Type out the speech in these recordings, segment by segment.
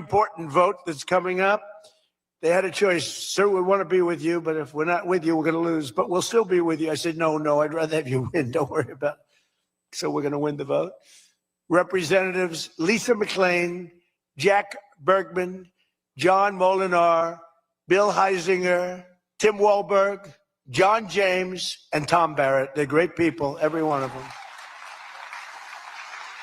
important vote that's coming up. They had a choice. Sir, we want to be with you, but if we're not with you, we're going to lose. But we'll still be with you. I said, no, I'd rather have you win. Don't worry about it. So we're going to win the vote. Representatives Lisa McClain, Jack Bergman, John Molinar, Bill Heisinger, Tim Walberg, John James, and Tom Barrett. They're great people, every one of them.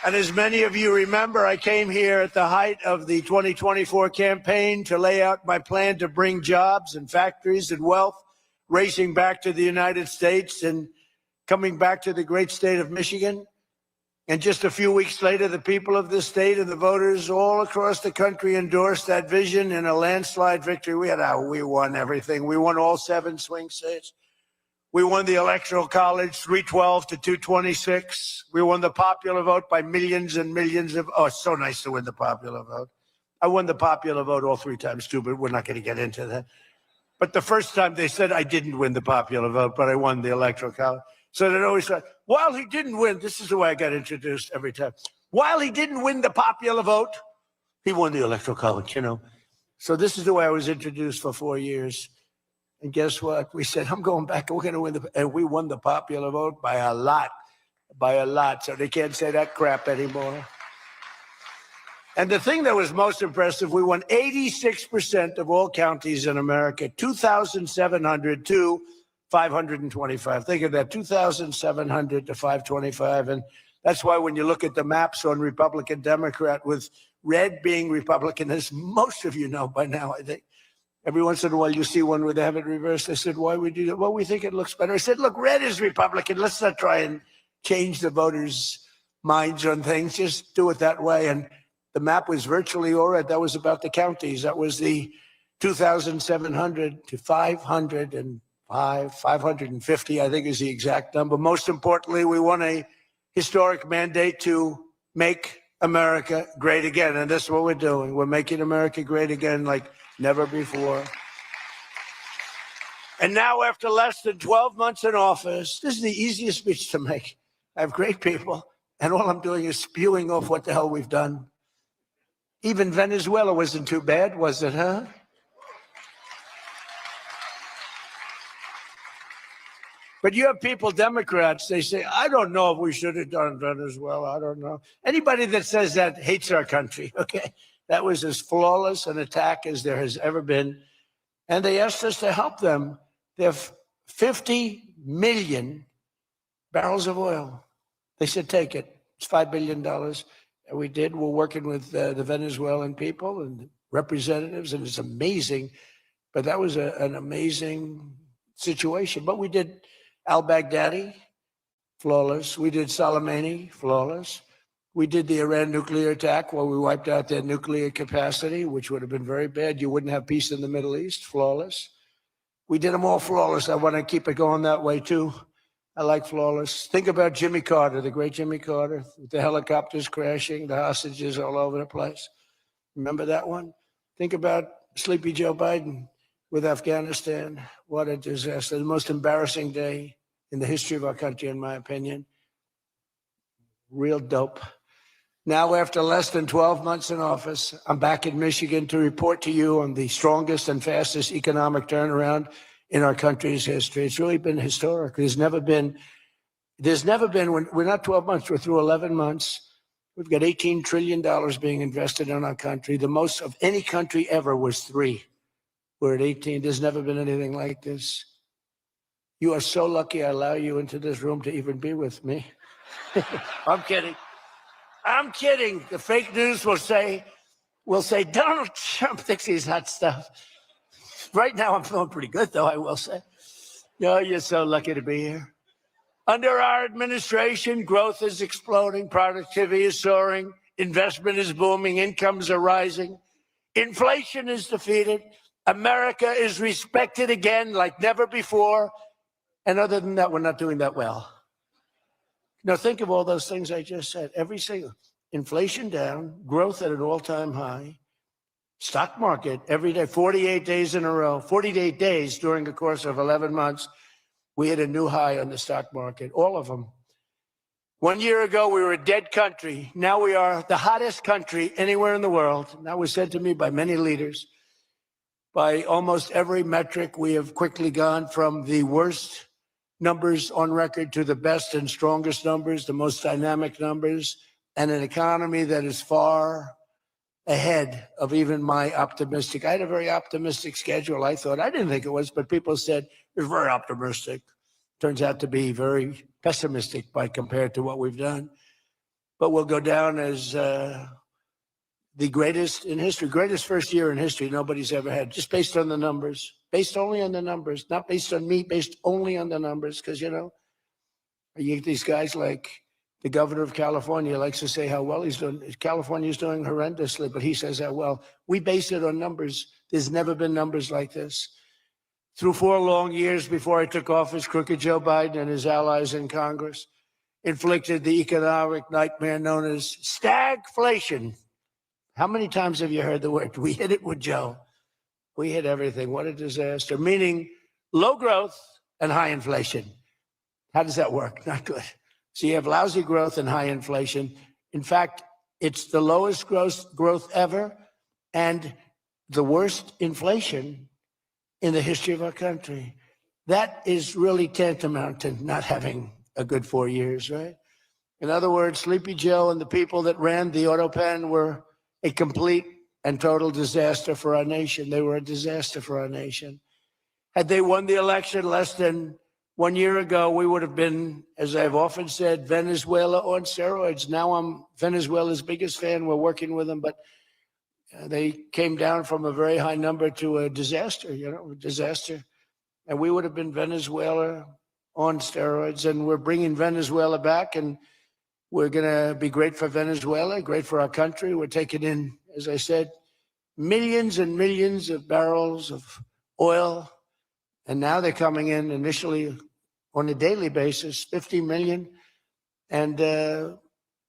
And as many of you remember, I came here at the height of the 2024 campaign to lay out my plan to bring jobs and factories and wealth racing back to the United States and coming back to the great state of Michigan. And just a few weeks later, the people of this state and the voters all across the country endorsed that vision in a landslide victory. We won everything. We won all 7 swing states. We won the Electoral College 312 to 226. We won the popular vote by millions and millions of, oh, it's so nice to win the popular vote. I won the popular vote all 3 times too, but we're not going to get into that. But the first time they said I didn't win the popular vote, but I won the Electoral College. So they'd always say, while he didn't win, this is the way I got introduced every time. While he didn't win the popular vote, he won the Electoral College, So this is the way I was introduced for 4 years. And guess what? We said, I'm going back and we're going to win and we won the popular vote by a lot. So they can't say that crap anymore. And the thing that was most impressive, we won 86% of all counties in America, 2,700 to 525. Think of that, 2,700 to 525. And that's why when you look at the maps on Republican, Democrat, with red being Republican, as most of you know by now, I think, every once in a while you see one where they have it reversed. I said, why would you do that? Well, we think it looks better. I said, look, red is Republican. Let's not try and change the voters' minds on things. Just do it that way. And the map was virtually all red. That was about the counties. That was the 2,700 to 550, I think is the exact number. Most importantly, we won a historic mandate to make America great again. And that's what we're doing. We're making America great again like never before. And now, after less than 12 months in office, this is the easiest speech to make. I have great people, and all I'm doing is spewing off what the hell we've done. Even Venezuela wasn't too bad, was it, huh? But you have people, Democrats, they say, I don't know if we should have done Venezuela. I don't know. Anybody that says that hates our country, okay? That was as flawless an attack as there has ever been. And they asked us to help them. They have 50 million barrels of oil. They said, take it. It's $5 billion. And we did. We're working with the Venezuelan people and representatives, and it's amazing. But that was an amazing situation. But we did al-Baghdadi, flawless. We did Soleimani, flawless. We did the Iran nuclear attack where we wiped out their nuclear capacity, which would have been very bad. You wouldn't have peace in the Middle East, flawless. We did them all flawless. I want to keep it going that way, too. I like flawless. Think about Jimmy Carter, the great Jimmy Carter, with the helicopters crashing, the hostages all over the place. Remember that one? Think about Sleepy Joe Biden with Afghanistan. What a disaster. The most embarrassing day in the history of our country, in my opinion. Real dope. Now, after less than 12 months in office, I'm back in Michigan to report to you on the strongest and fastest economic turnaround in our country's history. It's really been historic. There's never been, we're not 12 months, we're through 11 months. We've got $18 trillion being invested in our country. The most of any country ever was 3. We're at 18. There's never been anything like this. You are so lucky I allow you into this room to even be with me. I'm kidding. I'm kidding. The fake news will say Donald Trump thinks he's hot stuff. Right now, I'm feeling pretty good, though, I will say. No, you're so lucky to be here. Under our administration, growth is exploding, productivity is soaring, investment is booming, incomes are rising, inflation is defeated, America is respected again like never before, and other than that, we're not doing that well. Now, think of all those things I just said. Every single, inflation down, growth at an all-time high, stock market every day, 48 days in a row, 48 days during the course of 11 months, we hit a new high on the stock market, all of them. 1 year ago, we were a dead country. Now we are the hottest country anywhere in the world. And that was said to me by many leaders. By almost every metric, we have quickly gone from the worst numbers on record to the best and strongest numbers, the most dynamic numbers, and an economy that is far ahead of even my optimistic. I had a very optimistic schedule, I thought. I didn't think it was, but people said it was very optimistic. Turns out to be very pessimistic by compared to what we've done. But we'll go down as the greatest in history, greatest first year in history nobody's ever had, just based on the numbers, based only on the numbers, not based on me, based only on the numbers. Because, you know, you get these guys like the governor of California likes to say how well he's doing. California's doing horrendously, but he says how well. We base it on numbers. There's never been numbers like this. Through 4 long years before I took office, crooked Joe Biden and his allies in Congress inflicted the economic nightmare known as stagflation. How many times have you heard the word? We hit it with Joe. We hit everything. What a disaster. Meaning low growth and high inflation. How does that work? Not good. So you have lousy growth and high inflation. In fact, it's the lowest growth ever and the worst inflation in the history of our country. That is really tantamount to not having a good 4 years, right? In other words, Sleepy Joe and the people that ran the auto pen were a complete and total disaster for our nation. They were a disaster for our nation. Had they won the election less than 1 year ago, we would have been, as I've often said, Venezuela on steroids. Now I'm Venezuela's biggest fan. We're working with them, but they came down from a very high number to a disaster, a disaster. And we would have been Venezuela on steroids. And we're bringing Venezuela back, and we're going to be great for Venezuela, great for our country. We're taking in, as I said, millions and millions of barrels of oil. And now they're coming in initially on a daily basis, 50 million, and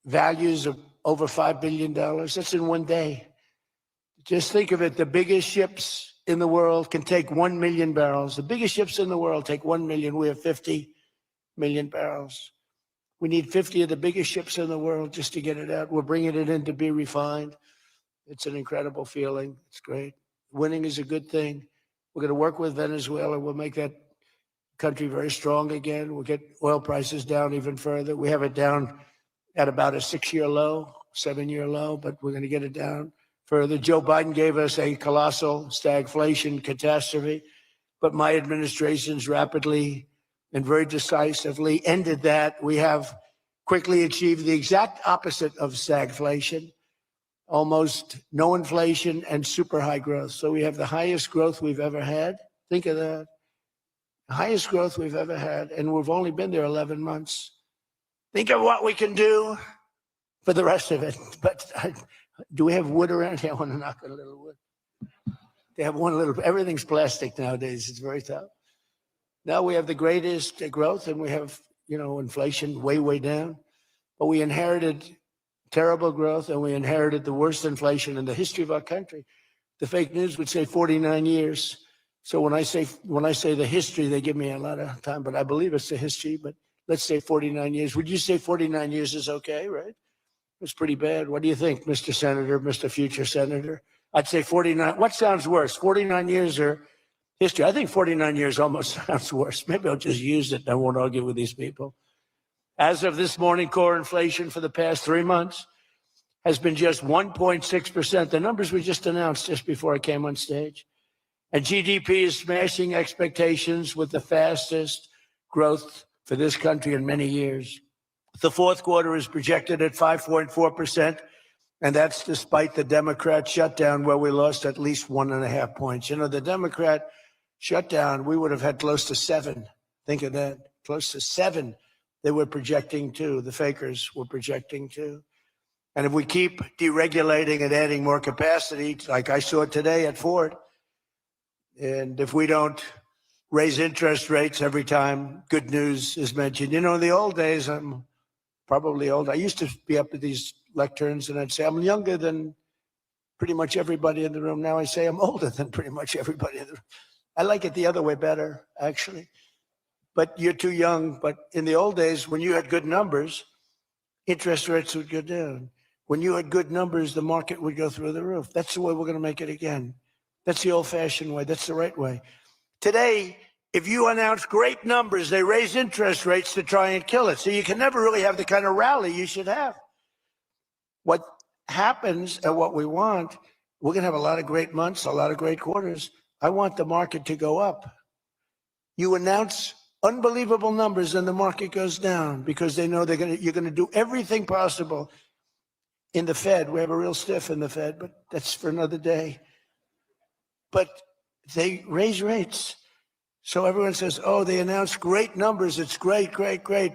values of over $5 billion. That's in 1 day. Just think of it. The biggest ships in the world can take 1 million barrels. The biggest ships in the world take 1 million. We have 50 million barrels. We need 50 of the biggest ships in the world just to get it out. We're bringing it in to be refined. It's an incredible feeling. It's great. Winning is a good thing. We're going to work with Venezuela. We'll make that country very strong again. We'll get oil prices down even further. We have it down at about a 6-year low, 7-year low, but we're going to get it down further. Joe Biden gave us a colossal stagflation catastrophe, but my administration's rapidly and very decisively ended that. We have quickly achieved the exact opposite of stagflation, almost no inflation and super high growth. So we have the highest growth we've ever had. Think of that. The highest growth we've ever had, and we've only been there 11 months. Think of what we can do for the rest of it. But do we have wood around here? I want to knock on a little wood. They have one little, everything's plastic nowadays. It's very tough. Now we have the greatest growth, and we have, inflation way, way down. But we inherited terrible growth, and we inherited the worst inflation in the history of our country. The fake news would say 49 years. So when I say the history, they give me a lot of time, but I believe it's the history. But let's say 49 years. Would you say 49 years is okay, right? It's pretty bad. What do you think, Mr. Senator, Mr. Future Senator? I'd say 49. What sounds worse, 49 years or history? I think 49 years almost sounds worse. Maybe I'll just use it. I won't argue with these people. As of this morning, core inflation for the past 3 months has been just 1.6%. The numbers we just announced just before I came on stage. And GDP is smashing expectations with the fastest growth for this country in many years. The fourth quarter is projected at 5.4%, and that's despite the Democrat shutdown where we lost at least 1.5 points. The Democrat shutdown, we would have had close to 7. Think of that, close to 7. They were projecting to, the fakers were projecting to. And if we keep deregulating and adding more capacity, like I saw today at Ford, and if we don't raise interest rates every time good news is mentioned. In the old days, I'm probably old. I used to be up at these lecterns and I'd say, I'm younger than pretty much everybody in the room. Now I say I'm older than pretty much everybody in the room. I like it the other way better, actually. But you're too young. But in the old days, when you had good numbers, interest rates would go down. When you had good numbers, the market would go through the roof. That's the way we're going to make it again. That's the old-fashioned way. That's the right way. Today, if you announce great numbers, they raise interest rates to try and kill it. So you can never really have the kind of rally you should have. What happens and what we want, we're going to have a lot of great months, a lot of great quarters. I want the market to go up. You announce unbelievable numbers and the market goes down because they know you're going to do everything possible. In the Fed, we have a real stiff in the Fed, but that's for another day. But they raise rates. So everyone says, oh, they announced great numbers. It's great, great, great.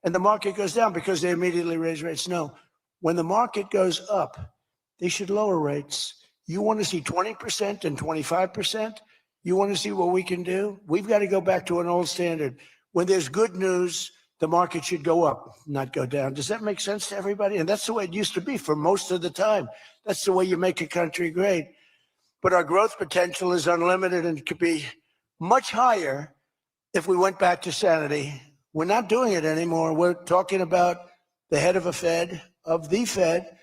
And the market goes down because they immediately raise rates. No, when the market goes up, they should lower rates. You want to see 20% and 25%? You want to see what we can do? We've got to go back to an old standard. When there's good news, the market should go up, not go down. Does that make sense to everybody? And that's the way it used to be for most of the time. That's the way you make a country great. But our growth potential is unlimited and could be much higher if we went back to sanity. We're not doing it anymore. We're talking about the head of the Fed,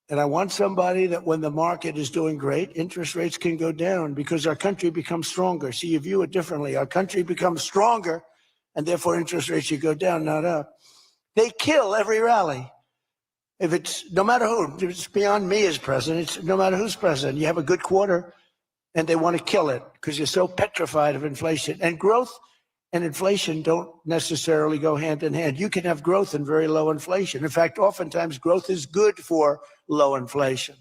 and I want somebody that when the market is doing great, interest rates can go down because our country becomes stronger. See, you view it differently. Our country becomes stronger, and therefore interest rates should go down, not up. They kill every rally. If it's no matter who, if it's beyond me as president, it's no matter who's president. You have a good quarter and they want to kill it because you're so petrified of inflation. And growth and inflation don't necessarily go hand in hand. You can have growth and very low inflation. In fact, oftentimes growth is good for low inflation.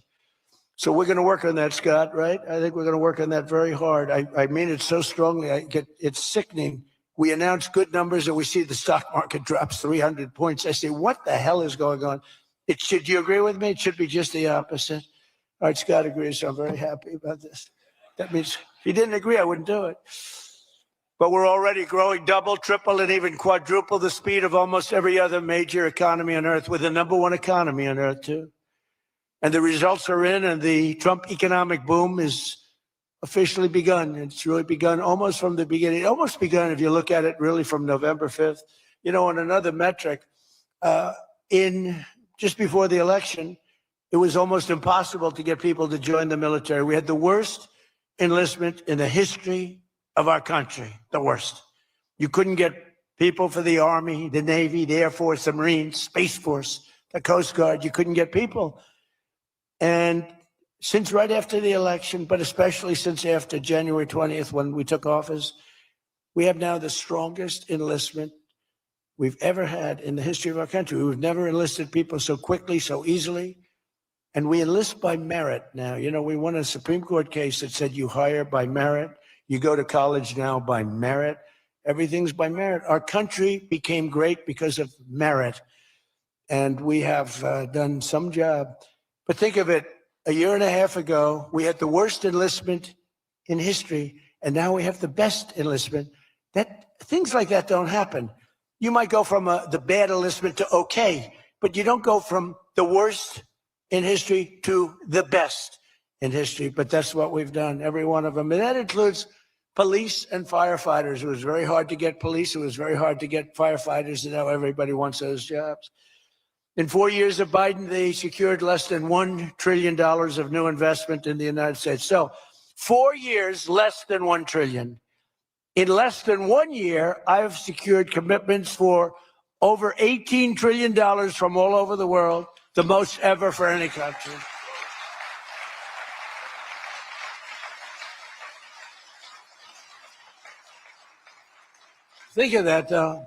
So we're going to work on that, Scott, right? I think we're going to work on that very hard. I mean it so strongly. It's sickening. We announce good numbers and we see the stock market drops 300 points. I say, what the hell is going on? Do you agree with me? It should be just the opposite. All right, Scott agrees, so I'm very happy about this. That means if he didn't agree, I wouldn't do it. But we're already growing double, triple, and even quadruple the speed of almost every other major economy on earth. We're the #1 economy on earth, too. And the results are in, and the Trump economic boom is officially begun. It's really begun almost from the beginning. Almost begun if you look at it really from November 5th. You know, on another metric, just before the election, it was almost impossible to get people to join the military. We had the worst enlistment in the history of our country, the worst. You couldn't get people for the Army, the Navy, the Air Force, the Marines, Space Force, the Coast Guard. You couldn't get people. And since right after the election, but especially since after January 20th, when we took office, we have now the strongest enlistment we've ever had in the history of our country. We've never enlisted people so quickly, so easily. And we enlist by merit now. You know, we won a Supreme Court case that said you hire by merit. You go to college now by merit. Everything's by merit. Our country became great because of merit. And we have done some job. But think of it, a year and a half ago, we had the worst enlistment in history. And now we have the best enlistment. Things like that don't happen. You might go from the bad enlistment to okay, but you don't go from the worst in history to the best in history. But that's what we've done, every one of them. And that includes police and firefighters. It was very hard to get police. It was very hard to get firefighters. And now everybody wants those jobs. In 4 years of Biden, they secured less than $1 trillion of new investment in the United States. So 4 years, less than $1 trillion. In less than 1 year, I've secured commitments for over $18 trillion from all over the world, the most ever for any country. Think of that, though.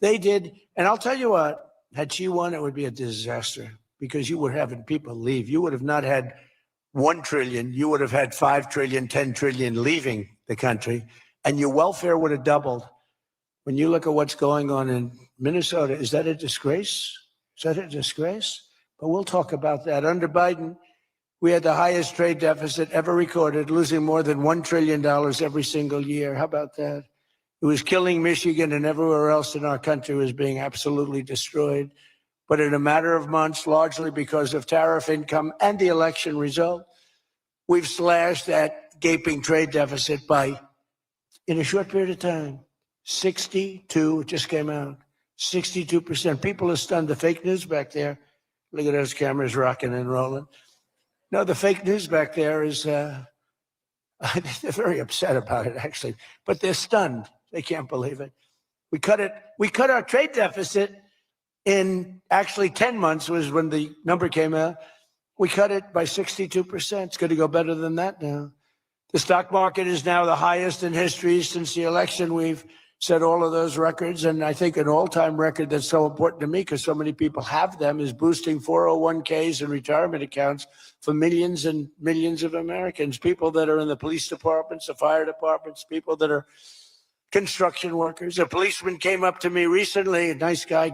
They did, and I'll tell you what, had she won, it would be a disaster because you were having people leave. You would have not had 1 trillion. You would have had 5 trillion, 10 trillion leaving the country, and your welfare would have doubled. When you look at what's going on in Minnesota, is that a disgrace? Is that a disgrace? But we'll talk about that. Under Biden, we had the highest trade deficit ever recorded, losing more than $1 trillion every single year. How about that? It was killing Michigan, and everywhere else in our country was being absolutely destroyed. But in a matter of months, largely because of tariff income and the election result, we've slashed that gaping trade deficit by, in a short period of time, 62, it just came out, 62%. People are stunned. The fake news back there, look at those cameras rocking and rolling. No, the fake news back there is, they're very upset about it, actually, but they're stunned. They can't believe it. We cut our trade deficit in actually 10 months was when the number came out. We cut it by 62%. It's going to go better than that now. The stock market is now the highest in history since the election. We've set all of those records. And I think an all-time record that's so important to me because so many people have them is boosting 401ks and retirement accounts for millions and millions of Americans, people that are in the police departments, the fire departments, people that are construction workers. A policeman came up to me recently, a nice guy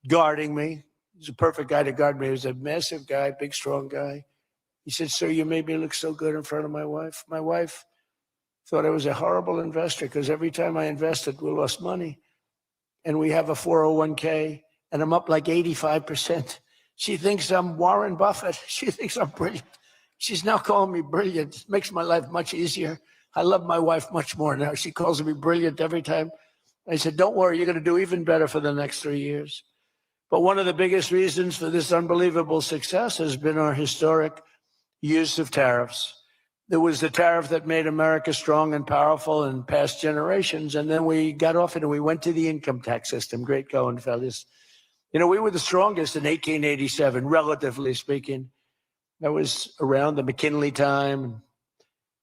guarding me. He's a perfect guy to guard me. He was a massive guy, big, strong guy. He said, "Sir, you made me look so good in front of my wife. My wife thought I was a horrible investor because every time I invested, we lost money. And we have a 401k, and I'm up like 85%. She thinks I'm Warren Buffett. She thinks I'm brilliant. She's now calling me brilliant. It makes my life much easier. I love my wife much more now. She calls me brilliant every time." I said, "Don't worry, you're going to do even better for the next 3 years." But one of the biggest reasons for this unbelievable success has been our historic use of tariffs. There was the tariff that made America strong and powerful in past generations, and then we got off it and we went to the income tax system. Great going, fellas. You know, we were the strongest in 1887, relatively speaking. That was around the McKinley time,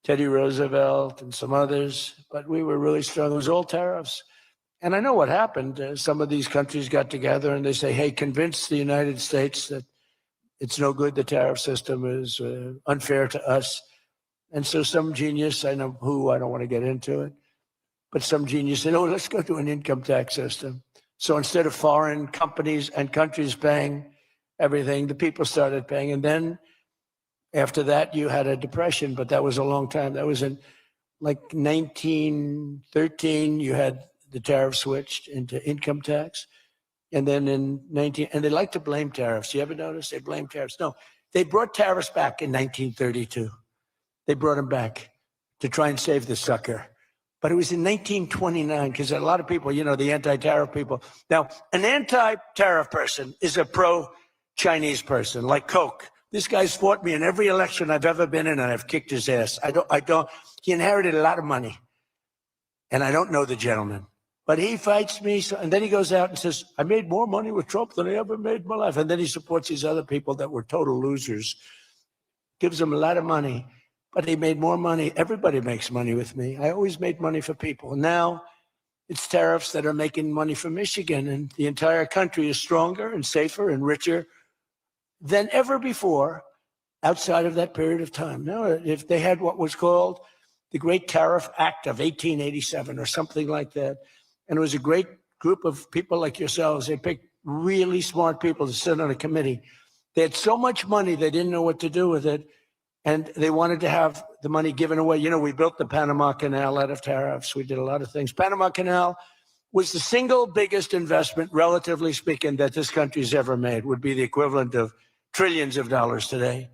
Teddy Roosevelt and some others, but we were really strong. It was all tariffs. And I know what happened. Some of these countries got together and they say, "Hey, convince the United States that it's no good. The tariff system is unfair to us." And so some genius, I know who, I don't want to get into it, but some genius said, "Oh, let's go to an income tax system." So instead of foreign companies and countries paying everything, the people started paying. And then after that, you had a depression, but that was a long time. That was in like 1913, you had the tariff switched into income tax. And then in and they like to blame tariffs. You ever notice they blame tariffs? No, they brought tariffs back in 1932. They brought them back to try and save the sucker. But it was in 1929, because a lot of people, you know, the anti-tariff people. Now, an anti-tariff person is a pro-Chinese person, like Coke. This guy's fought me in every election I've ever been in, and I've kicked his ass. He inherited a lot of money, and I don't know the gentleman. But he fights me, and then he goes out and says, "I made more money with Trump than I ever made in my life." And then he supports these other people that were total losers, gives them a lot of money, but he made more money. Everybody makes money with me. I always made money for people. Now it's tariffs that are making money for Michigan, and the entire country is stronger and safer and richer than ever before outside of that period of time. Now, if they had what was called the Great Tariff Act of 1887 or something like that, and it was a great group of people like yourselves. They picked really smart people to sit on a committee. They had so much money, they didn't know what to do with it. And they wanted to have the money given away. You know, we built the Panama Canal out of tariffs. We did a lot of things. Panama Canal was the single biggest investment, relatively speaking, that this country's ever made. Would be the equivalent of trillions of dollars today.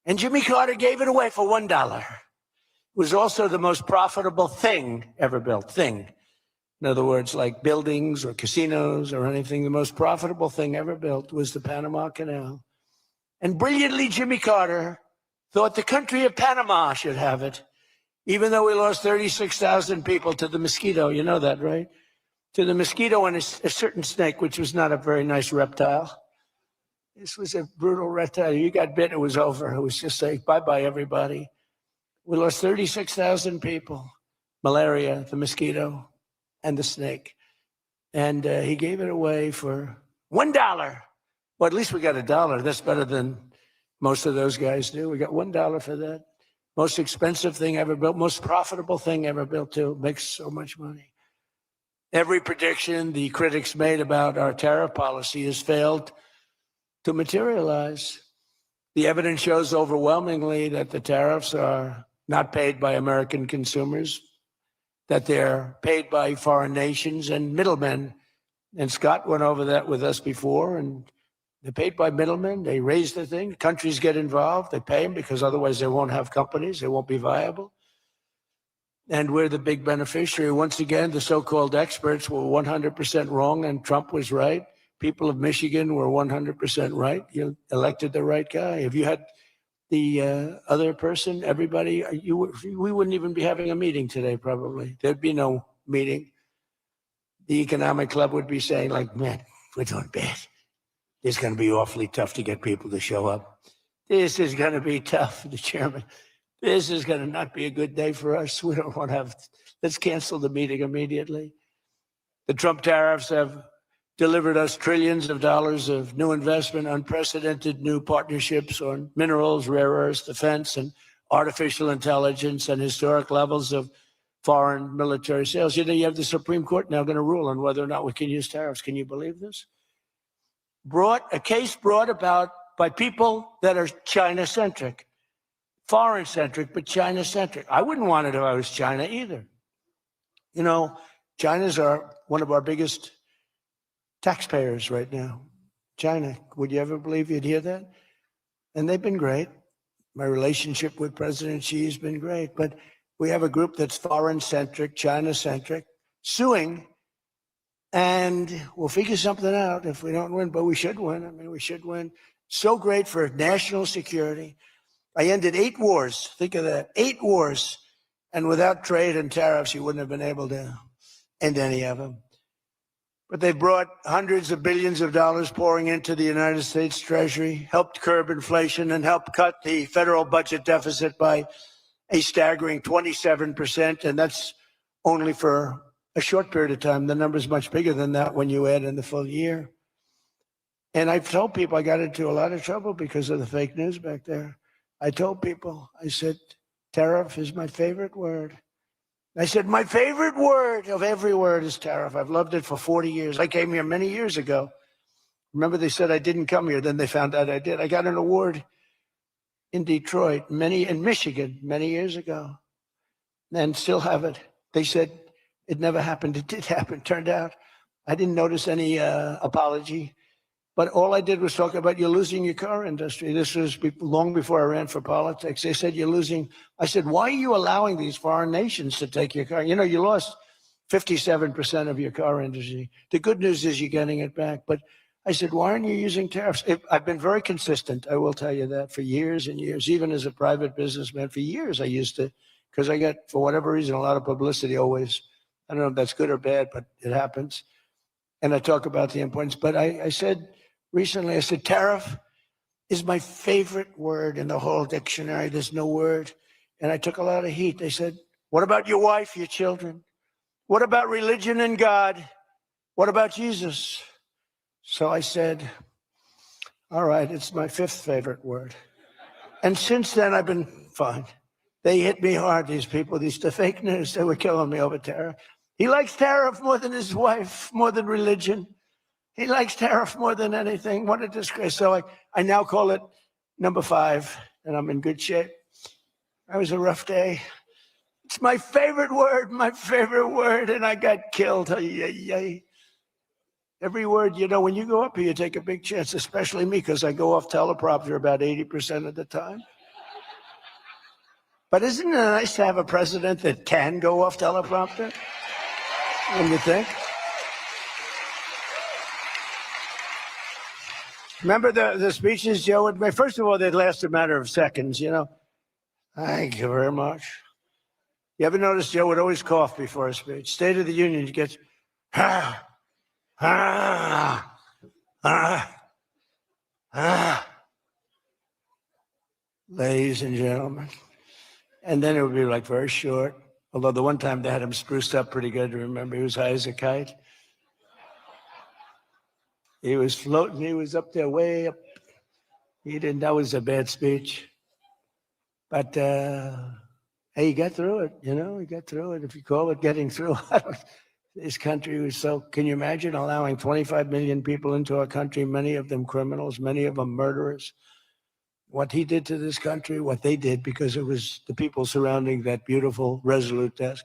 And Jimmy Carter gave it away for $1. It was also the most profitable thing ever built. In other words, like buildings or casinos or anything, the most profitable thing ever built was the Panama Canal. And brilliantly, Jimmy Carter thought the country of Panama should have it, even though we lost 36,000 people to the mosquito. You know that, right? To the mosquito and a certain snake, which was not a very nice reptile. This was a brutal reptile. You got bit, it was over. It was just like, bye-bye, everybody. We lost 36,000 people. Malaria, the mosquito, and the snake. And he gave it away for $1. Well, at least we got $1. That's better than most of those guys do. We got $1 for that. Most expensive thing ever built, most profitable thing ever built, too. Makes so much money. Every prediction the critics made about our tariff policy has failed to materialize. The evidence shows overwhelmingly that the tariffs are not paid by American consumers, that they're paid by foreign nations and middlemen. And Scott went over that with us before, and they're paid by middlemen. They raise the thing. Countries get involved. They pay them because otherwise they won't have companies. They won't be viable. And we're the big beneficiary. Once again, the so-called experts were 100% wrong, and Trump was right. People of Michigan were 100% right. You elected the right guy. If you had the other person, everybody, we wouldn't even be having a meeting today, probably. There'd be no meeting. The economic club would be saying, like, man, we're doing bad. It's going to be awfully tough to get people to show up. This is going to be tough, the chairman. This is going to not be a good day for us. We don't want to have, let's cancel the meeting immediately. The Trump tariffs have delivered us trillions of dollars of new investment, unprecedented new partnerships on minerals, rare earths, defense, and artificial intelligence, and historic levels of foreign military sales. You know, you have the Supreme Court now going to rule on whether or not we can use tariffs. Can you believe this? A case brought about by people that are China-centric. Foreign-centric, but China-centric. I wouldn't want it if I was China either. You know, China's one of our biggest taxpayers right now. China, would you ever believe you'd hear that? And they've been great. My relationship with President Xi has been great, but we have a group that's foreign-centric, China-centric, suing, and we'll figure something out if we don't win, but we should win. I mean, we should win. So great for national security. I ended 8 wars. Think of that, 8 wars. And without trade and tariffs, you wouldn't have been able to end any of them. But they brought hundreds of billions of dollars pouring into the United States Treasury, helped curb inflation, and helped cut the federal budget deficit by a staggering 27%. And that's only for a short period of time. The number's much bigger than that when you add in the full year. And I've told people I got into a lot of trouble because of the fake news back there. I told people, I said, tariff is my favorite word. I said, my favorite word of every word is tariff. I've loved it for 40 years. I came here many years ago. Remember, they said I didn't come here. Then they found out I did. I got an award in Detroit, in Michigan, many years ago, and still have it. They said it never happened. It did happen. Turned out I didn't notice any apology. But all I did was talk about you're losing your car industry. This was long before I ran for politics. They said you're losing. I said, why are you allowing these foreign nations to take your car? You know, you lost 57% of your car industry. The good news is you're getting it back. But I said, why aren't you using tariffs? I've been very consistent. I will tell you that for years and years, even as a private businessman, for years I used to, because I get, for whatever reason, a lot of publicity always. I don't know if that's good or bad, but it happens. And I talk about the importance. But I said, recently, I said, tariff is my favorite word in the whole dictionary. There's no word. And I took a lot of heat. They said, what about your wife, your children? What about religion and God? What about Jesus? So I said, all right, it's my 5th favorite word. And since then, I've been fine. They hit me hard, these people, the fake news. They were killing me over tariff. He likes tariff more than his wife, more than religion. He likes tariff more than anything. What a disgrace. So I now call it number 5, and I'm in good shape. That was a rough day. It's my favorite word, and I got killed. Every word, you know, when you go up here, you take a big chance, especially me, because I go off teleprompter about 80% of the time. But isn't it nice to have a president that can go off teleprompter? When you think? Remember the speeches Joe would make? First of all, they'd last a matter of seconds, you know. Thank you very much. You ever notice Joe would always cough before a speech? State of the Union, he gets, ladies and gentlemen. And then it would be like very short. Although the one time they had him spruced up pretty good, remember, he was high as a kite. He was floating, he was up there way up. That was a bad speech. But hey, he got through it, you know, he got through it. If you call it getting through, this country was so, can you imagine allowing 25 million people into our country, many of them criminals, many of them murderers? What he did to this country, what they did, because it was the people surrounding that beautiful, resolute desk.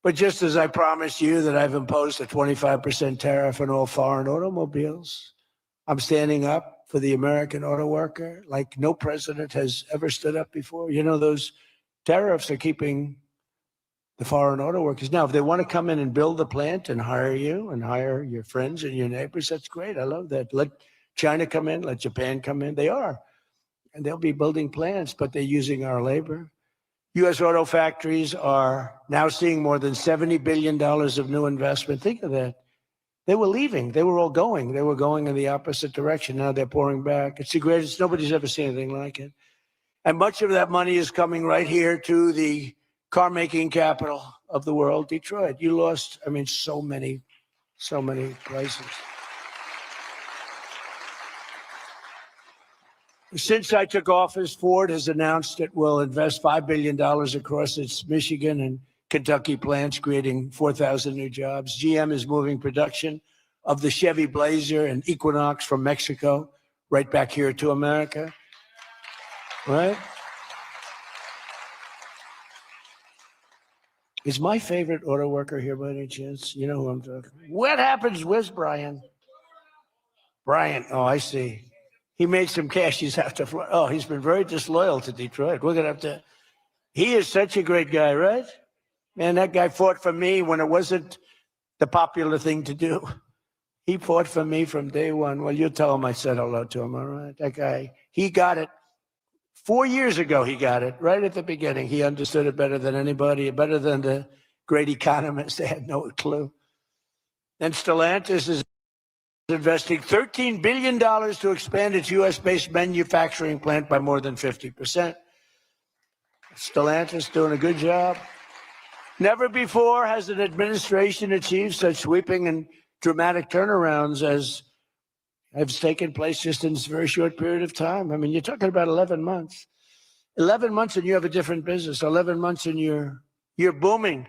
But just as I promised you that I've imposed a 25% tariff on all foreign automobiles, I'm standing up for the American auto worker like no president has ever stood up before. You know, those tariffs are keeping the foreign auto workers. Now, if they want to come in and build the plant and hire you and hire your friends and your neighbors, that's great. I love that. Let China come in, let Japan come in. They are. And they'll be building plants, but they're using our labor. U.S. auto factories are now seeing more than $70 billion of new investment. Think of that. They were leaving. They were all going. They were going in the opposite direction. Now they're pouring back. It's the greatest. Nobody's ever seen anything like it. And much of that money is coming right here to the car-making capital of the world, Detroit. You lost, I mean, so many places. Since I took office, Ford has announced it will invest $5 billion across its Michigan and Kentucky plants, creating 4,000 new jobs. GM is moving production of the Chevy Blazer and Equinox from Mexico right back here to America. Right? Is my favorite auto worker here by any chance? You know who I'm talking about. What happens? Where's Brian? Brian, oh, I see. He made some cash. He's have to fly. Oh, he's been very disloyal to Detroit. We're going to have to. He is such a great guy, right? Man, that guy fought for me when it wasn't the popular thing to do. He fought for me from day one. Well, you tell him I said hello to him, all right? That guy, he got it. 4 years ago, he got it right at the beginning. He understood it better than anybody, better than the great economists. They had no clue. And Stellantis is investing $13 billion to expand its U.S.-based manufacturing plant by more than 50%. Stellantis doing a good job. Never before has an administration achieved such sweeping and dramatic turnarounds as have taken place just in this very short period of time. I mean, you're talking about 11 months. 11 months and you have a different business. 11 months and you're booming.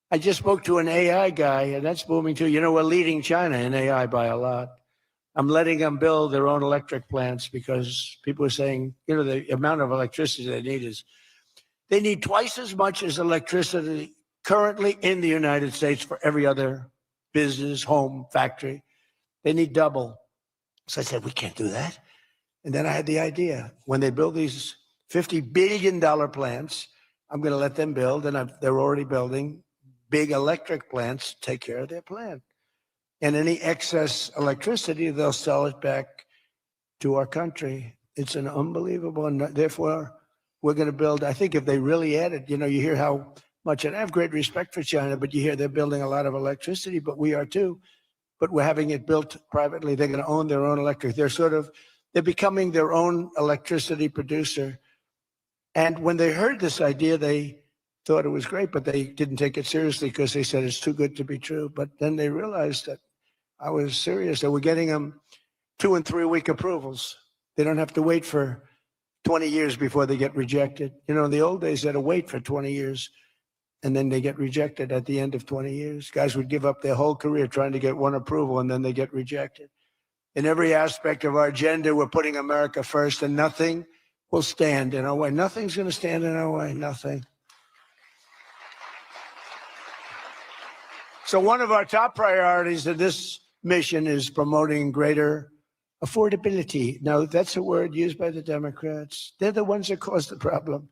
I just spoke to an AI guy, and that's booming too. You know, we're leading China in AI by a lot. I'm letting them build their own electric plants because people are saying, you know, the amount of electricity they need twice as much as electricity currently in the United States for every other business, home, factory. They need double. So I said, we can't do that. And then I had the idea. When they build these $50 billion plants, I'm going to let them build, and they're already building big electric plants to take care of their plant. And any excess electricity, they'll sell it back to our country. It's an unbelievable, and therefore we're going to build, I think if they really added, you know, you hear how much, and I have great respect for China, but you hear they're building a lot of electricity, but we are too. But we're having it built privately. They're going to own their own electric. They're becoming their own electricity producer. And when they heard this idea, they thought it was great, but they didn't take it seriously because they said it's too good to be true. But then they realized that I was serious. They were getting them 2 and 3 week approvals. They don't have to wait for 20 years before they get rejected. You know, in the old days, they had to wait for 20 years and then they get rejected at the end of 20 years. Guys would give up their whole career trying to get one approval and then they get rejected. In every aspect of our agenda, we're putting America first, and nothing will stand in our way. Nothing's going to stand in our way, nothing. So one of our top priorities of this mission is promoting greater affordability. Now, that's a word used by the Democrats. They're the ones that caused the problem.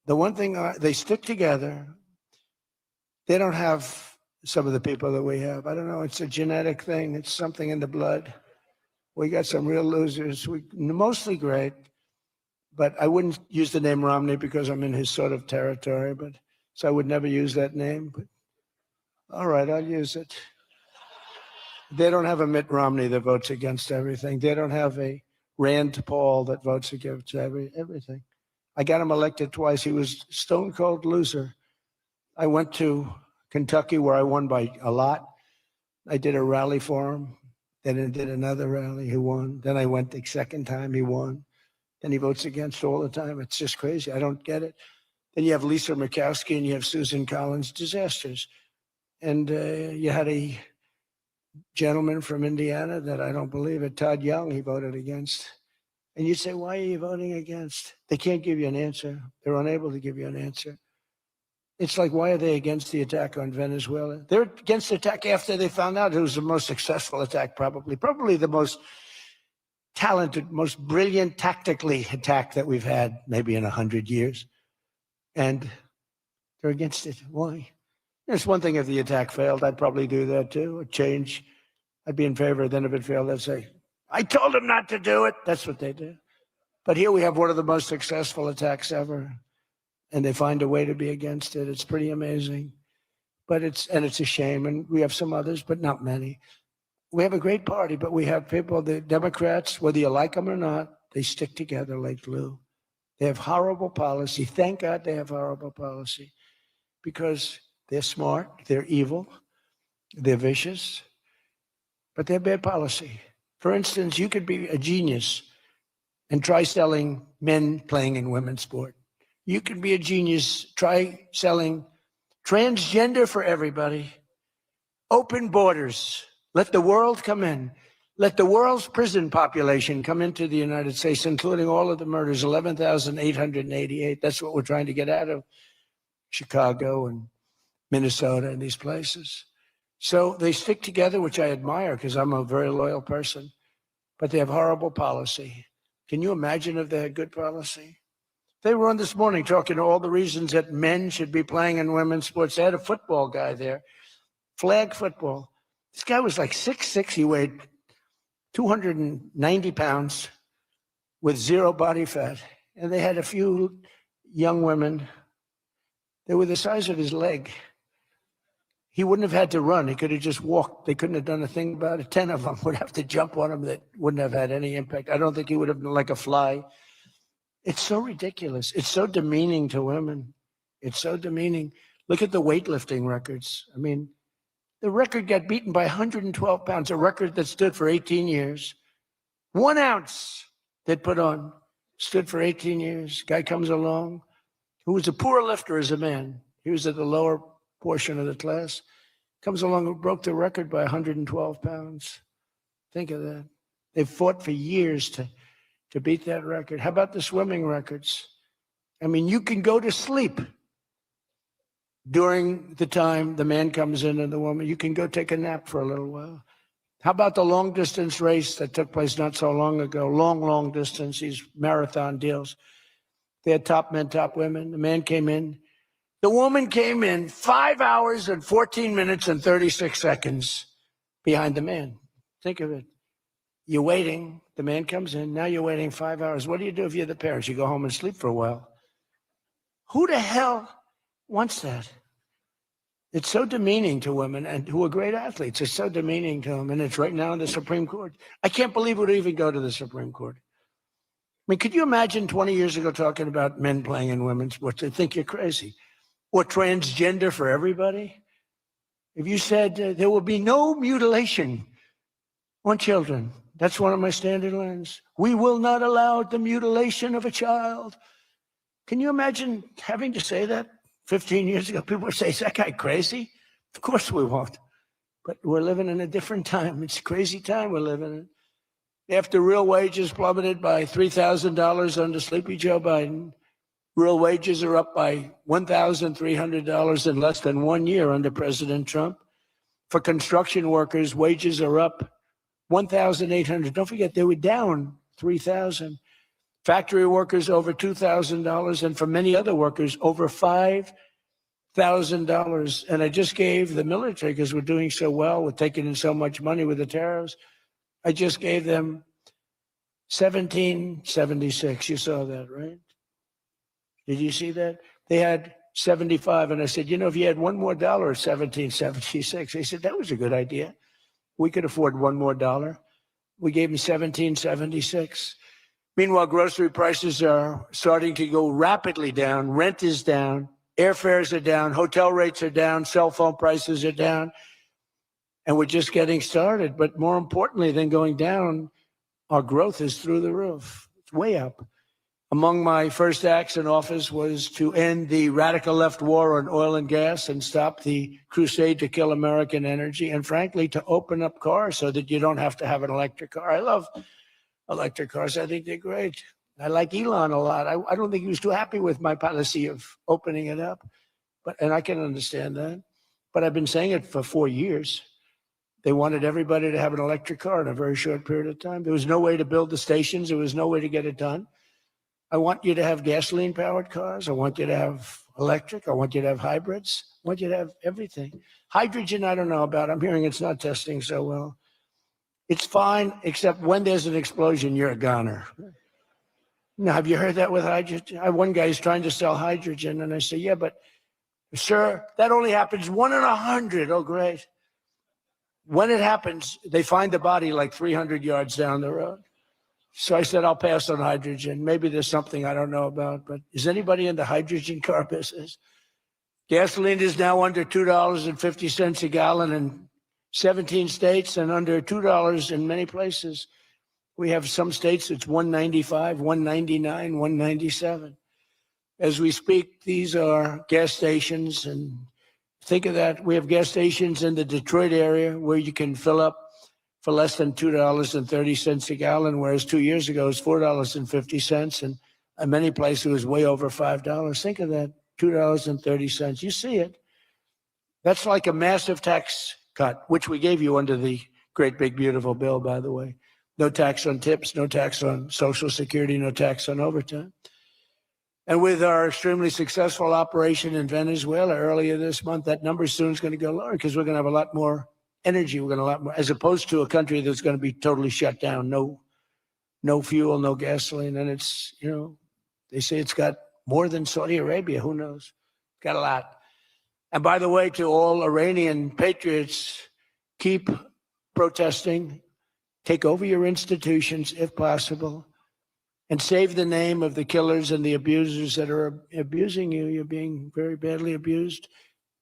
The one thing, they stick together. They don't have some of the people that we have. I don't know, it's a genetic thing. It's something in the blood. We got some real losers, mostly great, but I wouldn't use the name Romney because I'm in his sort of territory, but so I would never use that name, but all right, I'll use it. They don't have a Mitt Romney that votes against everything. They don't have a Rand Paul that votes against everything. I got him elected twice. He was stone cold loser. I went to Kentucky where I won by a lot. I did a rally for him. Then I did another rally, he won. Then I went the second time, he won. Then he votes against all the time. It's just crazy. I don't get it. Then you have Lisa Murkowski and you have Susan Collins, disasters. And you had a gentleman from Indiana that I don't believe it, Todd Young, he voted against. And you say, why are you voting against? They can't give you an answer. They're unable to give you an answer. It's like, why are they against the attack on Venezuela? They're against the attack after they found out it was the most successful attack, probably the most talented, most brilliant tactically attack that we've had maybe in 100 years. And They're against it. Why? It's one thing if the attack failed. I'd probably do that too. A change. I'd be in favor. Then if it failed, I'd say, I told them not to do it. That's what they do. But here we have one of the most successful attacks ever. And they find a way to be against it. It's pretty amazing. But it's a shame. And we have some others, but not many. We have a great party, but we have people, the Democrats, whether you like them or not, they stick together like glue. They have horrible policy. Thank God they have horrible policy because they're smart, they're evil, they're vicious, but they're bad policy. For instance, you could be a genius and try selling men playing in women's sport. You could be a genius, try selling transgender for everybody, open borders, let the world come in. Let the world's prison population come into the United States, including all of the murders, 11,888. That's what we're trying to get out of Chicago and Minnesota and these places. So they stick together, which I admire because I'm a very loyal person, but they have horrible policy. Can you imagine if they had good policy? They were on this morning talking to all the reasons that men should be playing in women's sports. They had a football guy there, flag football. This guy was like 6'6". He weighed 290 pounds with zero body fat. And they had a few young women. They were the size of his leg. He wouldn't have had to run. He could have just walked. They couldn't have done a thing about it. 10 of them would have to jump on him that wouldn't have had any impact. I don't think he would have been like a fly. It's so ridiculous. It's so demeaning to women. It's so demeaning. Look at the weightlifting records. I mean, the record got beaten by 112 pounds, a record that stood for 18 years. 1 ounce they'd put on, stood for 18 years. Guy comes along who was a poor lifter as a man. He was at the lower portion of the class. Comes along and broke the record by 112 pounds. Think of that. They've fought for years to beat that record. How about the swimming records? I mean, you can go to sleep during the time the man comes in and the woman. You can go take a nap for a little while. How about the long distance race that took place not so long ago? Long distance, these marathon deals. They had top men, top women. The man came in. The woman came in 5 hours and 14 minutes and 36 seconds behind the man. Think of it. You're waiting. The man comes in. Now you're waiting 5 hours. What do you do if you're the parents? You go home and sleep for a while. Who the hell wants that? It's so demeaning to women and who are great athletes. It's so demeaning to them. And it's right now in the Supreme Court. I can't believe it would even go to the Supreme Court. I mean, could you imagine 20 years ago talking about men playing in women's sports? They think you're crazy. Or transgender for everybody. If you said there will be no mutilation on children, that's one of my standard lines. We will not allow the mutilation of a child. Can you imagine having to say that 15 years ago? People would say, is that guy crazy? Of course we won't. But we're living in a different time. It's a crazy time we're living in. After real wages plummeted by $3,000 under Sleepy Joe Biden, real wages are up by $1,300 in less than 1 year under President Trump. For construction workers, wages are up $1,800. Don't forget, they were down $3,000. Factory workers over $2,000, and for many other workers, over $5,000. And I just gave the military, because we're doing so well with taking in so much money with the tariffs, I just gave them $1,776. You saw that, right? Did you see that? They had 75, and I said, you know, if you had one more dollar, $1,776. They said, that was a good idea. We could afford one more dollar. We gave them $1,776. Meanwhile, grocery prices are starting to go rapidly down. Rent is down. Airfares are down. Hotel rates are down. Cell phone prices are down. And we're just getting started. But more importantly than going down, our growth is through the roof. It's way up. Among my first acts in office was to end the radical left war on oil and gas and stop the crusade to kill American energy. And frankly, to open up cars so that you don't have to have an electric car. I love electric cars. I think they're great. I like Elon a lot. I don't think he was too happy with my policy of opening it up, and I can understand that. But I've been saying it for 4 years. They wanted everybody to have an electric car in a very short period of time. There was no way to build the stations. There was no way to get it done. I want you to have gasoline-powered cars. I want you to have electric. I want you to have hybrids. I want you to have everything. Hydrogen, I don't know about. I'm hearing it's not testing so well. It's fine, except when there's an explosion, you're a goner. Now, have you heard that with hydrogen? One guy's trying to sell hydrogen, and I say, yeah, but sir, that only happens 1 in 100. Oh, great. When it happens, they find the body like 300 yards down the road. So I said, I'll pass on hydrogen. Maybe there's something I don't know about, but is anybody in the hydrogen car business? Gasoline is now under $2.50 a gallon in 17 states and under $2 in many places. We have some states it's $1.95, $1.99, $1.97. As we speak, these are gas stations, and think of that. We have gas stations in the Detroit area where you can fill up for less than $2.30 a gallon, whereas 2 years ago it was $4.50, and in many places it was way over $5. Think of that, $2.30. You see it. That's like a massive tax cut, which we gave you under the great big beautiful bill, by the way. No tax on tips, no tax on Social Security, no tax on overtime. And with our extremely successful operation in Venezuela earlier this month, that number soon is going to go lower because we're going to have a lot more energy. We're going to have a lot more, as opposed to a country that's going to be totally shut down. No fuel, no gasoline. And it's, you know, they say it's got more than Saudi Arabia. Who knows? Got a lot. And by the way, to all Iranian patriots, keep protesting, take over your institutions if possible, and save the name of the killers and the abusers that are abusing you. You're being very badly abused.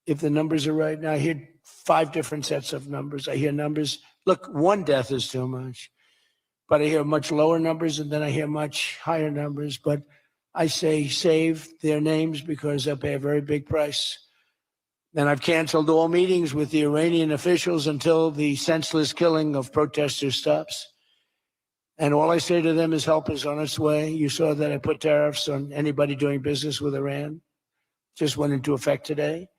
If the numbers are right now, I hear 5 different sets of numbers. I hear numbers, look, 1 death is too much, but I hear much lower numbers, and then I hear much higher numbers. But I say save their names because they'll pay a very big price. And I've canceled all meetings with the Iranian officials until the senseless killing of protesters stops. And all I say to them is help is on its way. You saw that I put tariffs on anybody doing business with Iran. Just went into effect today.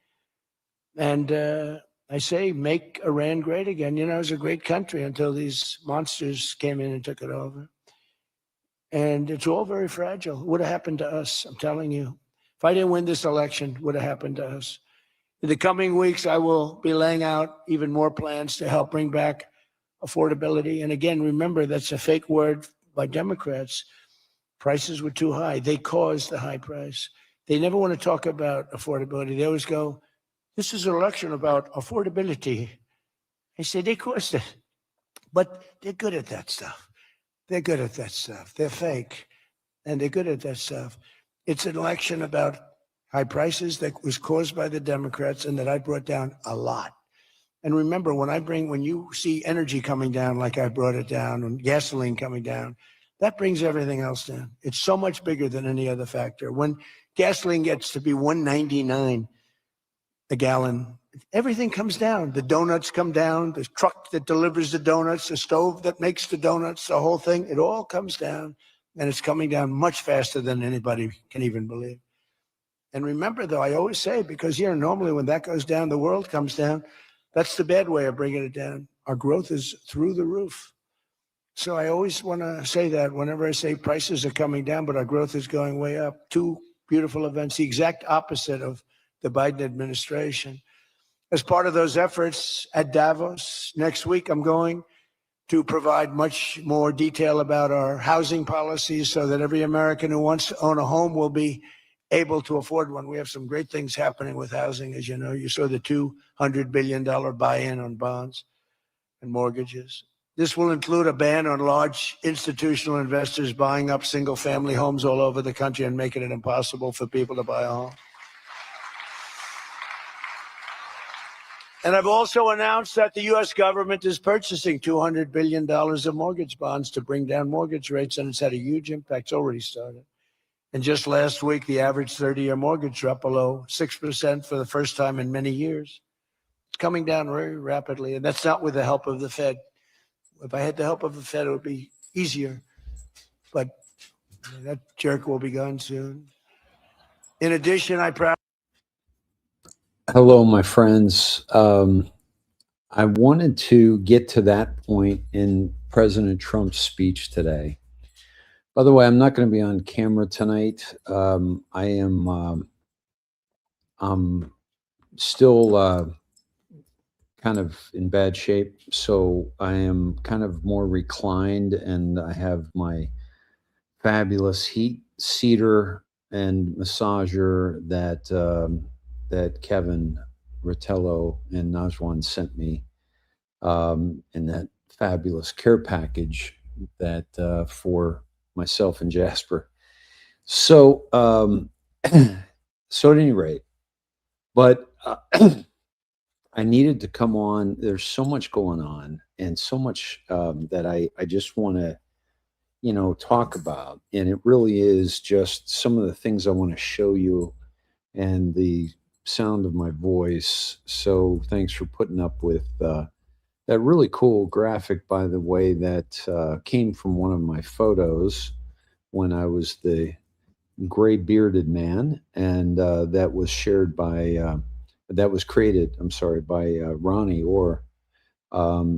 And I say, make Iran great again. You know, it was a great country until these monsters came in and took it over. And it's all very fragile. What would have happened to us? I'm telling you. If I didn't win this election, what would have happened to us? In the coming weeks, I will be laying out even more plans to help bring back affordability. And again, remember, that's a fake word by Democrats. Prices were too high. They caused the high price. They never want to talk about affordability. They always go, this is an election about affordability. I say, they caused it. But they're good at that stuff. They're good at that stuff. They're fake, and they're good at that stuff. It's an election about high prices that was caused by the Democrats and that I brought down a lot. And remember, when you see energy coming down like I brought it down and gasoline coming down, that brings everything else down. It's so much bigger than any other factor. When gasoline gets to be $1.99 a gallon, everything comes down. The donuts come down, the truck that delivers the donuts, the stove that makes the donuts, the whole thing, it all comes down. And it's coming down much faster than anybody can even believe. And remember, though, I always say, because normally when that goes down, the world comes down. That's the bad way of bringing it down. Our growth is through the roof. So I always want to say that whenever I say prices are coming down, but our growth is going way up. 2 beautiful events, the exact opposite of the Biden administration. As part of those efforts at Davos next week, I'm going to provide much more detail about our housing policies so that every American who wants to own a home will be able to afford one. We have some great things happening with housing. As you know, you saw the $200 billion buy-in on bonds and mortgages. This will include a ban on large institutional investors buying up single-family homes all over the country and making it impossible for people to buy a home. And I've also announced that the U.S. government is purchasing $200 billion of mortgage bonds to bring down mortgage rates, and it's had a huge impact. It's already started. And just last week, the average 30-year mortgage dropped below 6% for the first time in many years. It's coming down very rapidly, and that's not with the help of the Fed. If I had the help of the Fed, it would be easier. But that jerk will be gone soon. In addition, Hello, my friends. I wanted to get to that point in President Trump's speech today, By the way, I'm not going to be on camera tonight. I am. I'm still kind of in bad shape, so I am kind of more reclined, and I have my fabulous heat seater and massager that Kevin Rottello and Najwan sent me, in that fabulous care package that for myself and Jasper. So, so at any rate, but I needed to come on. There's so much going on, and so much that I just want to, talk about. And it really is just some of the things I want to show you, and the sound of my voice. So thanks for putting up with that really cool graphic, by the way, that came from one of my photos when I was the gray bearded man, and that was shared by. That was created, I'm sorry, by Ronnie Orr.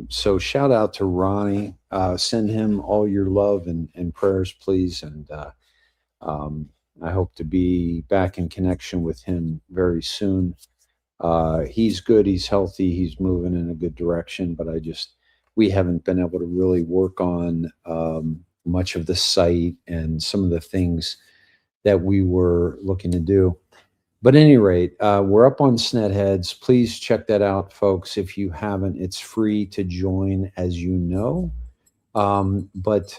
So shout out to Ronnie. Send him all your love and prayers, please. And I hope to be back in connection with him very soon. He's good. He's healthy. He's moving in a good direction. But we haven't been able to really work on much of the site and some of the things that we were looking to do. But at any rate, we're up on Snedheads. Please check that out, folks. If you haven't, it's free to join, as you know. There's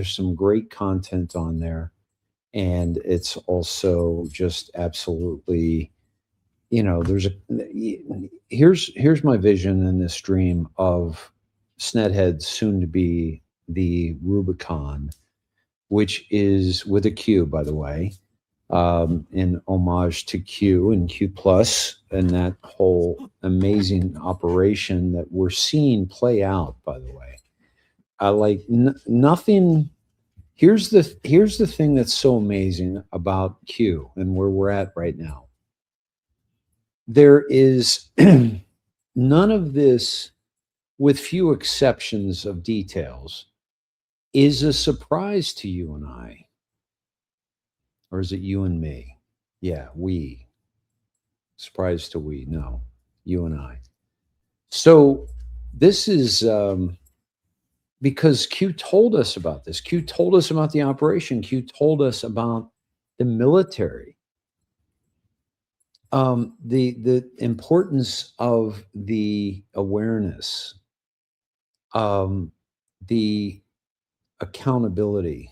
some great content on there. And it's also just absolutely, here's my vision in this dream of Snedheads, soon to be the Rubicon, which is with a Q, by the way. In homage to Q and Q Plus and that whole amazing operation that we're seeing play out, by the way. I like nothing. Here's the thing that's so amazing about Q and where we're at right now. There is none of this, with few exceptions of details, is a surprise to you and I. Or is it you and me? Yeah, we. Surprise to we. No, you and I. So this is because Q told us about this. Q told us about the operation. Q told us about the military. The importance of the awareness, the accountability,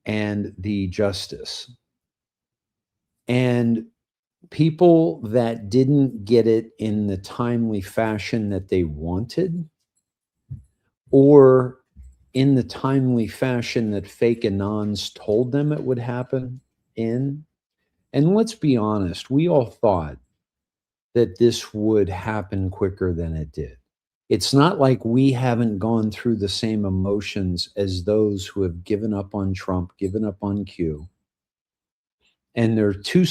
and the justice. And people that didn't get it in the timely fashion that they wanted, or in the timely fashion that fake anons told them it would happen in. And let's be honest, we all thought that this would happen quicker than it did. It's not like we haven't gone through the same emotions as those who have given up on Trump, given up on Q. And there are two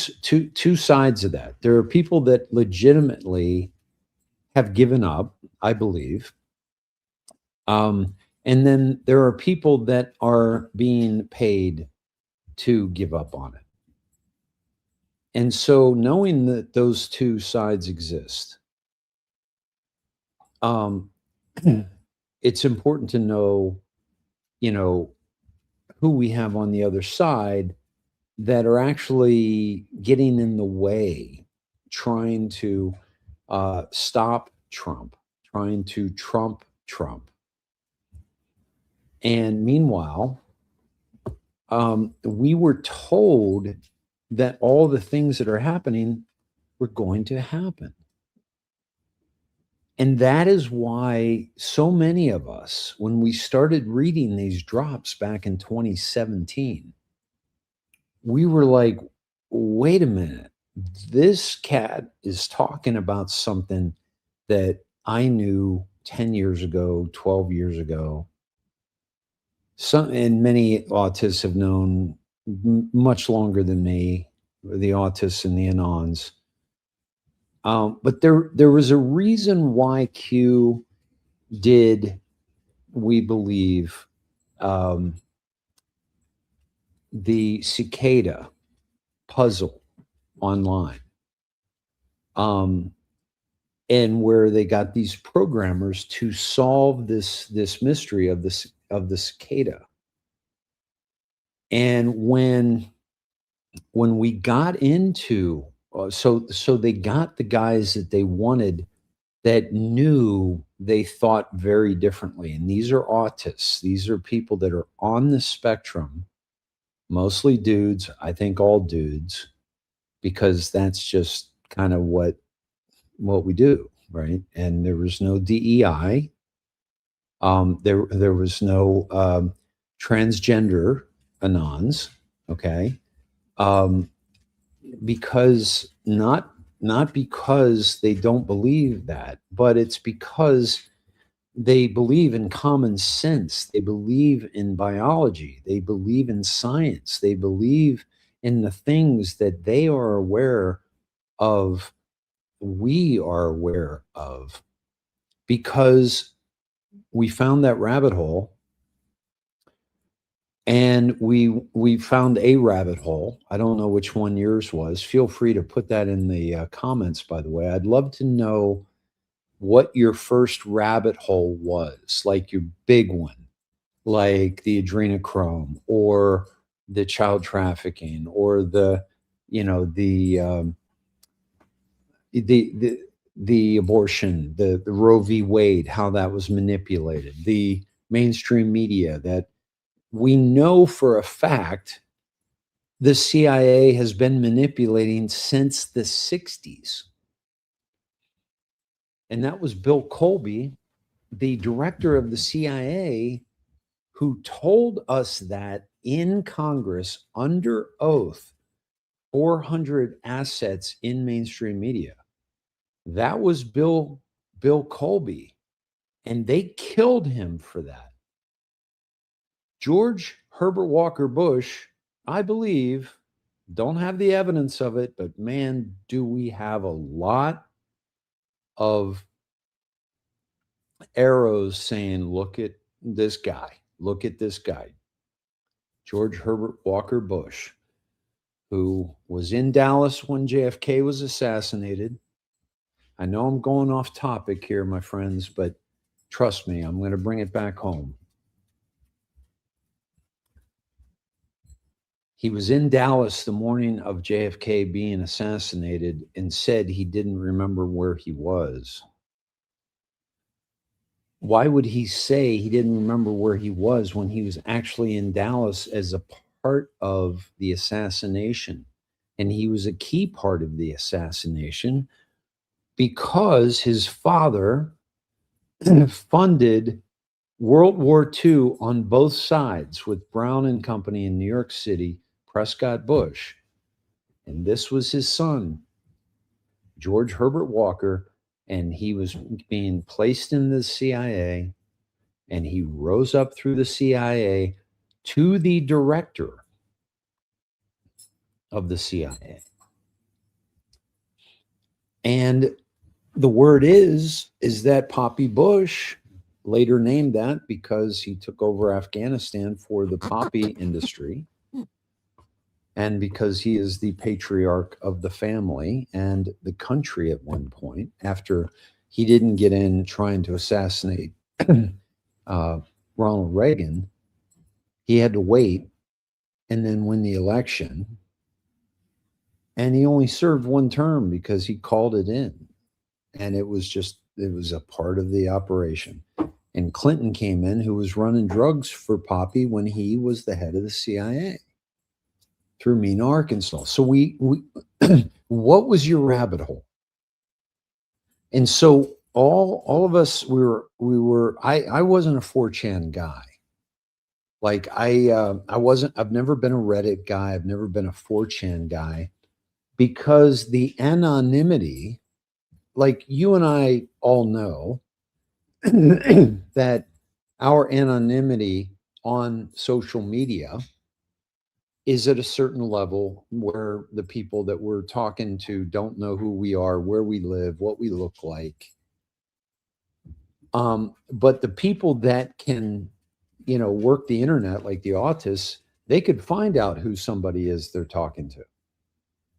sides of that. There are people that legitimately have given up, I believe. And then there are people that are being paid to give up on it. And so knowing that those two sides exist, it's important to know, who we have on the other side that are actually getting in the way, trying to stop Trump, trying to trump Trump. And meanwhile, we were told that all the things that are happening were going to happen. And that is why so many of us, when we started reading these drops back in 2017, we were like, wait a minute, this cat is talking about something that I knew 10 years ago, 12 years ago. And many autists have known much longer than me, the autists and the anons. But there was a reason why Q did, we believe, um, the cicada puzzle online, and where they got these programmers to solve this mystery of the cicada. And when we got into so they got the guys that they wanted, that knew, they thought very differently. And these are autists. These are people that are on the spectrum, mostly dudes, I think all dudes, because that's just kind of what we do, right? And there was no DEI. There was no transgender anons, okay? Because not because they don't believe that, but it's because they believe in common sense. They believe in biology. They believe in science. They believe in the things that they are aware of, we are aware of, because we found that rabbit hole. And we found a rabbit hole. I don't know which one yours was. Feel free to put that in the comments, by the way. I'd love to know what your first rabbit hole was, like your big one, like the adrenochrome or the child trafficking or the, you know, the abortion, the Roe v. Wade, how that was manipulated, the mainstream media that we know for a fact the CIA has been manipulating since the 60s. And that was Bill Colby, the director of the CIA, who told us that in Congress under oath, 400 assets in mainstream media. That was Bill Colby, and they killed him for that. George Herbert Walker Bush, I believe, don't have the evidence of it, but man, do we have a lot of arrows saying, look at this guy, look at this guy. George Herbert Walker Bush, who was in Dallas when JFK was assassinated. I know I'm going off topic here, my friends, but trust me, I'm going to bring it back home. He was in Dallas the morning of JFK being assassinated and said he didn't remember where he was. Why would he say he didn't remember where he was when he was actually in Dallas as a part of the assassination? And he was a key part of the assassination because his father funded World War II on both sides with Brown and Company in New York City, Prescott Bush. And this was his son, George Herbert Walker, and he was being placed in the CIA, and he rose up through the CIA to the director of the CIA. And the word is that Poppy Bush, later named that because he took over Afghanistan for the poppy industry, and because he is the patriarch of the family and the country at one point, after he didn't get in trying to assassinate Ronald Reagan, he had to wait and then win the election. And he only served one term because he called it in. And it was a part of the operation. And Clinton came in, who was running drugs for Poppy when he was the head of the CIA through Mena, Arkansas. So we what was your rabbit hole? And so all of us, I wasn't a 4chan guy. Like I've never been a Reddit guy. I've never been a 4chan guy, because the anonymity, like you and I all know that our anonymity on social media is at a certain level where the people that we're talking to don't know who we are, where we live, what we look like. But the people that can work the internet like the autists, they could find out who somebody is they're talking to.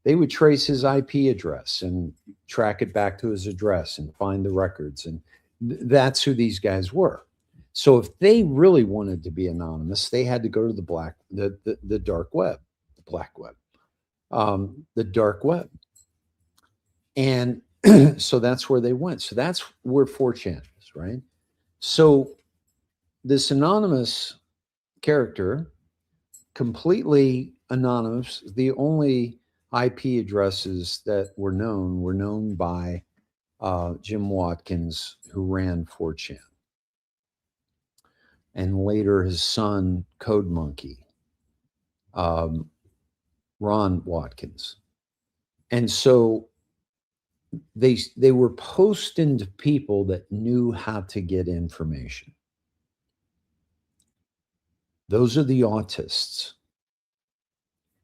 They would trace his IP address and track it back to his address and find the records. And that's who these guys were. So if they really wanted to be anonymous, they had to go to the dark web, the black web, the dark web. And so that's where they went. So that's where 4chan is, right? So this anonymous character, completely anonymous, the only IP addresses that were known by Jim Watkins, who ran 4chan. And later his son, Code Monkey, Ron Watkins. And so they were posting to people that knew how to get information. Those are the autists.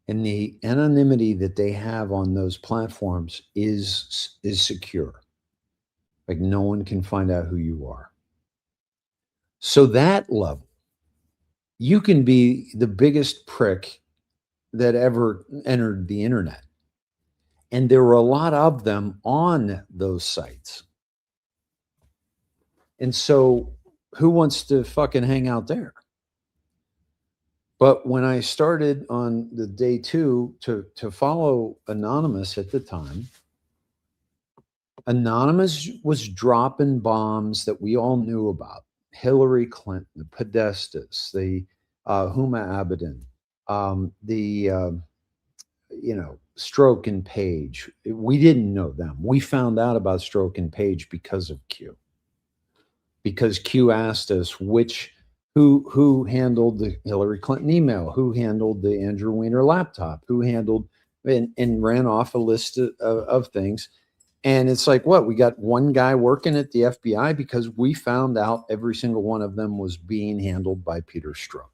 And the anonymity that they have on those platforms is secure. Like no one can find out who you are. So that level, you can be the biggest prick that ever entered the internet. And there were a lot of them on those sites. And so who wants to fucking hang out there? But when I started on the day 2 to follow Anonymous at the time, Anonymous was dropping bombs that we all knew about. Hillary Clinton, the Podestas, the Huma Abedin, Stroke and Page. We didn't know them. We found out about Stroke and Page because of Q. Because Q asked us who handled the Hillary Clinton email, who handled the Andrew Weiner laptop, who handled and ran off a list of things. And it's like, what? We got one guy working at the FBI because we found out every single one of them was being handled by Peter Strzok.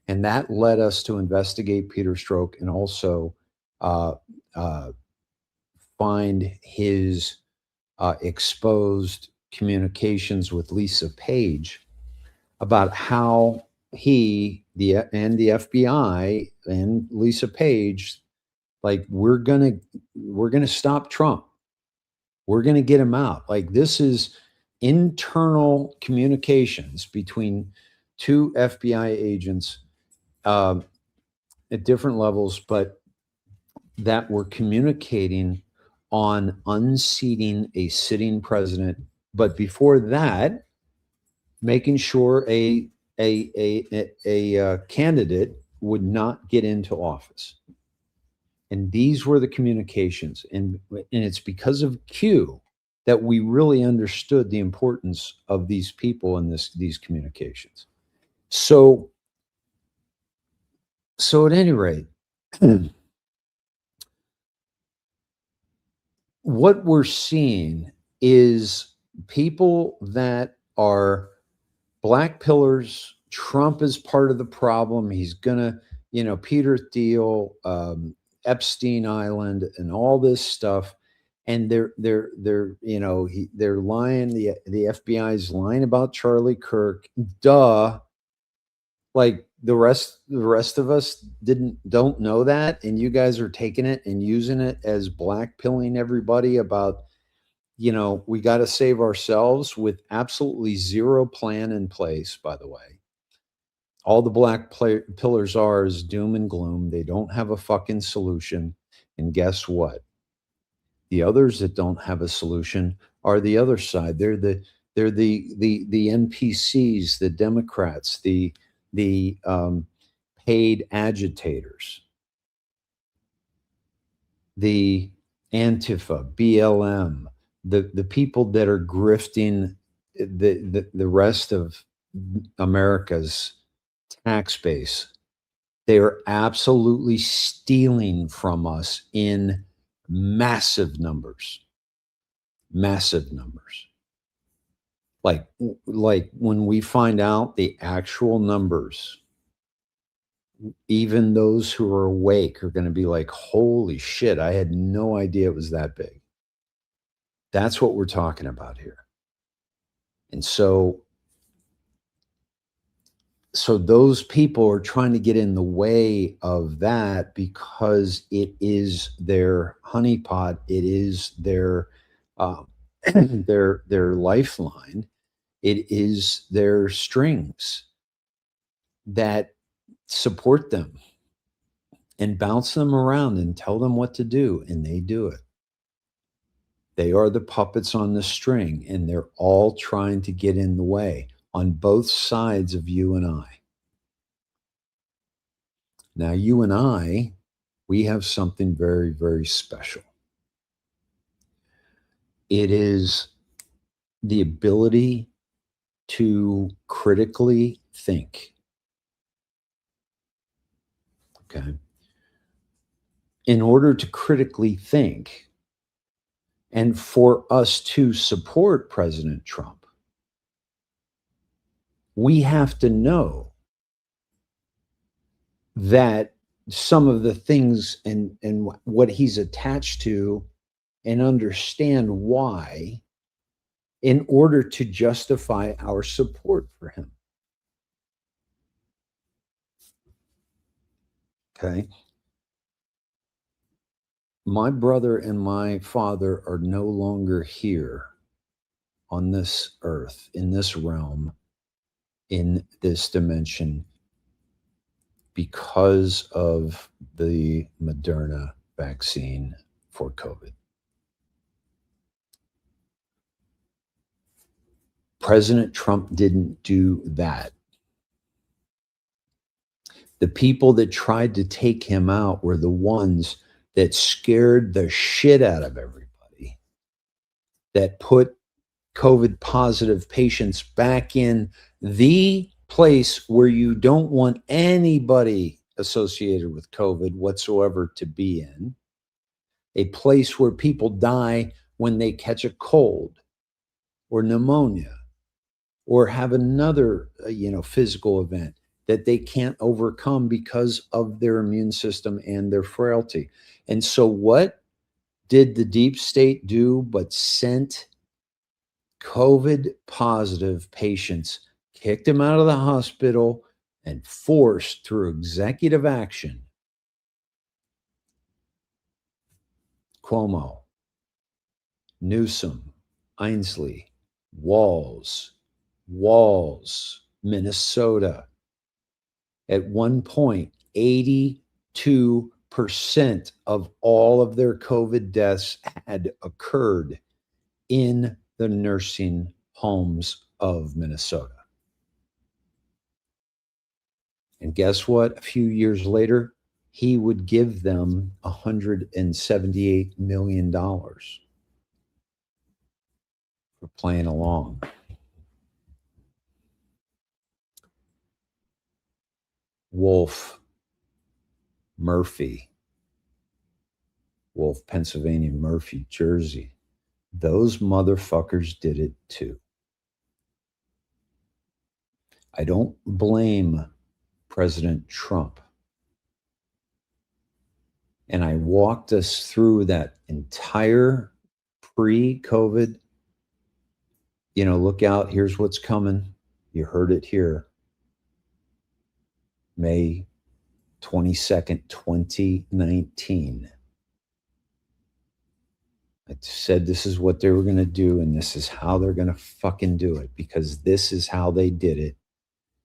And that led us to investigate Peter Strzok and also find his exposed communications with Lisa Page about how he and the FBI and Lisa Page, like, we're gonna stop Trump. We're gonna get him out. Like, this is internal communications between 2 FBI agents at different levels, but that were communicating on unseating a sitting president. But before that, making sure a candidate would not get into office. And these were the communications. And it's because of Q that we really understood the importance of these people and these communications. So at any rate, what we're seeing is people that are black pillars. Trump is part of the problem. He's gonna, Peter Thiel, Epstein Island, and all this stuff. And they're lying. The FBI's lying about Charlie Kirk. Duh. Like the rest of us don't know that, and you guys are taking it and using it as black pilling everybody about, we got to save ourselves with absolutely zero plan in place. By the way, all the black pillars are is doom and gloom. They don't have a fucking solution. And guess what? The others that don't have a solution are the other side. They're the NPCs, the Democrats, the paid agitators, the Antifa, BLM, the people that are grifting the rest of America's tax base. They are absolutely stealing from us in massive numbers. Massive numbers. Like when we find out the actual numbers, even those who are awake are going to be like, holy shit, I had no idea it was that big. That's what we're talking about here. And so so those people are trying to get in the way of that because it is their honeypot. It is their their lifeline. It is their strings that support them and bounce them around and tell them what to do, and they do it. They are the puppets on the string, and they're all trying to get in the way on both sides of you and I. Now, you and I, we have something very, very special. It is the ability to critically think. Okay. In order to critically think, and for us to support President Trump, we have to know that some of the things and what he's attached to, and understand why, in order to justify our support for him. Okay. My brother and my father are no longer here on this earth, in this realm, in this dimension, because of the Moderna vaccine for COVID. President Trump didn't do that. The people that tried to take him out were the ones that scared the shit out of everybody, that put COVID positive patients back in the place where you don't want anybody associated with COVID whatsoever to be in, a place where people die when they catch a cold or pneumonia or have another, physical event that they can't overcome because of their immune system and their frailty. And so what did the deep state do but sent COVID positive patients, kicked them out of the hospital, and forced through executive action Cuomo, Newsom, Ainsley, Walz, Minnesota. At one point, 82% of all of their COVID deaths had occurred in the nursing homes of Minnesota. And guess what? A few years later, he would give them $178 million for playing along. Wolf, Pennsylvania, Murphy, Jersey. Those motherfuckers did it too. I don't blame President Trump. And I walked us through that entire pre-COVID, look out, here's what's coming. You heard it here. May 22nd, 2019. I said this is what they were going to do, and this is how they're going to fucking do it, because this is how they did it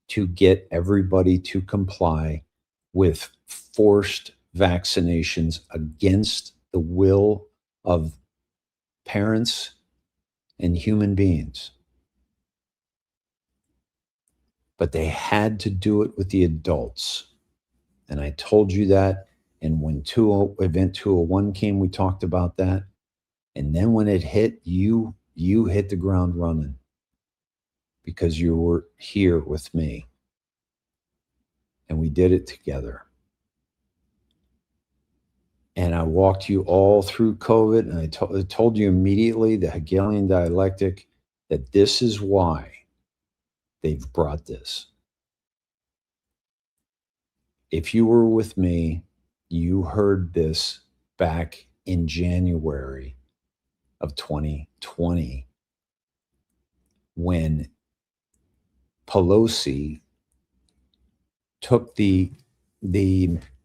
to get everybody to comply with forced vaccinations against the will of parents and human beings. But they had to do it with the adults. And I told you that. And when Event 201 came, we talked about that. And then when it hit, you hit the ground running because you were here with me. And we did it together. And I walked you all through COVID. And I told you immediately, the Hegelian dialectic, that this is why they've brought this. If you were with me, you heard this back in January of 2020 when Pelosi took the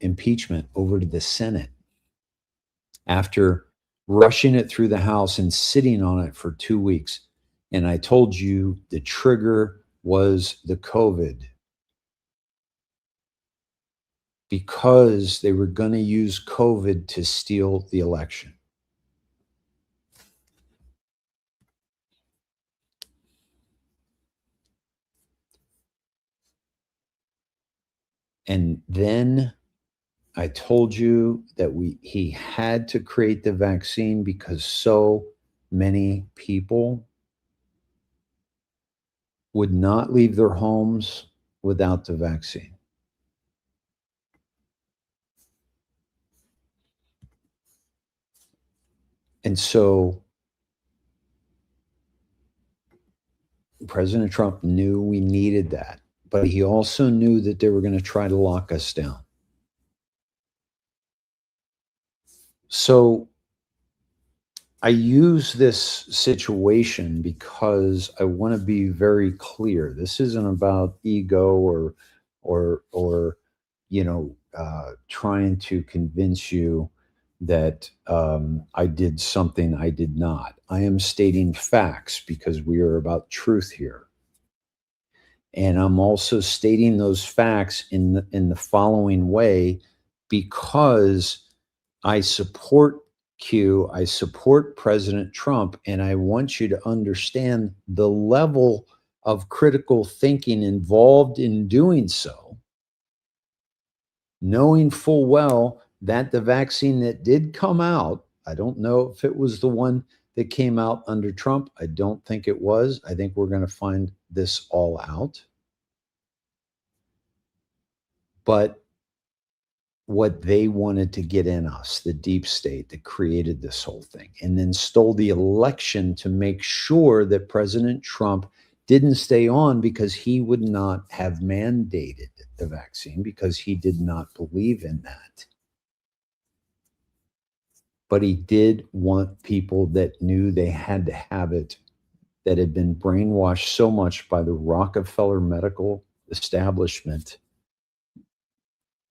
impeachment over to the Senate after rushing it through the House and sitting on it for 2 weeks. And I told you the trigger was the COVID, because they were going to use COVID to steal the election. And then I told you that he had to create the vaccine because so many people would not leave their homes without the vaccine. And so President Trump knew we needed that, but he also knew that they were going to try to lock us down. So I use this situation because I want to be very clear. This isn't about ego or trying to convince you that I did something I did not. I am stating facts because we are about truth here. And I'm also stating those facts in the following way, because I support Q, I support President Trump, and I want you to understand the level of critical thinking involved in doing so, knowing full well that the vaccine that did come out, I don't know if it was the one that came out under Trump. I don't think it was. I think we're going to find this all out. But what they wanted to get in us, the deep state that created this whole thing, and then stole the election to make sure that President Trump didn't stay on, because he would not have mandated the vaccine because he did not believe in that. But he did want people that knew they had to have it, that had been brainwashed so much by the Rockefeller medical establishment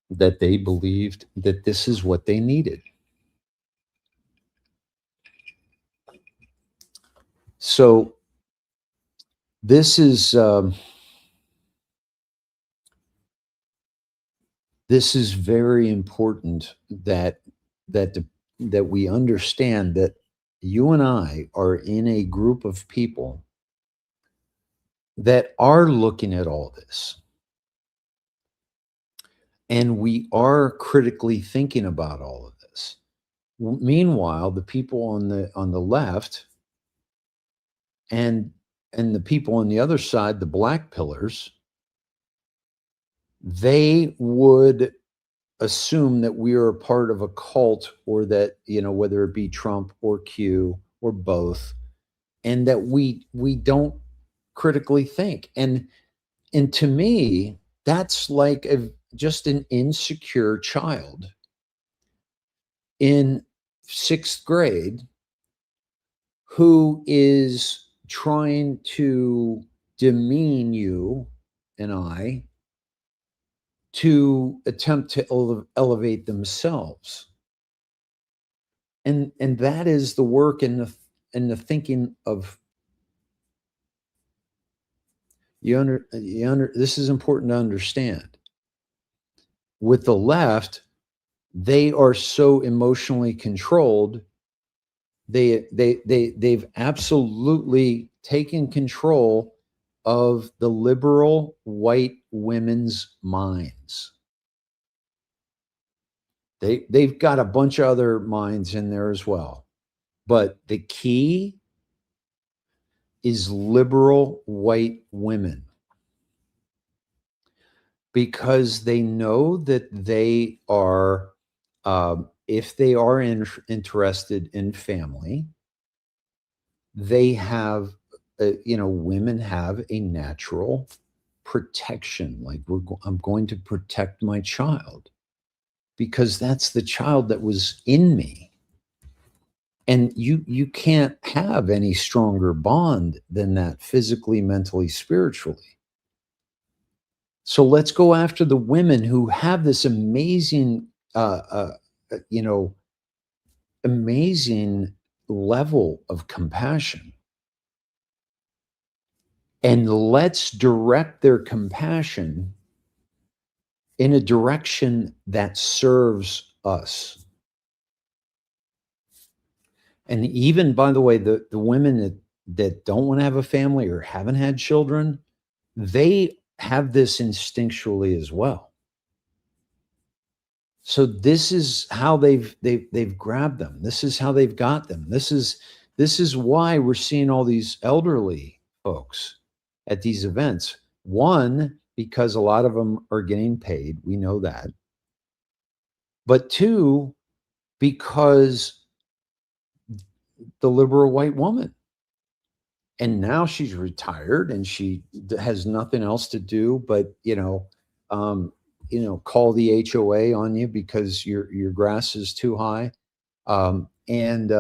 that they believed that this is what they needed. So this is very important that we understand that you and I are in a group of people that are looking at all this. And we are critically thinking about all of this. Meanwhile, the people on the left and the people on the other side, the black pillars, they would assume that we are a part of a cult, or that, whether it be Trump or Q or both, and that we don't critically think. And to me, that's like just an insecure child in 6th grade who is trying to demean you and I to attempt to elevate themselves. And that is the work and the thinking of this is important to understand. With the left, they are so emotionally controlled. They've absolutely taken control of the liberal white women's minds. They've got a bunch of other minds in there as well. But the key is liberal white women, because they know that they are, if they are interested in family, they have, women have a natural protection. Like, I'm going to protect my child because that's the child that was in me. And you can't have any stronger bond than that, physically, mentally, spiritually. So let's go after the women who have this amazing, you know, amazing level of compassion. And let's direct their compassion in a direction that serves us. And even, by the way, the women that don't want to have a family or haven't had children, they have this instinctually as well. So this is how they've grabbed them. This is how they've got them. This is why we're seeing all these elderly folks at these events. One, because a lot of them are getting paid. We know that. But two, because the liberal white woman. And now she's retired and she has nothing else to do but, call the HOA on you because your grass is too high. And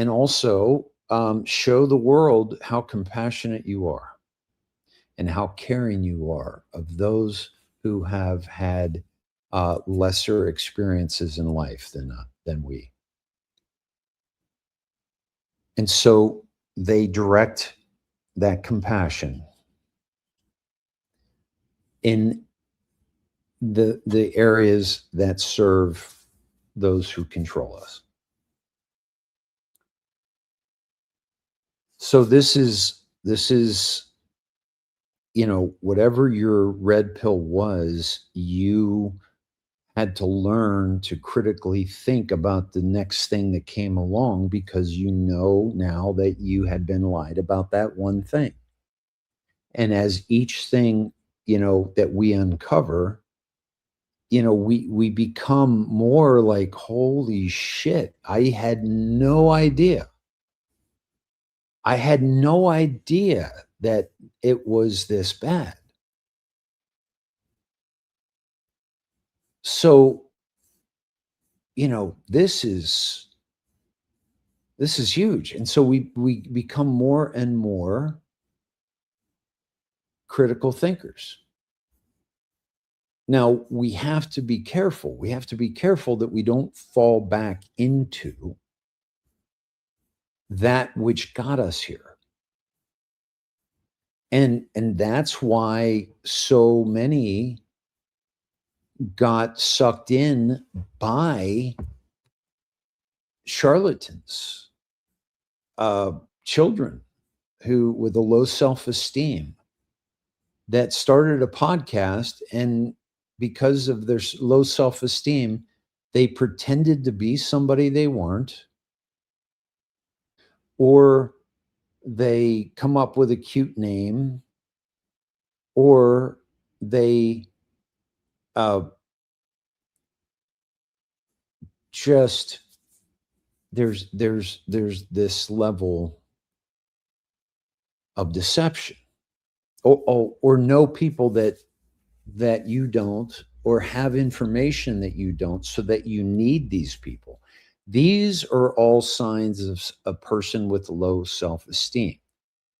also show the world how compassionate you are and how caring you are of those who have had lesser experiences in life than we. And so they direct that compassion in the areas that serve those who control us. So this is whatever your red pill was, you had to learn to critically think about the next thing that came along because you know now that you had been lied about that one thing. And as each thing, that we uncover, we become more like, holy shit, I had no idea. I had no idea that it was this bad. So, this is huge. And so we become more and more critical thinkers. Now, we have to be careful. We have to be careful that we don't fall back into that which got us here. And that's why so many got sucked in by charlatans, children who with a low self-esteem that started a podcast, and because of their low self-esteem, they pretended to be somebody they weren't, or they come up with a cute name, or they just there's this level of deception, or know people that you don't, or have information that you don't, so that you need these people. These are all signs of a person with low self-esteem.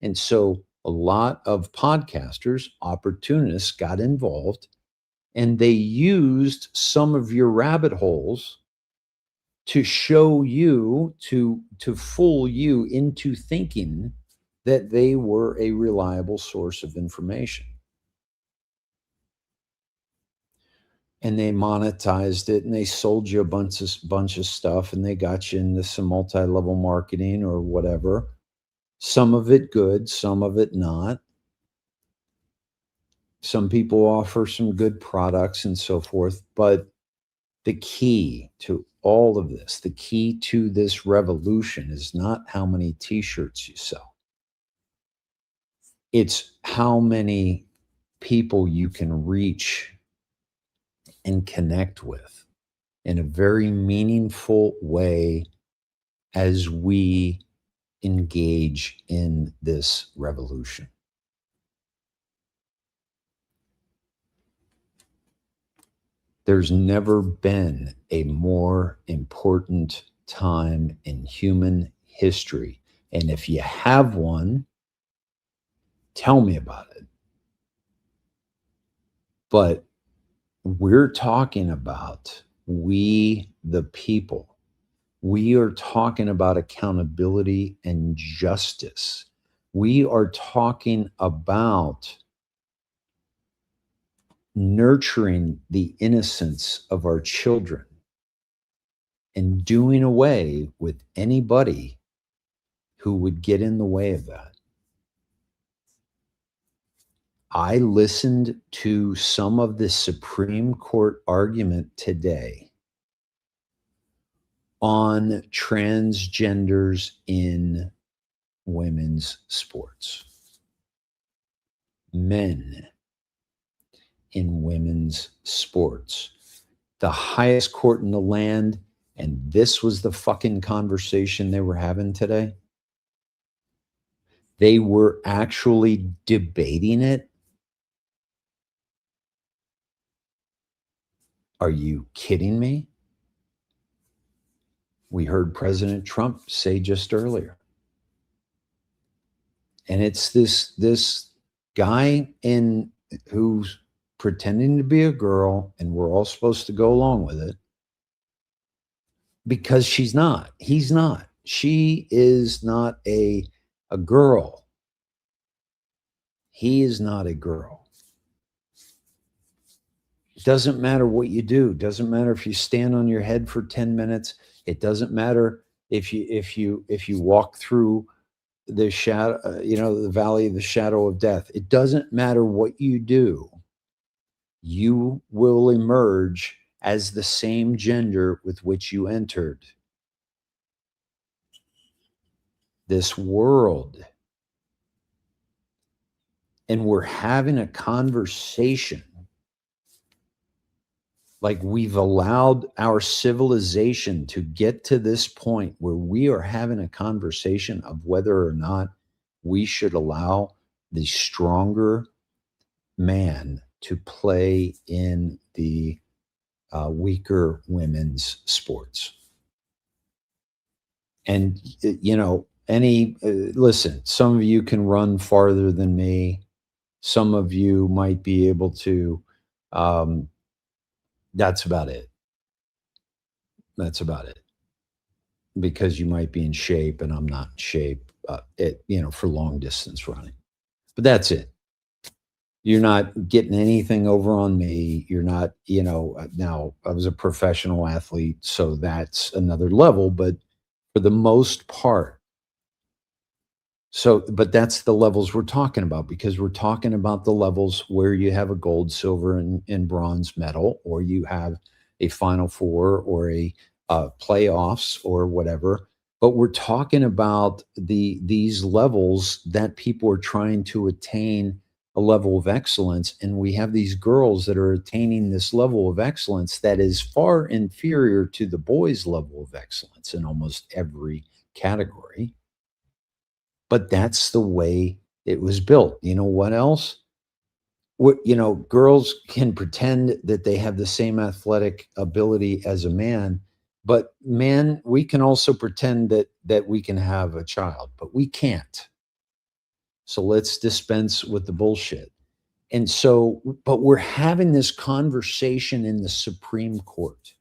And so a lot of podcasters, opportunists, got involved, and they used some of your rabbit holes to show you, to fool you into thinking that they were a reliable source of information. And they monetized it, and they sold you a bunch of stuff, and they got you into some multi-level marketing or whatever. Some of it good, some of it not. Some people offer some good products and so forth, but the key to all of this, the key to this revolution, is not how many t-shirts you sell. It's how many people you can reach and connect with in a very meaningful way as we engage in this revolution. There's never been a more important time in human history. And if you have one, tell me about it. But we're talking about we, the people. We are talking about accountability and justice. We are talking about nurturing the innocence of our children and doing away with anybody who would get in the way of that. I listened to some of the Supreme Court argument today on transgenders in women's sports, men in women's sports, the highest court in the land. And this was the fucking conversation they were having today. They were actually debating it. Are you kidding me? We heard President Trump say just earlier. And it's this guy who's pretending to be a girl, and we're all supposed to go along with it because she's not. He's not. She is not a girl. He is not a girl. It doesn't matter what you do. It doesn't matter if you stand on your head for 10 minutes. It doesn't matter if you walk through the shadow, the valley of the shadow of death. It doesn't matter what you do. You will emerge as the same gender with which you entered this world. And we're having a conversation like we've allowed our civilization to get to this point where we are having a conversation of whether or not we should allow the stronger man to play in the weaker women's sports. And, listen, some of you can run farther than me. Some of you might be able to, that's about it. That's about it. Because you might be in shape and I'm not in shape, for long distance running. But that's it. You're not getting anything over on me. You're not, now I was a professional athlete, so that's another level, but for the most part. But that's the levels we're talking about, because we're talking about the levels where you have a gold, silver, and bronze medal, or you have a Final Four or a playoffs or whatever. But we're talking about these levels that people are trying to attain a level of excellence. And we have these girls that are attaining this level of excellence that is far inferior to the boys' level of excellence in almost every category. But that's the way it was built. You know what else? Girls can pretend that they have the same athletic ability as a man, but man, we can also pretend that we can have a child, but we can't. So let's dispense with the bullshit. And so, but we're having this conversation in the Supreme Court.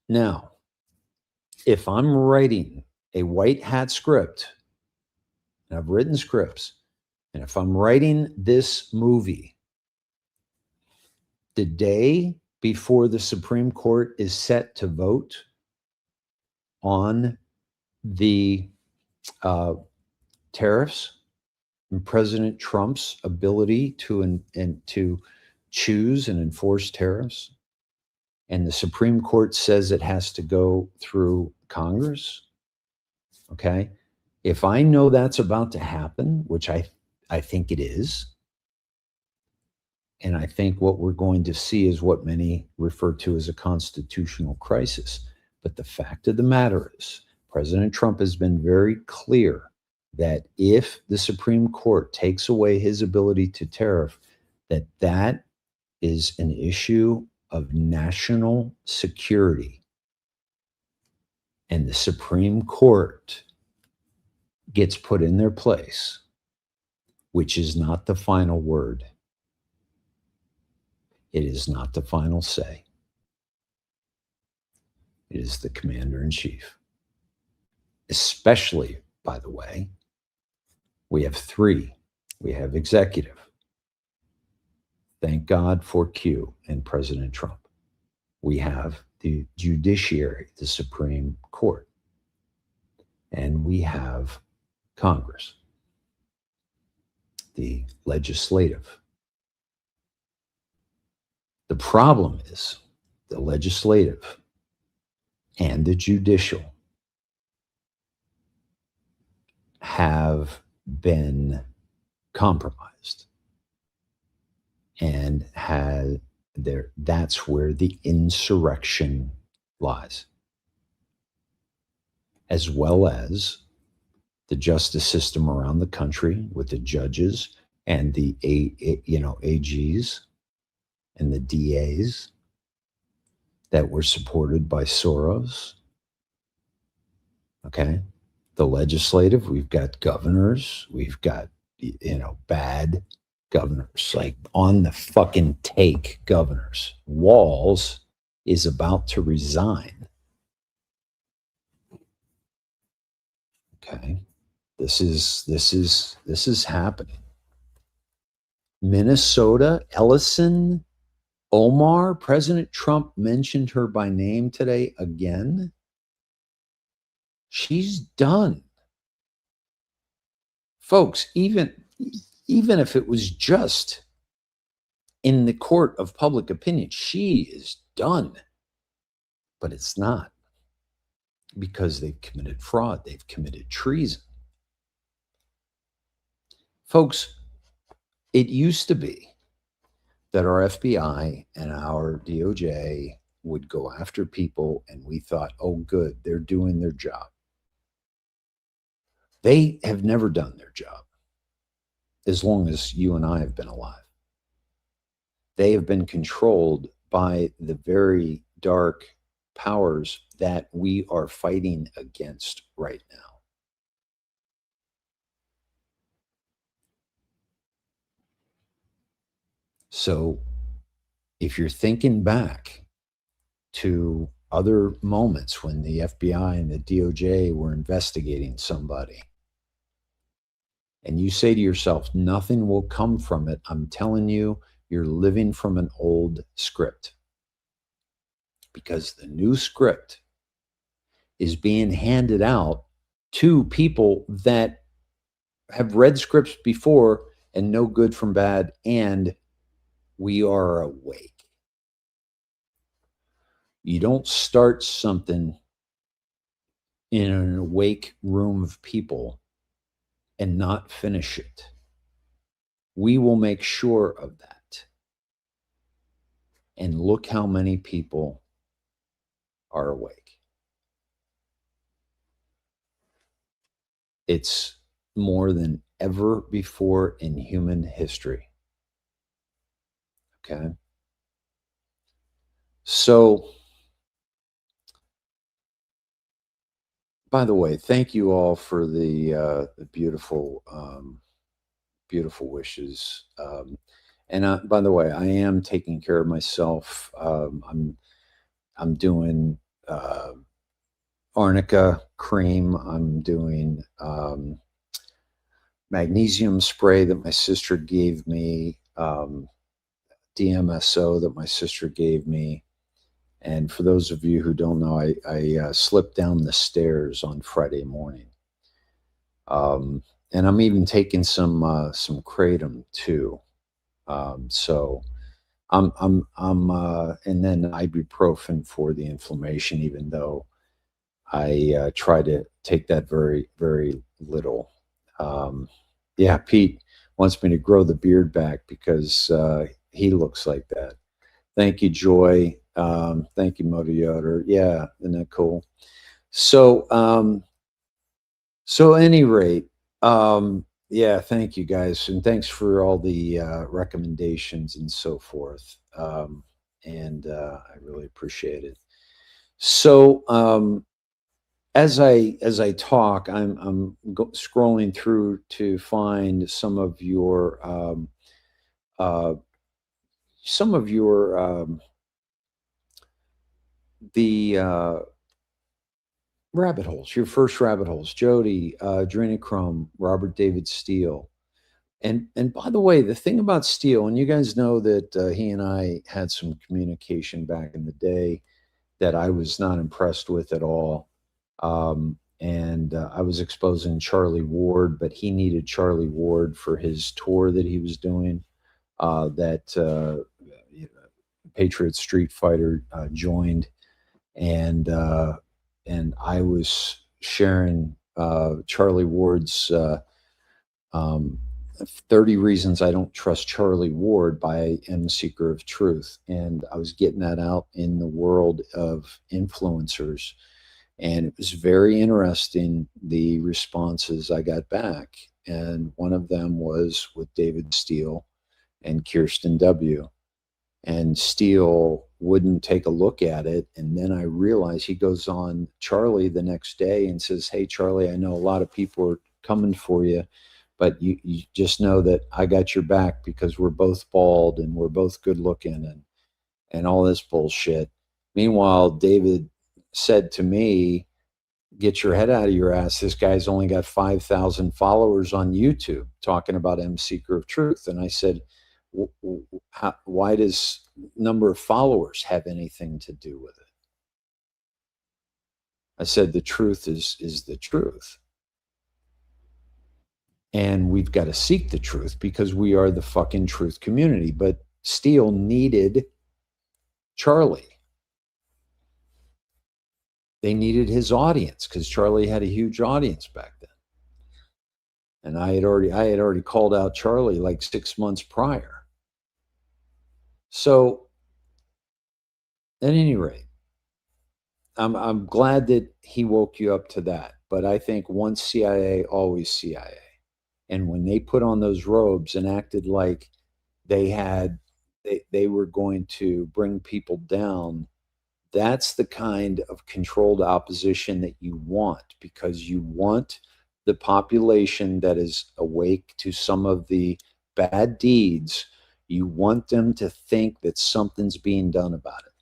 Now, if I'm writing a white hat script, and I've written scripts, and if I'm writing this movie, the day before the Supreme Court is set to vote on the tariffs and President Trump's ability to choose and enforce tariffs, and the Supreme Court says it has to go through Congress, okay? If I know that's about to happen, which I think it is, and I think what we're going to see is what many refer to as a constitutional crisis. But the fact of the matter is, President Trump has been very clear that if the Supreme Court takes away his ability to tariff, that is an issue of national security. And the Supreme Court gets put in their place, which is not the final word. It is not the final say. It is the commander-in-chief. Especially, by the way, we have three. We have executive. Thank God for Q and President Trump. We have the judiciary, the Supreme Court. And we have Congress, the legislative. The problem is the legislative and the judicial have been compromised, and that's where the insurrection lies, as well as the justice system around the country with the judges and the AGs and the DAs that were supported by Soros. Okay. The legislative, we've got governors, we've got, bad governors, like on the fucking take governors. Walz is about to resign. Okay. This is happening. Minnesota, Ellison, Omar, President Trump mentioned her by name today again. She's done. Folks, even if it was just in the court of public opinion, she is done. But it's not, because they've committed fraud. They've committed treason. Folks, it used to be that our FBI and our DOJ would go after people, and we thought, oh, good, they're doing their job. They have never done their job as long as you and I have been alive. They have been controlled by the very dark powers that we are fighting against right now. So if you're thinking back to other moments when the FBI and the DOJ were investigating somebody, and you say to yourself, nothing will come from it, I'm telling you, you're living from an old script. Because the new script is being handed out to people that have read scripts before and know good from bad, and we are awake. You don't start something in an awake room of people and not finish it. We will make sure of that. And look how many people are awake. It's more than ever before in human history. Okay? So, by the way, thank you all for the beautiful, beautiful wishes. And by the way, I am taking care of myself. I'm doing arnica cream. I'm doing magnesium spray that my sister gave me, DMSO that my sister gave me. And for those of you who don't know, I slipped down the stairs on Friday morning. And I'm even taking some kratom too. So I'm and then ibuprofen for the inflammation, even though I try to take that very, very little. Yeah, Pete wants me to grow the beard back because he looks like that. Thank you, Joy. Thank you, Motor Yoder. Yeah, isn't that cool? So, at any rate, yeah, thank you guys, and thanks for all the recommendations and so forth. And I really appreciate it. So, as I talk, I'm scrolling through to find some of your some of your the rabbit holes, your first rabbit holes, Jody, Adrenochrome, Robert David Steele. And by the way, the thing about Steele, and you guys know that he and I had some communication back in the day that I was not impressed with at all. And I was exposing Charlie Ward, but he needed Charlie Ward for his tour that he was doing, that Patriot Street Fighter joined. And I was sharing Charlie Ward's 30 Reasons I Don't Trust Charlie Ward by M. Seeker of Truth. And I was getting that out in the world of influencers. And it was very interesting, the responses I got back. And one of them was with David Steele and Kirsten W. And Steele wouldn't take a look at it. And then I realized he goes on Charlie the next day and says, "Hey, Charlie, I know a lot of people are coming for you, but you just know that I got your back because we're both bald and we're both good looking and all this bullshit." Meanwhile, David said to me, "Get your head out of your ass. This guy's only got 5,000 followers on YouTube talking about M. Seeker of Truth." And I said, "Why does number of followers have anything to do with it?" I said, "The truth is the truth. And we've got to seek the truth because we are the fucking truth community." But Steele needed Charlie. They needed his audience because Charlie had a huge audience back then. And I had already called out Charlie like 6 months prior. So at any rate, I'm glad that he woke you up to that. But I think once CIA, always CIA. And when they put on those robes and acted like they were going to bring people down, that's the kind of controlled opposition that you want, because you want the population that is awake to some of the bad deeds. You want them to think that something's being done about it.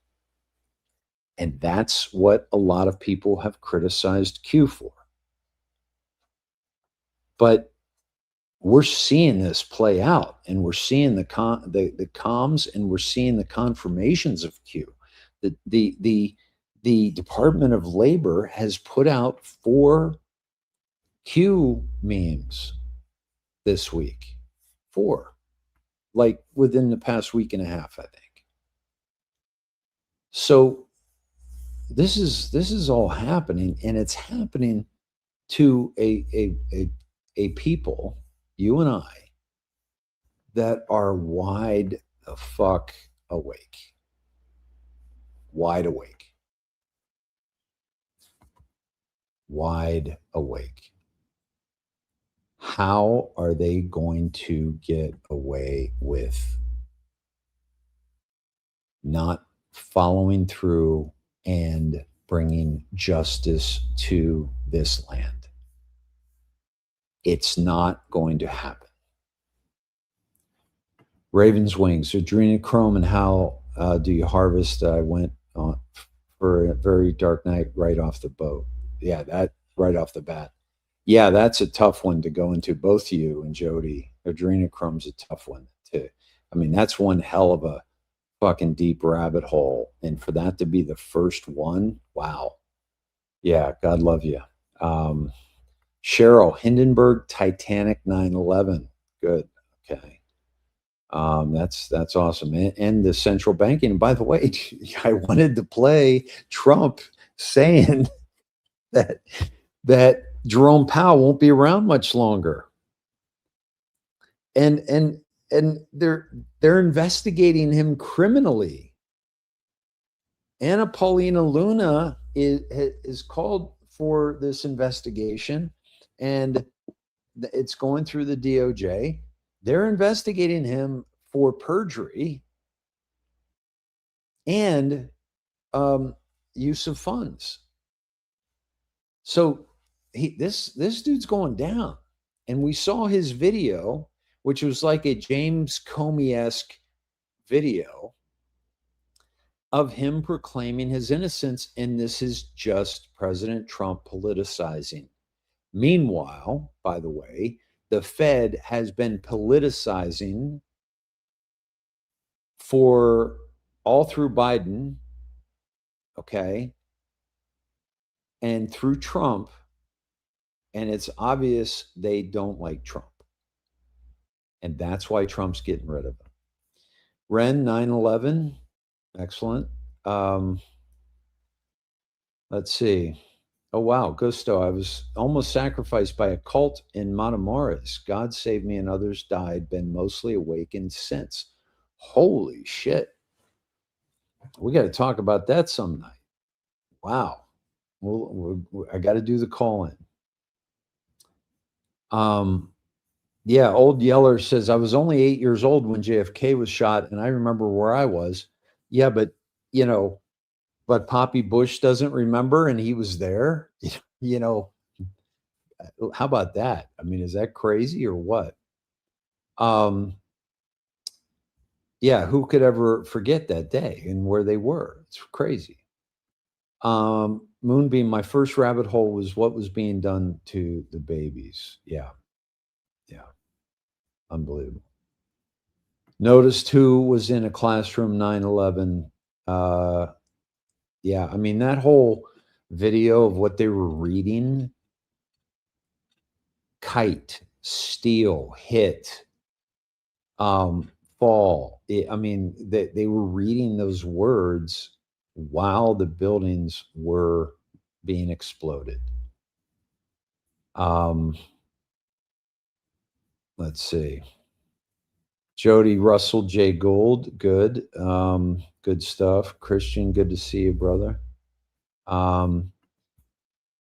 And that's what a lot of people have criticized Q for. But we're seeing this play out, and we're seeing the comms, and we're seeing the confirmations of Q. The Department of Labor has put out 4 Q memes this week. 4, like within the past week and a half, I think. So this is all happening, and it's happening to a people, you and I, that are wide the fuck awake. Wide awake. Wide awake. How are they going to get away with not following through and bringing justice to this land? It's not going to happen. Raven's Wings, Adrenochrome, and how do you harvest? I went on for a very dark night right off the boat. Yeah, that right off the bat. Yeah, that's a tough one to go into. Both you and Jody. Adrenochrome's a tough one too. I mean, that's one hell of a fucking deep rabbit hole. And for that to be the first one, wow. Yeah, God love you. Cheryl, Hindenburg, Titanic, 9/11. Good. Okay. That's awesome. And the central banking. And by the way, I wanted to play Trump saying that Jerome Powell won't be around much longer. And they're investigating him criminally. Anna Paulina Luna is called for this investigation, and it's going through the DOJ. They're investigating him for perjury and use of funds. So this dude's going down, and we saw his video, which was like a James Comey-esque video of him proclaiming his innocence, and this is just President Trump politicizing. Meanwhile, by the way, the Fed has been politicizing for all through Biden, okay, and through Trump, and it's obvious they don't like Trump. And that's why Trump's getting rid of him. Ren 9/11, excellent. Let's see. Oh, wow, Gusto, I was almost sacrificed by a cult in Matamoros. God saved me and others died, been mostly awakened since. Holy shit. We got to talk about that some night. Wow. I got to do the call in. Yeah, Old Yeller says, I was only 8 years old when JFK was shot, and I remember where I was. Yeah, but, but Poppy Bush doesn't remember, and he was there. How about that? I mean, is that crazy or what? Yeah, who could ever forget that day and where they were? It's crazy. Moonbeam, my first rabbit hole was what was being done to the babies. Yeah. Unbelievable. Noticed who was in a classroom 9/11. Yeah, I mean, that whole video of what they were reading, kite, steel, hit, fall. I mean, they were reading those words while the buildings were being exploded. Let's see. Jody Russell, J Gold, good. Good stuff. Christian, good to see you, brother.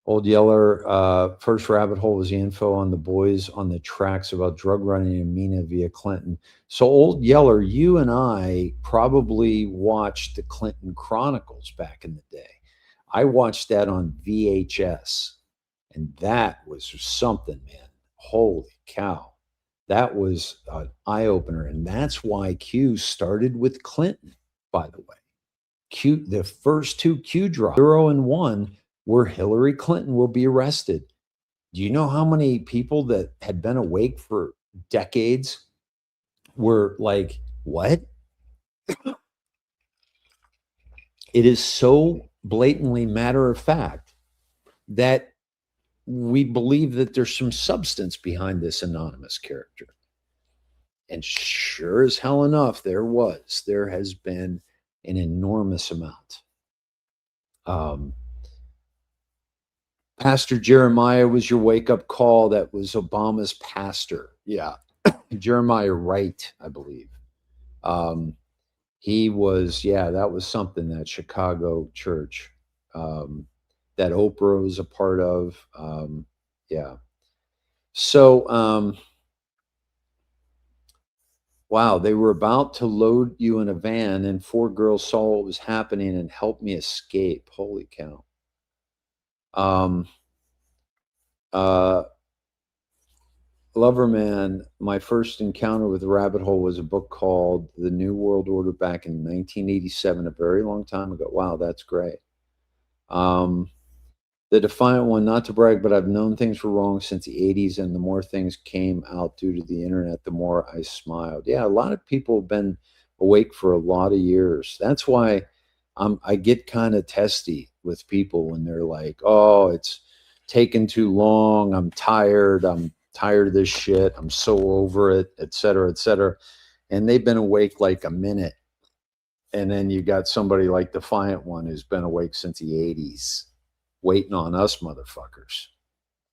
Old Yeller, first rabbit hole was the info on the boys on the tracks about drug running in Mina via Clinton. So Old Yeller, you and I probably watched the Clinton Chronicles back in the day. I watched that on VHS, and that was something, man. Holy cow. That was an eye-opener, and that's why Q started with Clinton, by the way. The first two Q drops, 0 and 1, were Hillary Clinton will be arrested. Do you know how many people that had been awake for decades were like, what? It is so blatantly matter of fact that we believe that there's some substance behind this anonymous character. And sure as hell enough, there has been an enormous amount. Pastor Jeremiah was your wake-up call. That was Obama's pastor. Yeah. Jeremiah Wright, I believe. He was, that was something, that Chicago church. That Oprah was a part of. So, wow, they were about to load you in a van, and 4 girls saw what was happening and helped me escape. Holy cow. Loverman, my first encounter with the rabbit hole was a book called The New World Order back in 1987, a very long time ago. Wow, that's great. The Defiant One, not to brag, but I've known things were wrong since the 80s, and the more things came out due to the internet, the more I smiled. Yeah, a lot of people have been awake for a lot of years. That's why I get kind of testy with people when they're like, oh, it's taken too long. I'm tired of this shit. I'm so over it, et cetera, et cetera. And they've been awake like a minute. And then you got somebody like Defiant One who's been awake since the 80s. Waiting on us motherfuckers.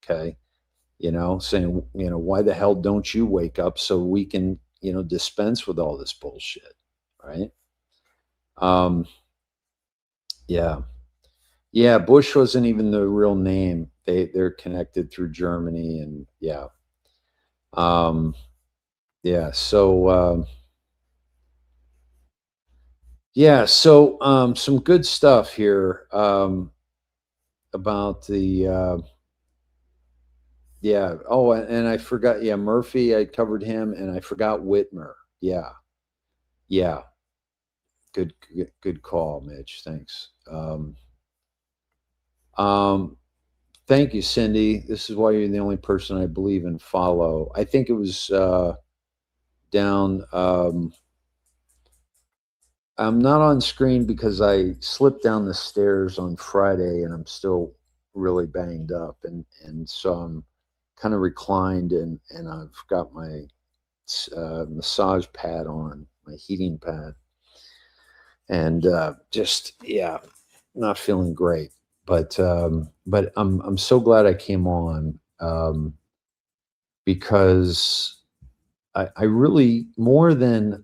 Okay. Saying, why the hell don't you wake up so we can, dispense with all this bullshit. Right. Yeah. Bush wasn't even the real name. They're connected through Germany, and So some good stuff here. About the oh, and I forgot, Murphy, I covered him, and I forgot Whitmer. Yeah, Good call, Mitch. Thanks. Thank you, Cindy. This is why you're the only person I believe in follow. I think it was down. I'm not on screen because I slipped down the stairs on Friday and I'm still really banged up, and so I'm kind of reclined, and I've got my massage pad on, my heating pad, and just, yeah, not feeling great. But I'm so glad I came on, because I really, more than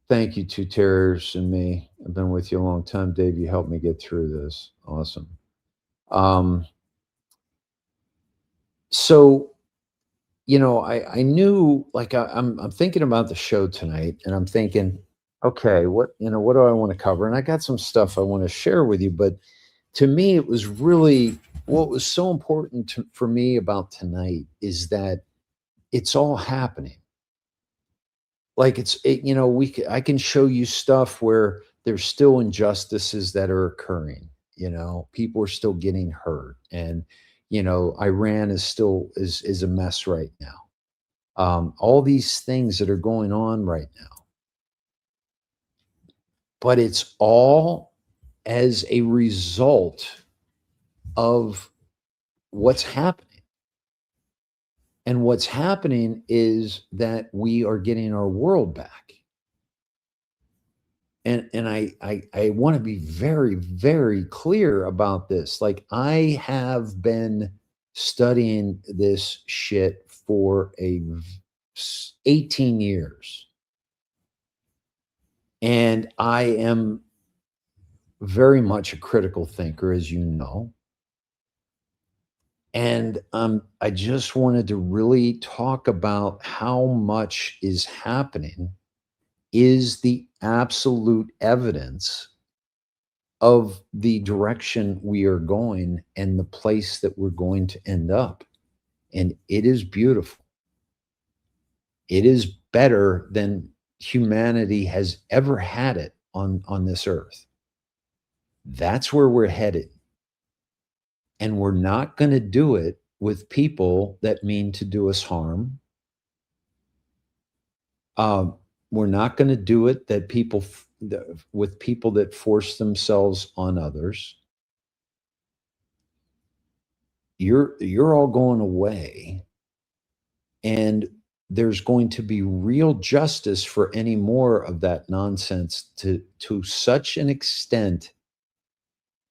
thank you, Two Terrors and me. I've been with you a long time, Dave. You helped me get through this. Awesome. So, I knew, like, I'm thinking about the show tonight, and I'm thinking, okay, what do I want to cover? And I got some stuff I want to share with you, but to me, it was really, what was so important for me about tonight is that it's all happening. Like, I can show you stuff where there's still injustices that are occurring. People are still getting hurt, and Iran is a mess right now. All these things that are going on right now, but it's all as a result of what's happening. And what's happening is that we are getting our world back. And I want to be very, very clear about this. Like, I have been studying this shit for 18 years. And I am very much a critical thinker, as you know. And I just wanted to really talk about how much is happening is the absolute evidence of the direction we are going and the place that we're going to end up. And it is beautiful. It is better than humanity has ever had it on this earth. That's where we're headed. And we're not going to do it with people that mean to do us harm. We're not going to do it with people that force themselves on others. You're all going away, and there's going to be real justice for any more of that nonsense to such an extent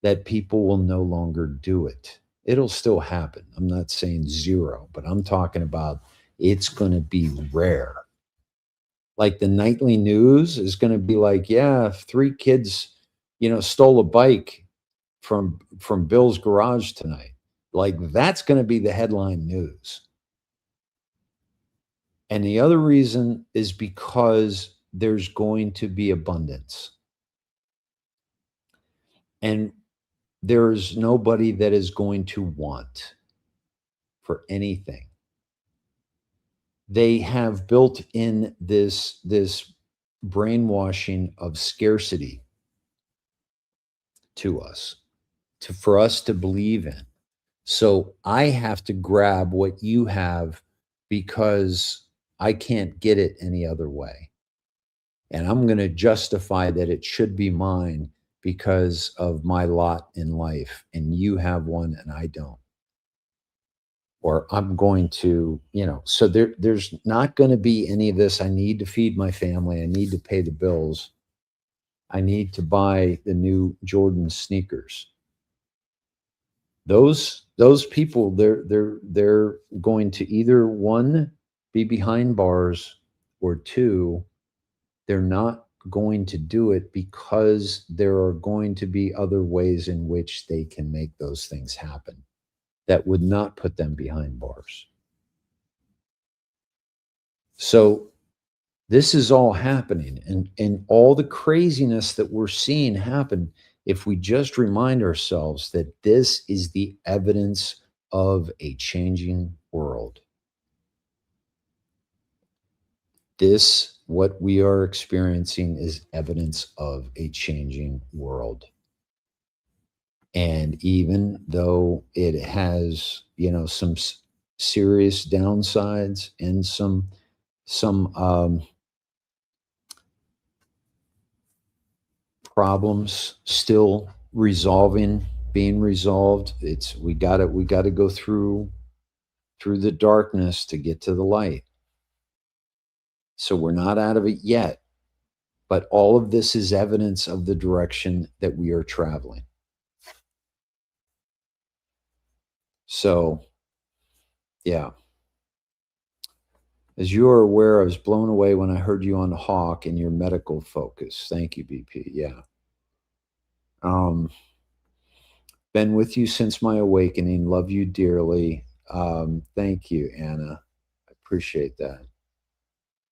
that people will no longer do it. It'll still happen. I'm not saying zero, but I'm talking about it's going to be rare. Like, the nightly news is going to be like, yeah, 3 kids, stole a bike from Bill's garage tonight. Like, that's going to be the headline news. And the other reason is because there's going to be abundance. And there's nobody that is going to want for anything. They have built in this brainwashing of scarcity to us, for us to believe in. So I have to grab what you have because I can't get it any other way. And I'm going to justify that it should be mine because of my lot in life, and you have one and I don't. Or I'm going to, so there's not going to be any of this. I need to feed my family. I need to pay the bills. I need to buy the new Jordan sneakers. Those people, they're going to either, 1, be behind bars, or 2, they're not going to do it because there are going to be other ways in which they can make those things happen that would not put them behind bars. So this is all happening, and all the craziness that we're seeing happen, if we just remind ourselves that this is the evidence of a changing world. This what we are experiencing is evidence of a changing world. And even though it has, some serious downsides and some problems still being resolved, we got to go through the darkness to get to the light. So we're not out of it yet, but all of this is evidence of the direction that we are traveling. So, yeah. As you are aware, I was blown away when I heard you on the Hawk and your medical focus. Thank you, BP. Yeah. Been with you since my awakening. Love you dearly. Thank you, Anna. I appreciate that.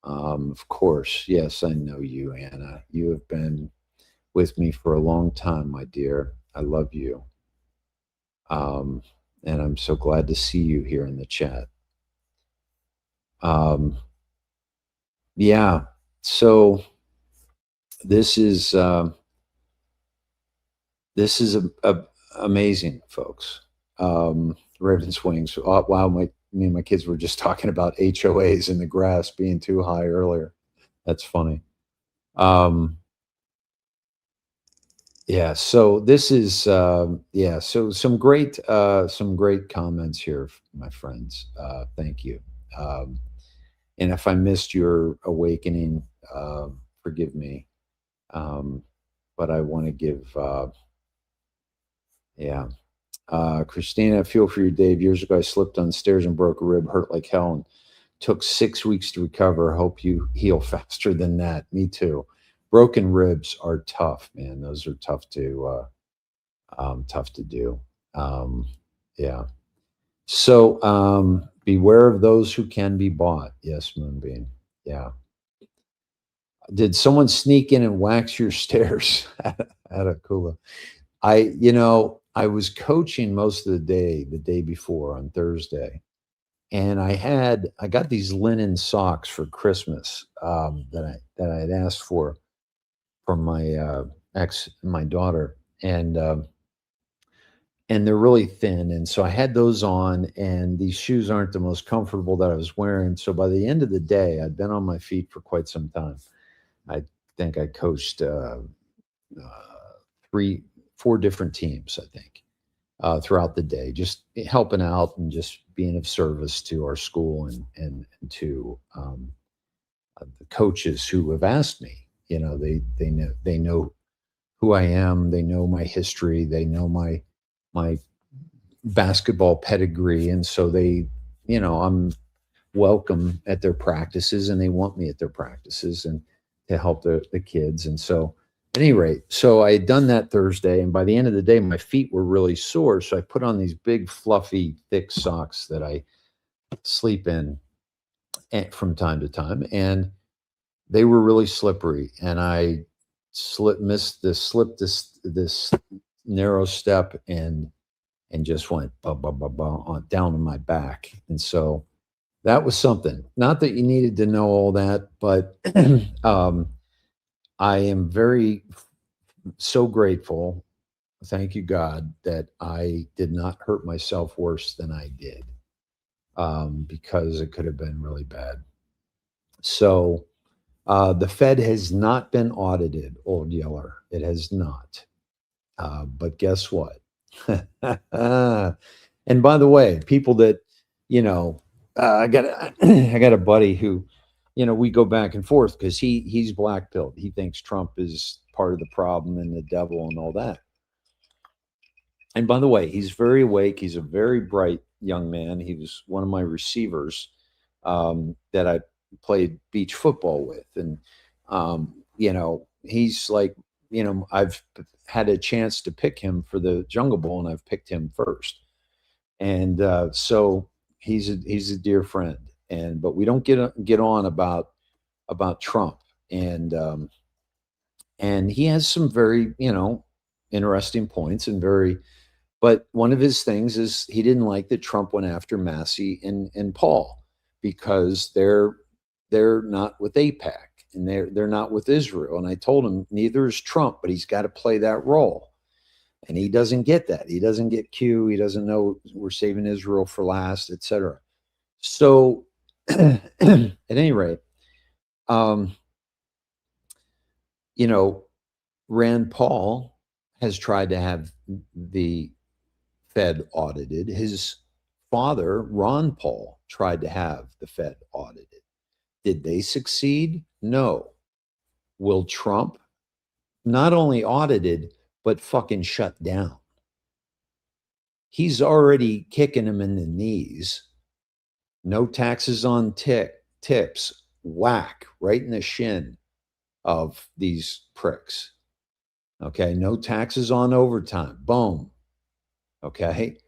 Of course. Yes, I know you, Anna. You have been with me for a long time, my dear. I love you. And I'm so glad to see you here in the chat. Yeah. So this is amazing, folks. Raven's Wings. Oh, wow, me and my kids were just talking about HOAs in the grass being too high earlier. That's funny. Yeah, so this is so some great comments here, my friends. Thank you. And if I missed your awakening, forgive me. But I want to give Christina, I feel for you, Dave. Years ago I slipped on stairs and broke a rib, hurt like hell, and took 6 weeks to recover. Hope you heal faster than that. Me too. Broken ribs are tough, man. Those are tough to do. Yeah. So beware of those who can be bought. Yes, Moonbeam. Yeah. Did someone sneak in and wax your stairs? Atakula. I was coaching most of the day before on Thursday, and I got these linen socks for Christmas that I had asked for from my daughter, and they're really thin, and so I had those on, and these shoes aren't the most comfortable that I was wearing. So by the end of the day, I'd been on my feet for quite some time. I think I coached 4 different teams, I think, throughout the day, just helping out and just being of service to our school and to the coaches who have asked me. They know who I am. They know my history. They know my basketball pedigree, and so I'm welcome at their practices, and they want me at their practices and to help the kids. And so at any rate, so I had done that Thursday, and by the end of the day, my feet were really sore. So I put on these big, fluffy, thick socks that I sleep in from time to time, and they were really slippery. And I slipped this narrow step and just went down on my back. And so that was something. Not that you needed to know all that, but I am so grateful. Thank you, God, that I did not hurt myself worse than I did, because it could have been really bad. So the Fed has not been audited, Old Yeller. It has not. But guess what? And by the way, people that, I got a buddy who, we go back and forth because he's black-pilled. He thinks Trump is part of the problem and the devil and all that. And by the way, he's very awake. He's a very bright young man. He was one of my receivers that I played beach football with. And, he's like, I've had a chance to pick him for the Jungle Bowl, and I've picked him first. And so he's a dear friend. But we don't get on about Trump. And he has some very, interesting points but one of his things is he didn't like that Trump went after Massey and Paul because they're not with AIPAC. and they're not with Israel. And I told him neither is Trump, but he's got to play that role. And he doesn't get that. He doesn't get Q. He doesn't know we're saving Israel for last, etc. So at any rate, you know, Rand Paul has tried to have the Fed audited. His father, Ron Paul, tried to have the Fed audited. Did they succeed? No. Will Trump not only audited, but fucking shut down? He's already kicking him in the knees. No taxes on tips. Whack right in the shin of these pricks. Okay. No taxes on overtime. Boom. Okay.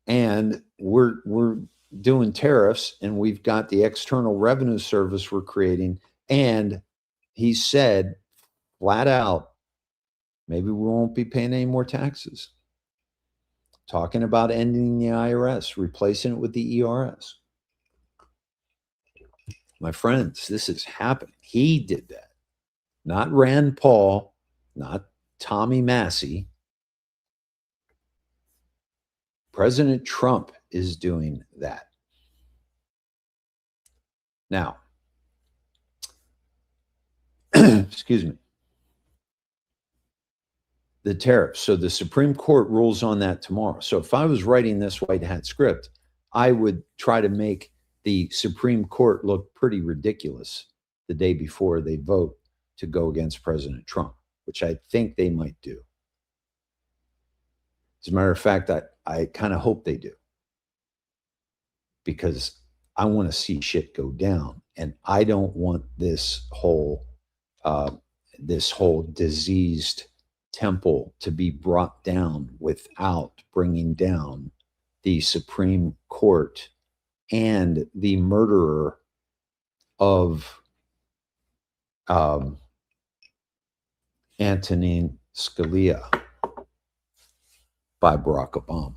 And we're doing tariffs, and we've got the External Revenue Service we're creating. And he said flat out, maybe we won't be paying any more taxes. Talking about ending the IRS, replacing it with the ERS. My friends, this is happening. He did that. Not Rand Paul, not Tommy Massey. President Trump is doing that. Now, excuse me. The tariffs. So the Supreme Court rules on that tomorrow. So if I was writing this white hat script, I would try to make the Supreme Court look pretty ridiculous the day before they vote to go against President Trump, which I think they might do. As a matter of fact, I kind of hope they do, because I want to see shit go down, and I don't want this whole diseased temple to be brought down without bringing down the Supreme Court and the murderer of Antonin Scalia by Barack Obama.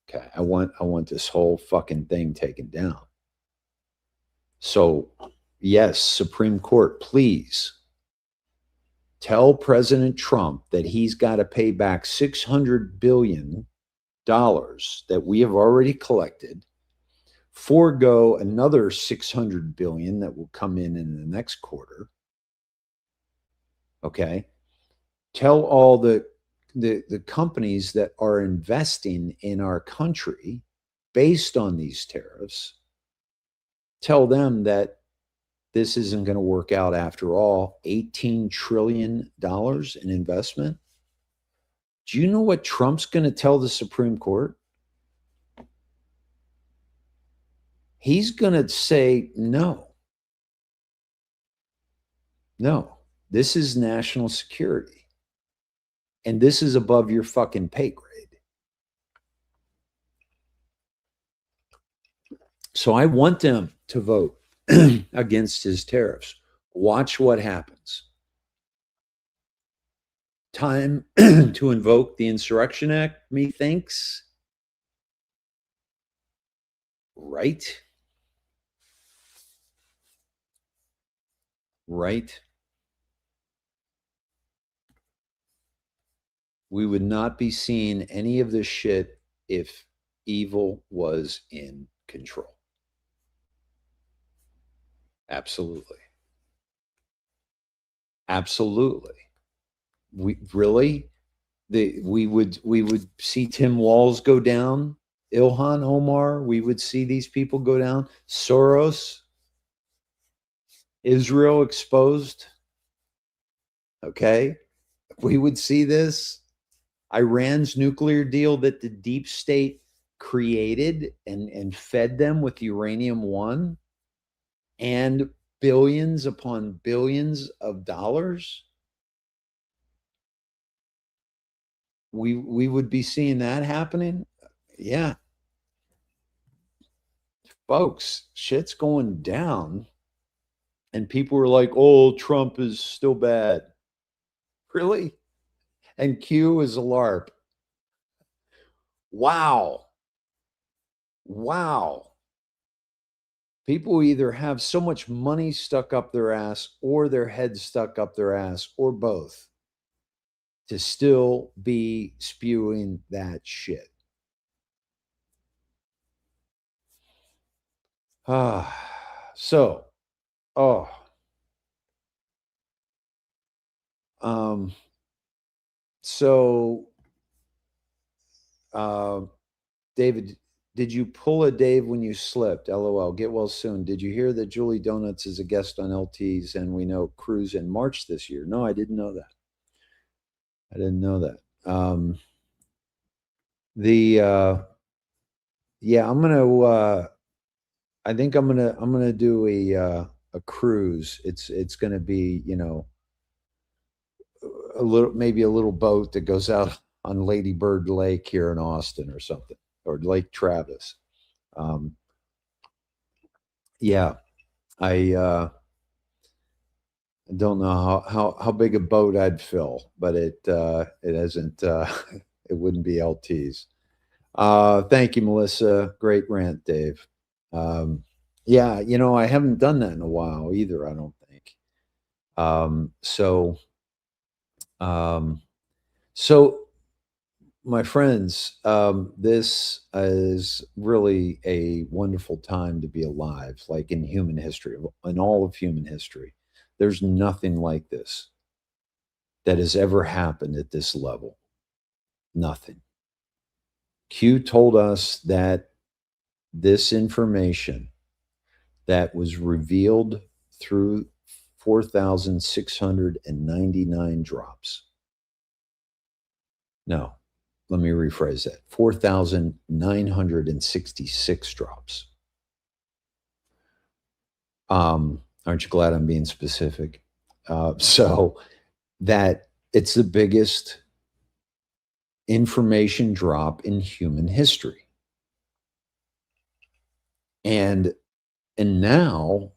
Okay, I want this whole fucking thing taken down. So, yes, Supreme Court, please tell President Trump that he's got to pay back $600 billion that we have already collected, forego another $600 billion that will come in the next quarter. Okay. Tell all the companies that are investing in our country based on these tariffs, tell them that this isn't going to work out after all. $18 trillion in investment. Do you know what Trump's going to tell the Supreme Court? He's going to say, no, this is national security. And this is above your fucking pay grade. So I want them to vote against his tariffs. Watch what happens. Time to invoke the Insurrection Act, methinks. Right? Right? We would not be seeing any of this shit if evil was in control. Absolutely. Absolutely. We would see Tim Walz go down, Ilhan Omar, we would see these people go down, Soros, Israel exposed. Okay? We would see this. Iran's nuclear deal that the deep state created and fed them with uranium one, and billions upon billions of dollars. We would be seeing that happening. Yeah. Folks, shit's going down. And people were like, oh, Trump is still bad. Really? And Q is a LARP. Wow. People either have so much money stuck up their ass or their head stuck up their ass or both to still be spewing that shit. So, David, did you pull a Dave when you slipped? LOL. Get well soon. Did you hear that Julie Donuts is a guest on LT's and we know cruise in March this year? No, I didn't know that. I didn't know that. Yeah, I think I'm gonna do a cruise. It's gonna be, you know, maybe a little boat that goes out on Lady Bird Lake here in Austin or something, or Lake Travis. Yeah, I don't know how big a boat I'd fill, but it isn't it wouldn't be LT's. Thank you, Melissa. Great rant, Dave. Yeah, you know, I haven't done that in a while either, I don't think. So my friends, this is really a wonderful time to be alive, like in human history, in all of human history. There's nothing like this that has ever happened at this level. Nothing. Q told us that this information that was revealed through 4,699 drops. No, let me rephrase that. 4,966 drops. Aren't you glad I'm being specific? So that it's the biggest information drop in human history. And now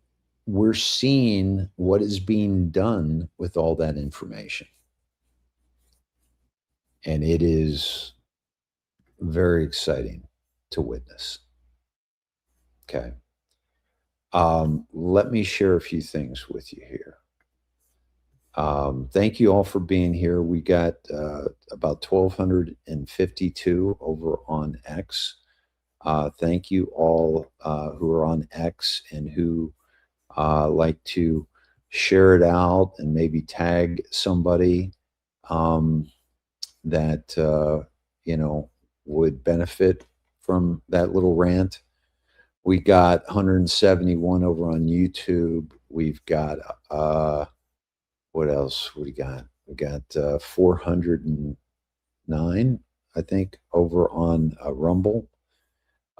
we're seeing what is being done with all that information. And it is very exciting to witness. Okay. Let me share a few things with you here. Thank you all for being here. We got about 1,252 over on X. Thank you all who are on X and who like to share it out and maybe tag somebody that you know, would benefit from that little rant. We got 171 over on YouTube. We've got what else we got? We got 409, I think, over on Rumble.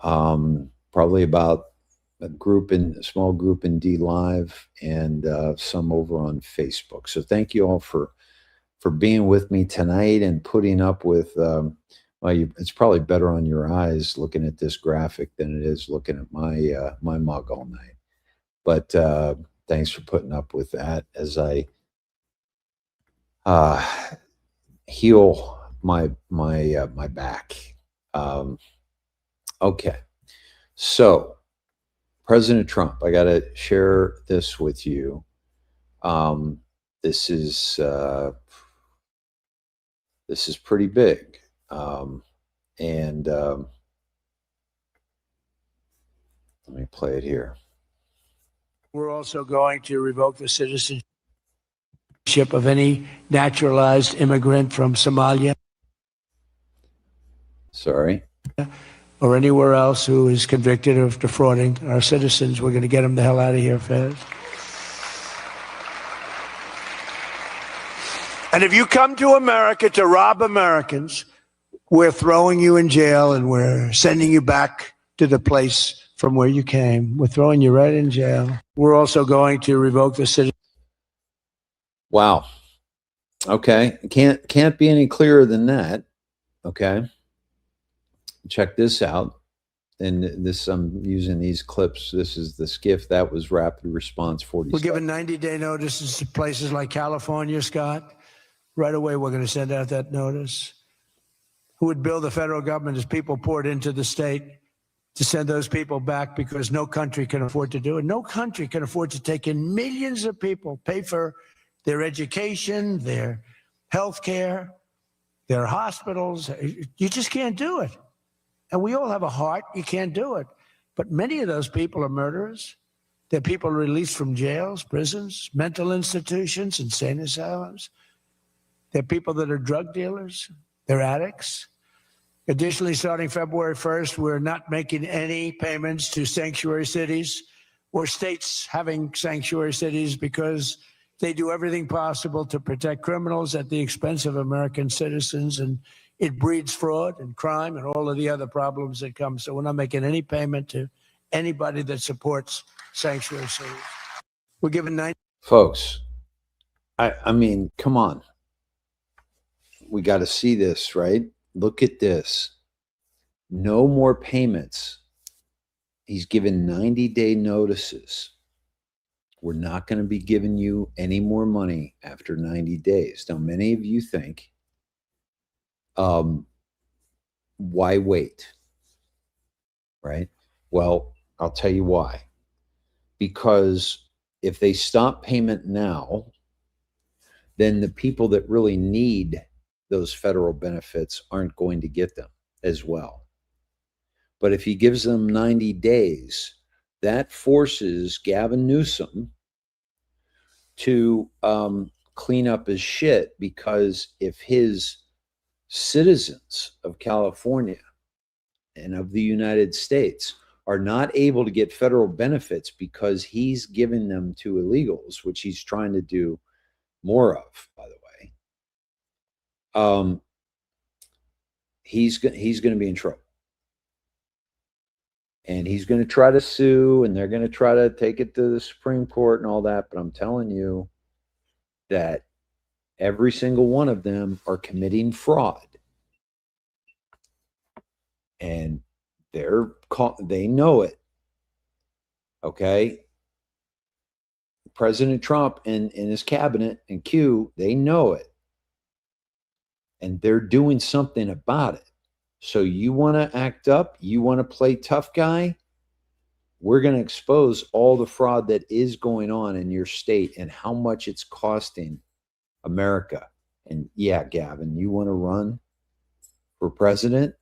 Probably about a small group in D Live, and some over on Facebook. So thank you all for being with me tonight and putting up with. Well, it's probably better on your eyes looking at this graphic than it is looking at my my mug all night. But thanks for putting up with that as I heal my back. Okay, so President Trump, I got to share this with you. This is pretty big, and let me play it here. We're also going to revoke the citizenship of any naturalized immigrant from Somalia. Sorry. Or anywhere else who is convicted of defrauding our citizens. We're going to get them the hell out of here fast. And if you come to America to rob Americans, we're throwing you in jail and we're sending you back to the place from where you came. We're throwing you right in jail. We're also going to revoke the citizenship. Wow. Okay. Can't be any clearer than that. Okay. Check this out. And this, I'm using these clips. This is the skiff. That was rapid response 40. We're giving 90-day notices to places like California, Scott. Right away, we're going to send out that notice. Who would bill the federal government as people poured into the state? to send those people back because no country can afford to do it. No country can afford to take in millions of people, pay for their education, their health care, their hospitals. You just can't do it. And we all have a heart. You can't do it. But many of those people are murderers. They're people released from jails, prisons, mental institutions, insane asylums. They're people that are drug dealers. They're addicts. Additionally, starting February 1st, we're not making any payments to sanctuary cities or states having sanctuary cities because they do everything possible to protect criminals at the expense of American citizens, and it breeds fraud and crime and all of the other problems that come. So we're not making any payment to anybody that supports sanctuary cities. We're giving 90. Folks, I mean, come on. We got to see this, right? Look at this. No more payments. He's given 90-day notices. We're not going to be giving you any more money after 90 days. Now, many of you think, why wait? Right? Well, I'll tell you why. Because if they stop payment now, then the people that really need those federal benefits aren't going to get them as well. But if he gives them 90 days, that forces Gavin Newsom to clean up his shit, because if his citizens of California and of the United States are not able to get federal benefits because he's giving them to illegals, which he's trying to do more of, by the way, he's going to be in trouble. And he's going to try to sue, and they're going to try to take it to the Supreme Court and all that. But I'm telling you that every single one of them are committing fraud. And they know it. Okay? President Trump and his cabinet and Q, they know it. And they're doing something about it. So you want to act up? You want to play tough guy? We're going to expose all the fraud that is going on in your state and how much it's costing America. And yeah, Gavin, you want to run for president?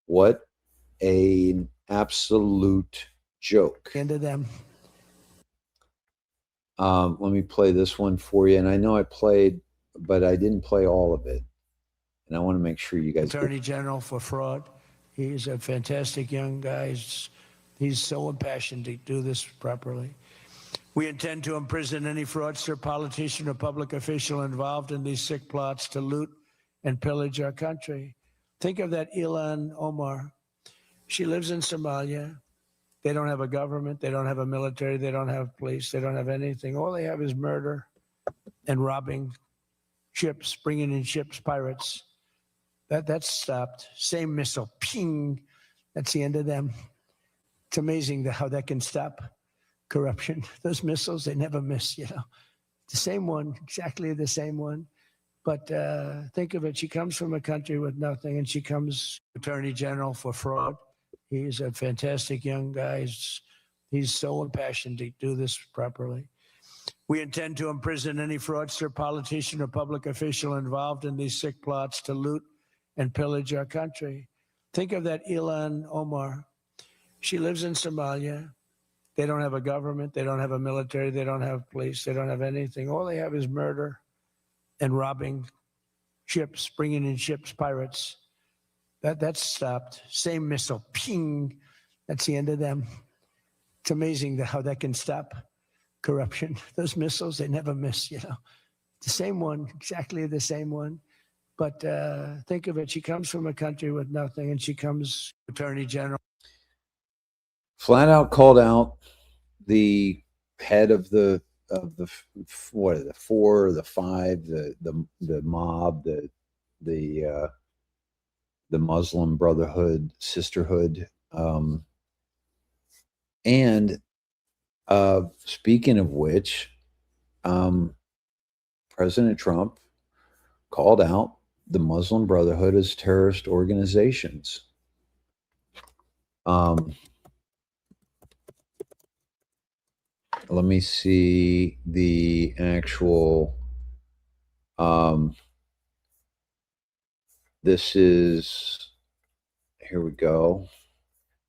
What an absolute joke. Into them. Let me play this one for you. And I know I played, but I didn't play all of it. And I want to make sure you guys. Attorney General for fraud. He's a fantastic young guy. He's so impassioned to do this properly. We intend to imprison any fraudster, politician, or public official involved in these sick plots to loot and pillage our country. Think of that Ilhan Omar. She lives in Somalia. They don't have a government. They don't have a military. They don't have police. They don't have anything. All they have is murder and robbing ships, bringing in ships, pirates. That's stopped. Same missile, ping. That's the end of them. It's amazing how that can stop corruption. Those missiles, they never miss, you know. The same one, exactly the same one. But think of it. She comes from a country with nothing, and she comes Attorney General for fraud. He's a fantastic young guy. He's so impassioned to do this properly. We intend to imprison any fraudster, politician, or public official involved in these sick plots to loot and pillage our country. Think of that Ilhan Omar. She lives in Somalia. They don't have a government. They don't have a military. They don't have police. They don't have anything. All they have is murder and robbing ships, bringing in ships, pirates. That's stopped. Same missile, ping. That's the end of them. It's amazing how that can stop corruption. Those missiles, they never miss, you know. The same one, exactly the same one. But think of it. She comes from a country with nothing, and she comes Attorney General. Flat out called out the head of the what are the 4 or the 5, the mob, the Muslim Brotherhood, Sisterhood, and speaking of which, President Trump called out the Muslim Brotherhood as terrorist organizations. Let me see the actual, this is, here we go.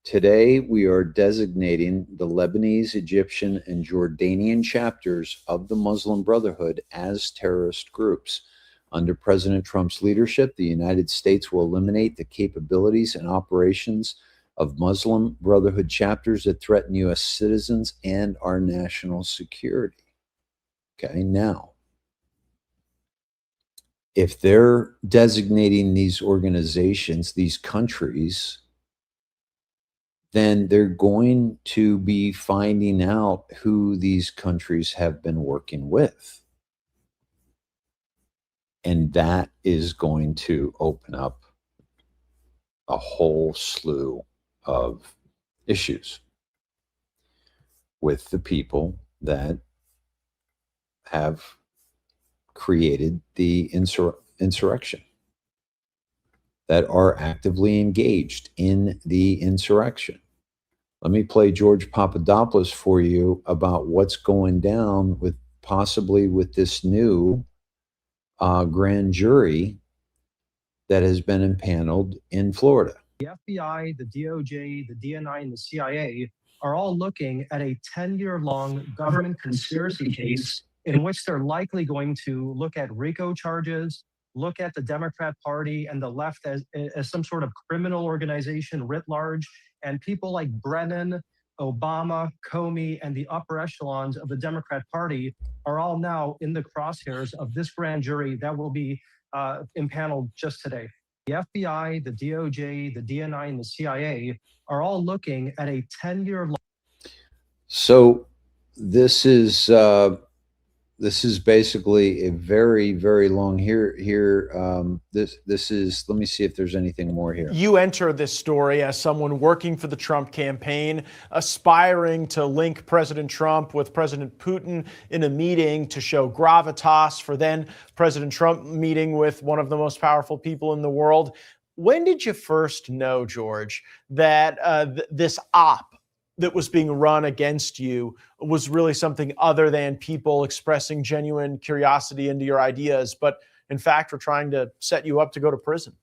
Today, we are designating the Lebanese, Egyptian, and Jordanian chapters of the Muslim Brotherhood as terrorist groups. Under President Trump's leadership, the United States will eliminate the capabilities and operations of Muslim Brotherhood chapters that threaten U.S. citizens and our national security. Okay, now, if they're designating these organizations, these countries, then they're going to be finding out who these countries have been working with. And that is going to open up a whole slew of issues with the people that have created the insurrection, that are actively engaged in the insurrection. Let me play George Papadopoulos for you about what's going down with possibly with this new grand jury that has been impaneled in Florida. The FBI, the DOJ, the DNI, and the CIA are all looking at a 10-year-long government conspiracy case in which they're likely going to look at RICO charges, look at the Democrat Party and the left as some sort of criminal organization writ large, and people like Brennan, Obama, Comey, and the upper echelons of the Democrat Party are all now in the crosshairs of this grand jury that will be impaneled just today. The FBI, the DOJ, the DNI, and the CIA are all looking at a 10-year long. So this is basically a very, very long this is, let me see if there's anything more here. You enter this story as someone working for the Trump campaign, aspiring to link President Trump with President Putin in a meeting to show gravitas for then President Trump meeting with one of the most powerful people in the world. When did you first know, George, that this op that was being run against you was really something other than people expressing genuine curiosity into your ideas, but in fact were trying to set you up to go to prison?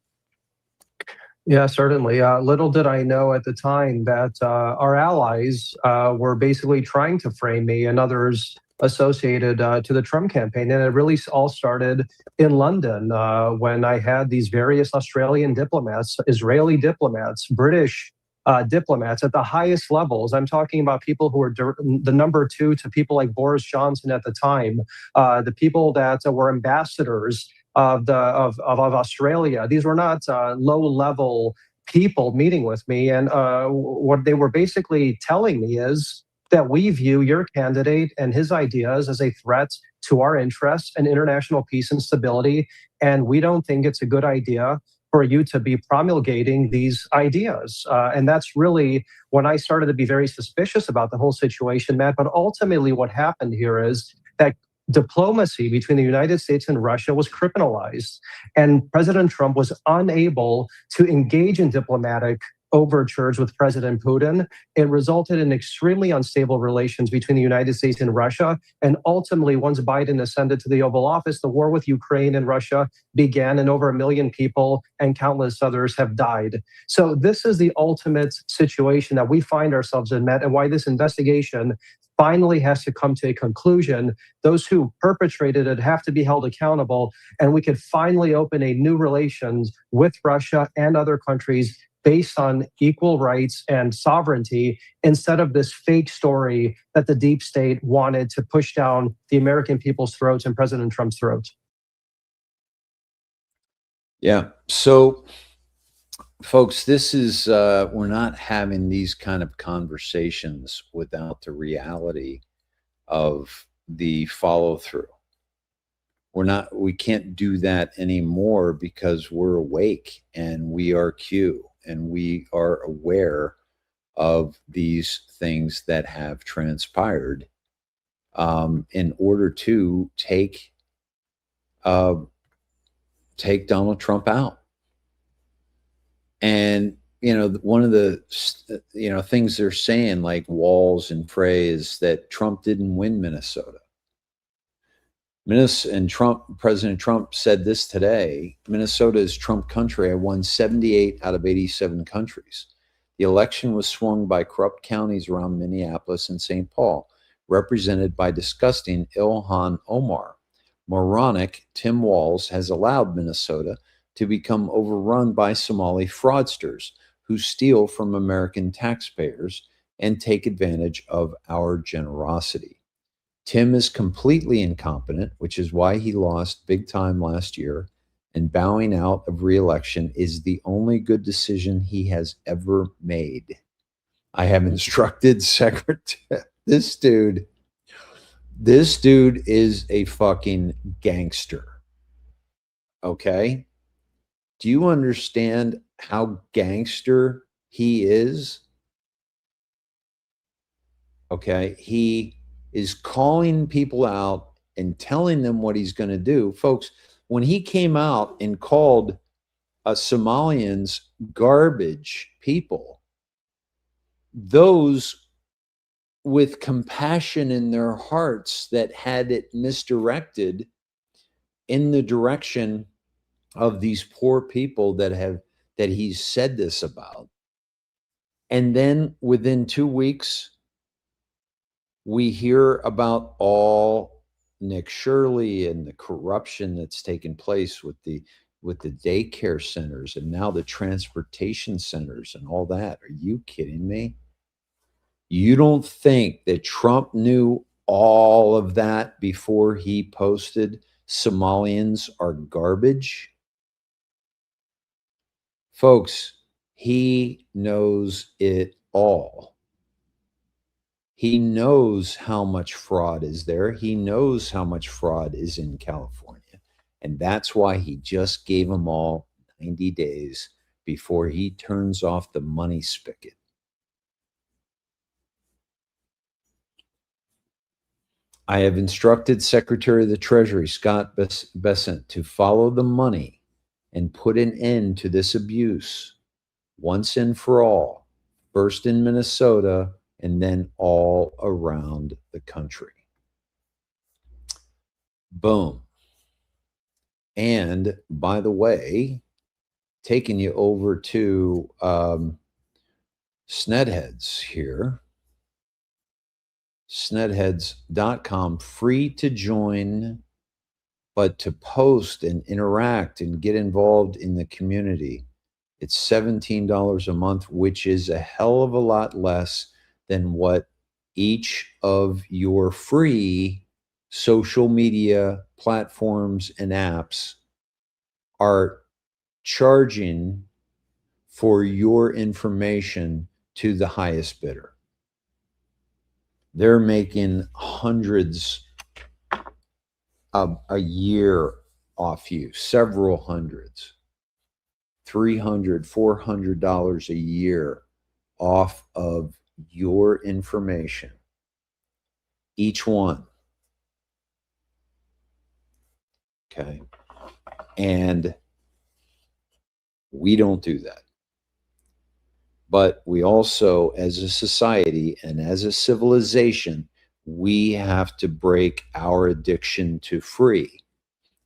Yeah, certainly. Little did I know at the time that our allies were basically trying to frame me and others associated to the Trump campaign. And it really all started in London when I had these various Australian diplomats, Israeli diplomats, British diplomats at the highest levels. I'm talking about people who were the number two to people like Boris Johnson at the time, the people that were ambassadors of Australia. These were not low-level people meeting with me, and what they were basically telling me is that we view your candidate and his ideas as a threat to our interests and international peace and stability, and we don't think it's a good idea for you to be promulgating these ideas. And that's really when I started to be very suspicious about the whole situation, Matt. But ultimately what happened here is that diplomacy between the United States and Russia was criminalized. And President Trump was unable to engage in diplomatic overtures with President Putin. It resulted in extremely unstable relations between the United States and Russia. And ultimately, once Biden ascended to the Oval Office, the war with Ukraine and Russia began, and over 1 million people and countless others have died. So this is the ultimate situation that we find ourselves in, Matt, and why this investigation finally has to come to a conclusion. Those who perpetrated it have to be held accountable, and we could finally open a new relations with Russia and other countries based on equal rights and sovereignty, instead of this fake story that the deep state wanted to push down the American people's throats and President Trump's throat. Yeah. So, folks, this is, we're not having these kind of conversations without the reality of the follow through. We can't do that anymore because we're awake and we are Q. And we are aware of these things that have transpired in order to take Donald Trump out. And one of the, things they're saying, like Walls and Frey, is that Trump didn't win Minnesota. President Trump said this today: Minnesota is Trump country. I won 78 out of 87 countries. The election was swung by corrupt counties around Minneapolis and St. Paul, represented by disgusting Ilhan Omar. Moronic Tim Walz has allowed Minnesota to become overrun by Somali fraudsters who steal from American taxpayers and take advantage of our generosity. Tim is completely incompetent, which is why he lost big time last year, and bowing out of re-election is the only good decision he has ever made. I have instructed Secretary, this dude is a fucking gangster. Okay? Do you understand how gangster he is? Okay? He is calling people out and telling them what he's going to do. Folks, when he came out and called Somalians garbage people, those with compassion in their hearts that had it misdirected in the direction of these poor people that he's said this about. And then within 2 weeks, we hear about all Nick Shirley and the corruption that's taken place with the daycare centers and now the transportation centers and all that. Are you kidding me? You don't think that Trump knew all of that before he posted Somalians are garbage? Folks, he knows it all. He knows how much fraud is there. He knows how much fraud is in California. And that's why he just gave them all 90 days before he turns off the money spigot. I have instructed Secretary of the Treasury, Scott Bessent, to follow the money and put an end to this abuse once and for all, first in Minnesota and then all around the country. Boom. And by the way, taking you over to Snedheads here. Snedheads.com, free to join, but to post and interact and get involved in the community, it's $17 a month, which is a hell of a lot less than what each of your free social media platforms and apps are charging for your information to the highest bidder. They're making hundreds a year off you, several hundreds, $300, $400 a year off of your information, each one. Okay. And we don't do that. But we also, as a society and as a civilization, we have to break our addiction to free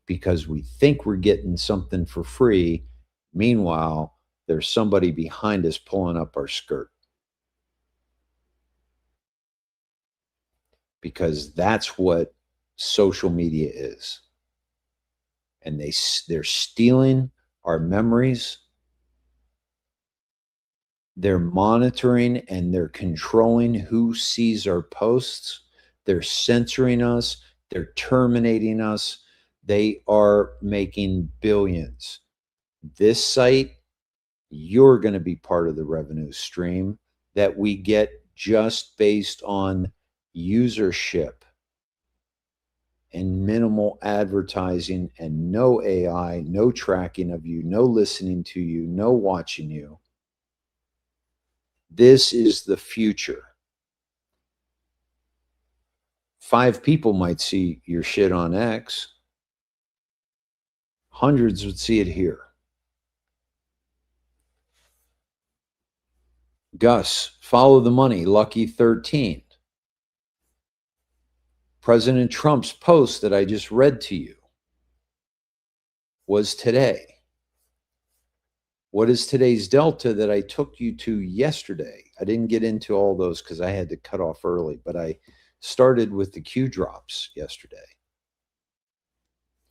because we think we're getting something for free. Meanwhile, there's somebody behind us pulling up our skirt. Because that's what social media is. And they're stealing our memories. They're monitoring and they're controlling who sees our posts. They're censoring us. They're terminating us. They are making billions. This site, you're going to be part of the revenue stream that we get just based on usership and minimal advertising and no AI, no tracking of you, no listening to you, no watching you. This is the future. 5 people might see your shit on X. Hundreds would see it here. Gus, follow the money, lucky 13. President Trump's post that I just read to you was today. What is today's delta that I took you to yesterday? I didn't get into all those because I had to cut off early, but I started with the Q drops yesterday.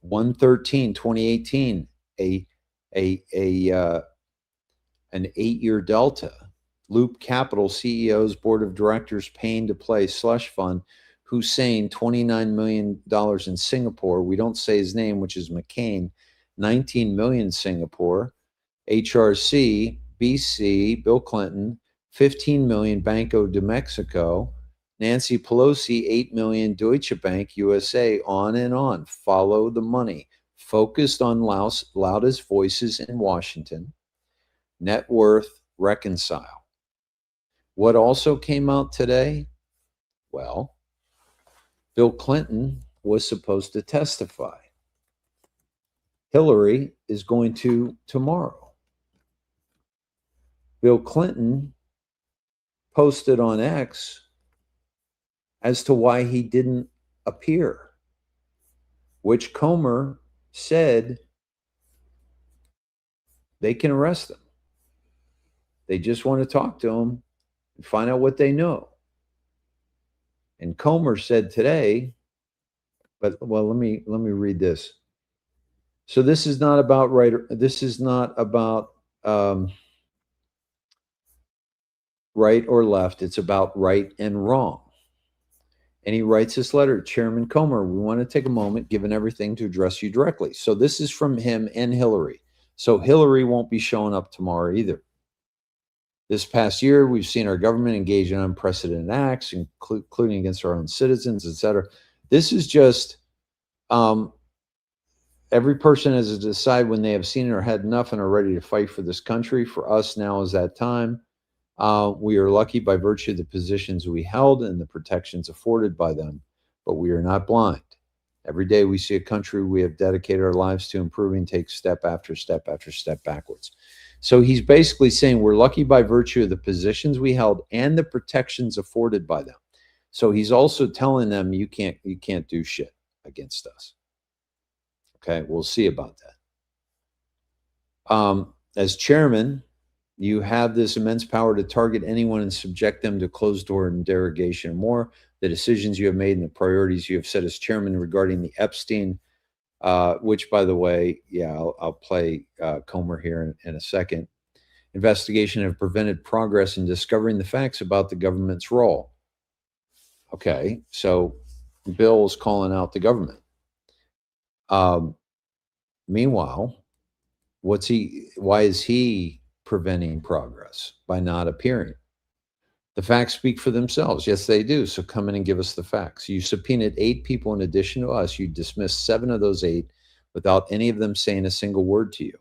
113, 2018, an 8-year delta. Loop Capital CEO's board of directors paying to play slush fund. Hussein, $29 million in Singapore. We don't say his name, which is McCain, 19 million Singapore. HRC, BC, Bill Clinton, 15 million Banco de Mexico. Nancy Pelosi, 8 million Deutsche Bank, USA, on and on. Follow the money. Focused on loudest voices in Washington. Net worth, reconcile. What also came out today? Well, Bill Clinton was supposed to testify. Hillary is going to tomorrow. Bill Clinton posted on X as to why he didn't appear, which Comer said they can arrest him. They just want to talk to him and find out what they know. And Comer said today, but well, let me read this. So this is not about right. This is not about right or left. It's about right and wrong. And he writes this letter, Chairman Comer, we want to take a moment, given everything, to address you directly. So this is from him and Hillary. So Hillary won't be showing up tomorrow either. This past year, we've seen our government engage in unprecedented acts, including against our own citizens, etc. This is just every person has to decide when they have seen it or had enough and are ready to fight for this country. For us, now is that time. We are lucky by virtue of the positions we held and the protections afforded by them, but we are not blind. Every day we see a country we have dedicated our lives to improving, take step after step after step backwards. So he's basically saying we're lucky by virtue of the positions we held and the protections afforded by them. So he's also telling them you can't do shit against us. Okay, we'll see about that. As chairman, you have this immense power to target anyone and subject them to closed door and derogation and more. The decisions you have made and the priorities you have set as chairman regarding the Epstein, which, by the way, yeah, I'll play Comer here in a second. Investigation have prevented progress in discovering the facts about the government's role. Okay, so Bill's calling out the government. Meanwhile, why is he preventing progress by not appearing? The facts speak for themselves. Yes, they do. So come in and give us the facts. You subpoenaed 8 people in addition to us. You dismissed 7 of those 8 without any of them saying a single word to you.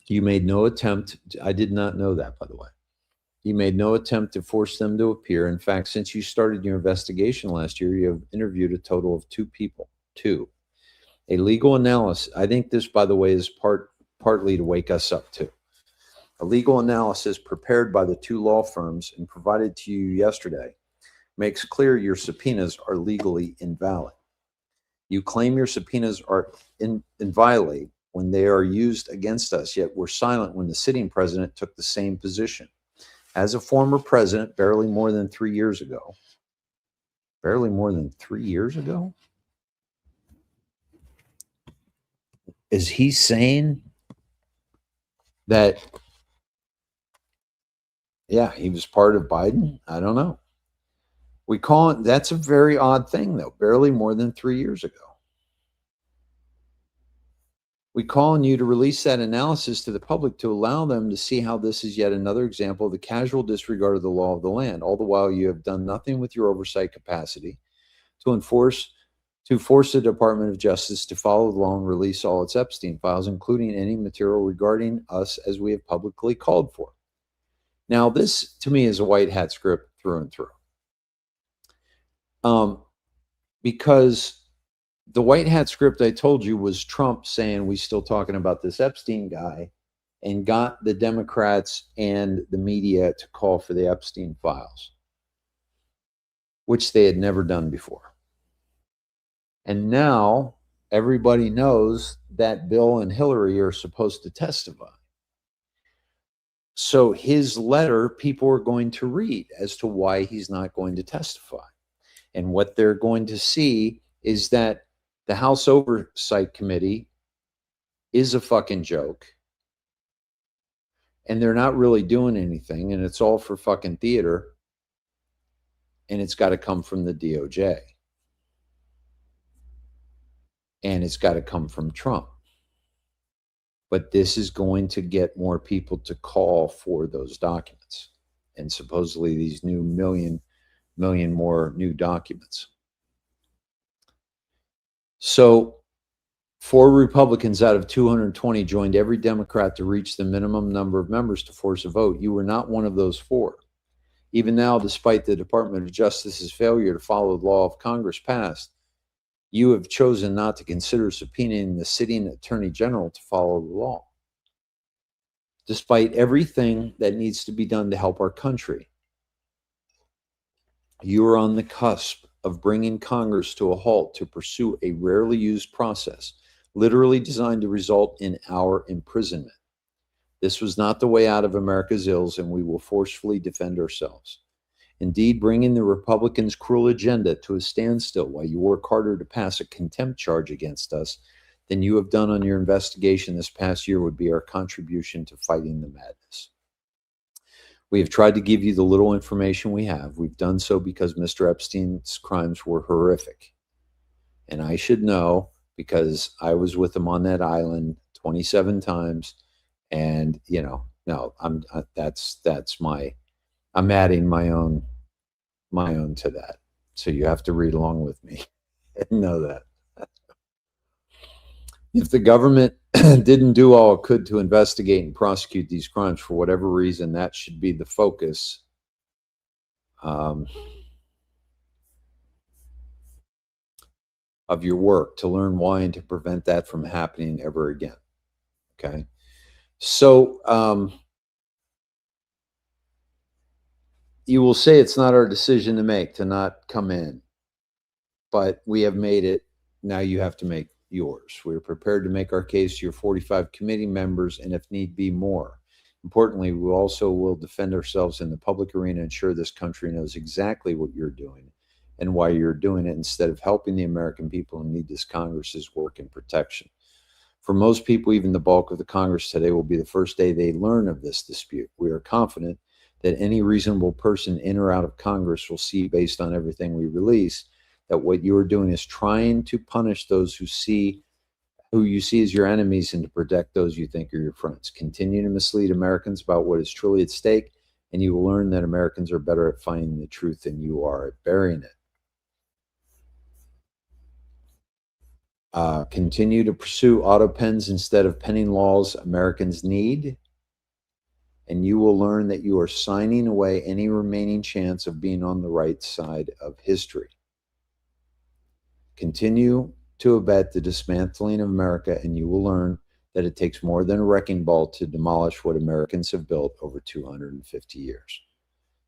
You made no attempt. I did not know that, by the way. You made no attempt to force them to appear. In fact, since you started your investigation last year, you have interviewed a total of 2 people. 2. A legal analysis. I think this, by the way, is partly to wake us up too. A legal analysis prepared by the 2 law firms and provided to you yesterday makes clear your subpoenas are legally invalid. You claim your subpoenas are inviolate when they are used against us, yet were silent when the sitting president took the same position. As a former president, barely more than 3 years ago, is he saying that, yeah, he was part of Biden? I don't know. We call it, that's a very odd thing, though, barely more than 3 years ago. We call on you to release that analysis to the public to allow them to see how this is yet another example of the casual disregard of the law of the land. All the while, you have done nothing with your oversight capacity to force the Department of Justice to follow the law and release all its Epstein files, including any material regarding us as we have publicly called for. Now, this, to me, is a white hat script through and through. Because the white hat script I told you was Trump saying, we still talking about this Epstein guy. and got the Democrats and the media to call for the Epstein files, which they had never done before. And now everybody knows that Bill and Hillary are supposed to testify. So his letter, people are going to read as to why he's not going to testify. And what they're going to see is that the House Oversight Committee is a fucking joke. And they're not really doing anything. And it's all for fucking theater. And it's got to come from the DOJ. And it's got to come from Trump. But this is going to get more people to call for those documents. And supposedly these new million more new documents. So 4 Republicans out of 220 joined every Democrat to reach the minimum number of members to force a vote. You were not one of those 4. Even now, despite the Department of Justice's failure to follow the law of Congress passed, you have chosen not to consider subpoenaing the sitting attorney general to follow the law. Despite everything that needs to be done to help our country, you are on the cusp of bringing Congress to a halt to pursue a rarely used process, literally designed to result in our imprisonment. This was not the way out of America's ills, and we will forcefully defend ourselves. Indeed, bringing the Republicans' cruel agenda to a standstill while you work harder to pass a contempt charge against us than you have done on your investigation this past year would be our contribution to fighting the madness. We have tried to give you the little information we have. We've done so because Mr. Epstein's crimes were horrific. And I should know because I was with him on that island 27 times. And, you know, no, I'm adding my own to that. So you have to read along with me and know that. If the government didn't do all it could to investigate and prosecute these crimes for whatever reason, that should be the focus. Of your work to learn why and to prevent that from happening ever again. Okay. So you will say it's not our decision to make to not come in, but we have made it. Now you have to make yours. We're prepared to make our case to your 45 committee members and if need be more. Importantly, we also will defend ourselves in the public arena and ensure this country knows exactly what you're doing and why you're doing it instead of helping the American people who need this Congress's work and protection. For most people, even the bulk of the Congress today will be the first day they learn of this dispute. We are confident that any reasonable person in or out of Congress will see, based on everything we release, that what you are doing is trying to punish those who you see as your enemies and to protect those you think are your friends. Continue to mislead Americans about what is truly at stake, and you will learn that Americans are better at finding the truth than you are at burying it. Continue to pursue auto pens instead of penning laws Americans need, and you will learn that you are signing away any remaining chance of being on the right side of history. Continue to abet the dismantling of America, and you will learn that it takes more than a wrecking ball to demolish what Americans have built over 250 years.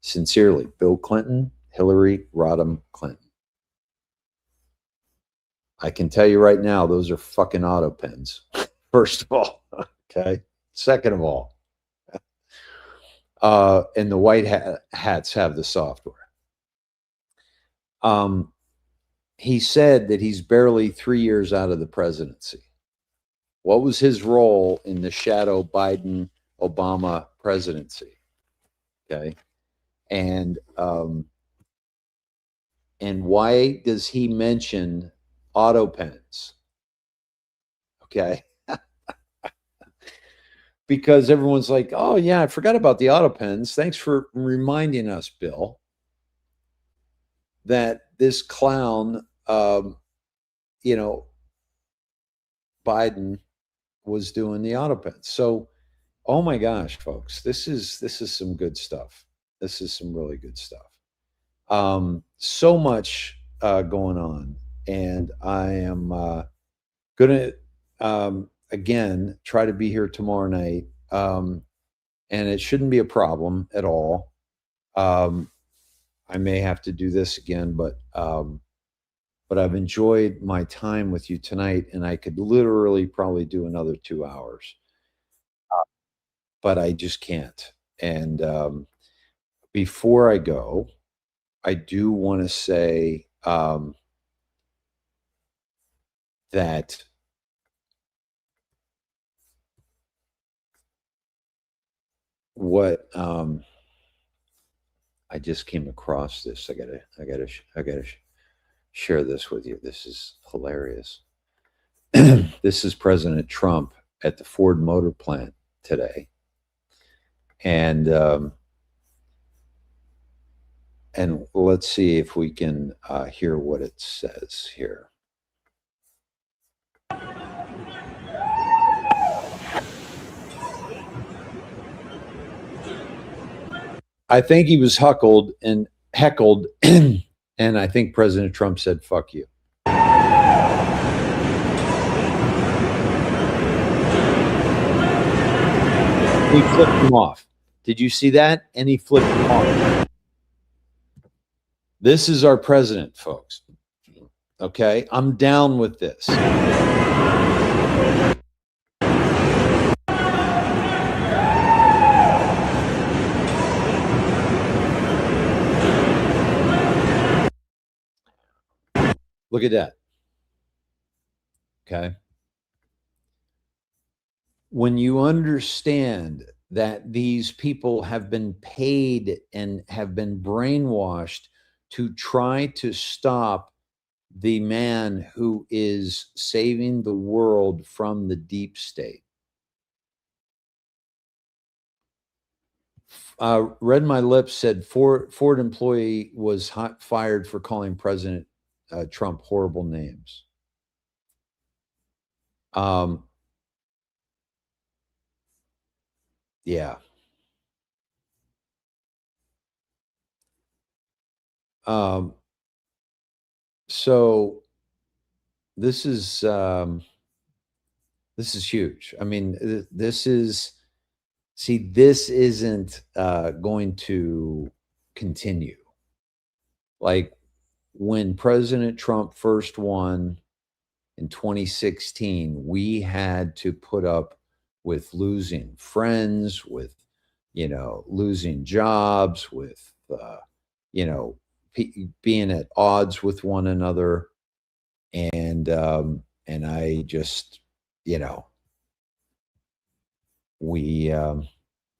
Sincerely, Bill Clinton, Hillary Rodham Clinton. I can tell you right now, those are fucking auto pens, first of all, okay? Second of all, and the white hats have the software. He said that he's barely 3 years out of the presidency. What was his role in the shadow Biden-Obama presidency? Okay. And why does he mention auto pens? Okay. Because everyone's like, oh yeah, I forgot about the auto pens. Thanks for reminding us, Bill, that this clown, Biden was doing the auto pens. So, oh my gosh, folks, this is some good stuff. This is some really good stuff. So much going on, and I am gonna again try to be here tomorrow night and it shouldn't be a problem at all. I may have to do this again, but I've enjoyed my time with you tonight, and I could literally probably do another 2 hours, but I just can't. And before I go, I do want to say that what I just came across this. I gotta share this with you. This is hilarious. This is President Trump at the Ford Motor Plant today, and let's see if we can hear what it says here. I think he was heckled, and I think President Trump said, "Fuck you." He flipped him off. Did you see that? And he flipped him off. This is our president, folks. Okay, I'm down with this. Look at that. Okay. When you understand that these people have been paid and have been brainwashed to try to stop the man who is saving the world from the deep state. Read My Lips said Ford employee was fired for calling President Trump horrible names. Yeah. So this is huge. I mean, this isn't going to continue. Like when President Trump first won in 2016, we had to put up with losing friends, with, losing jobs, with, being at odds with one another. And I just, it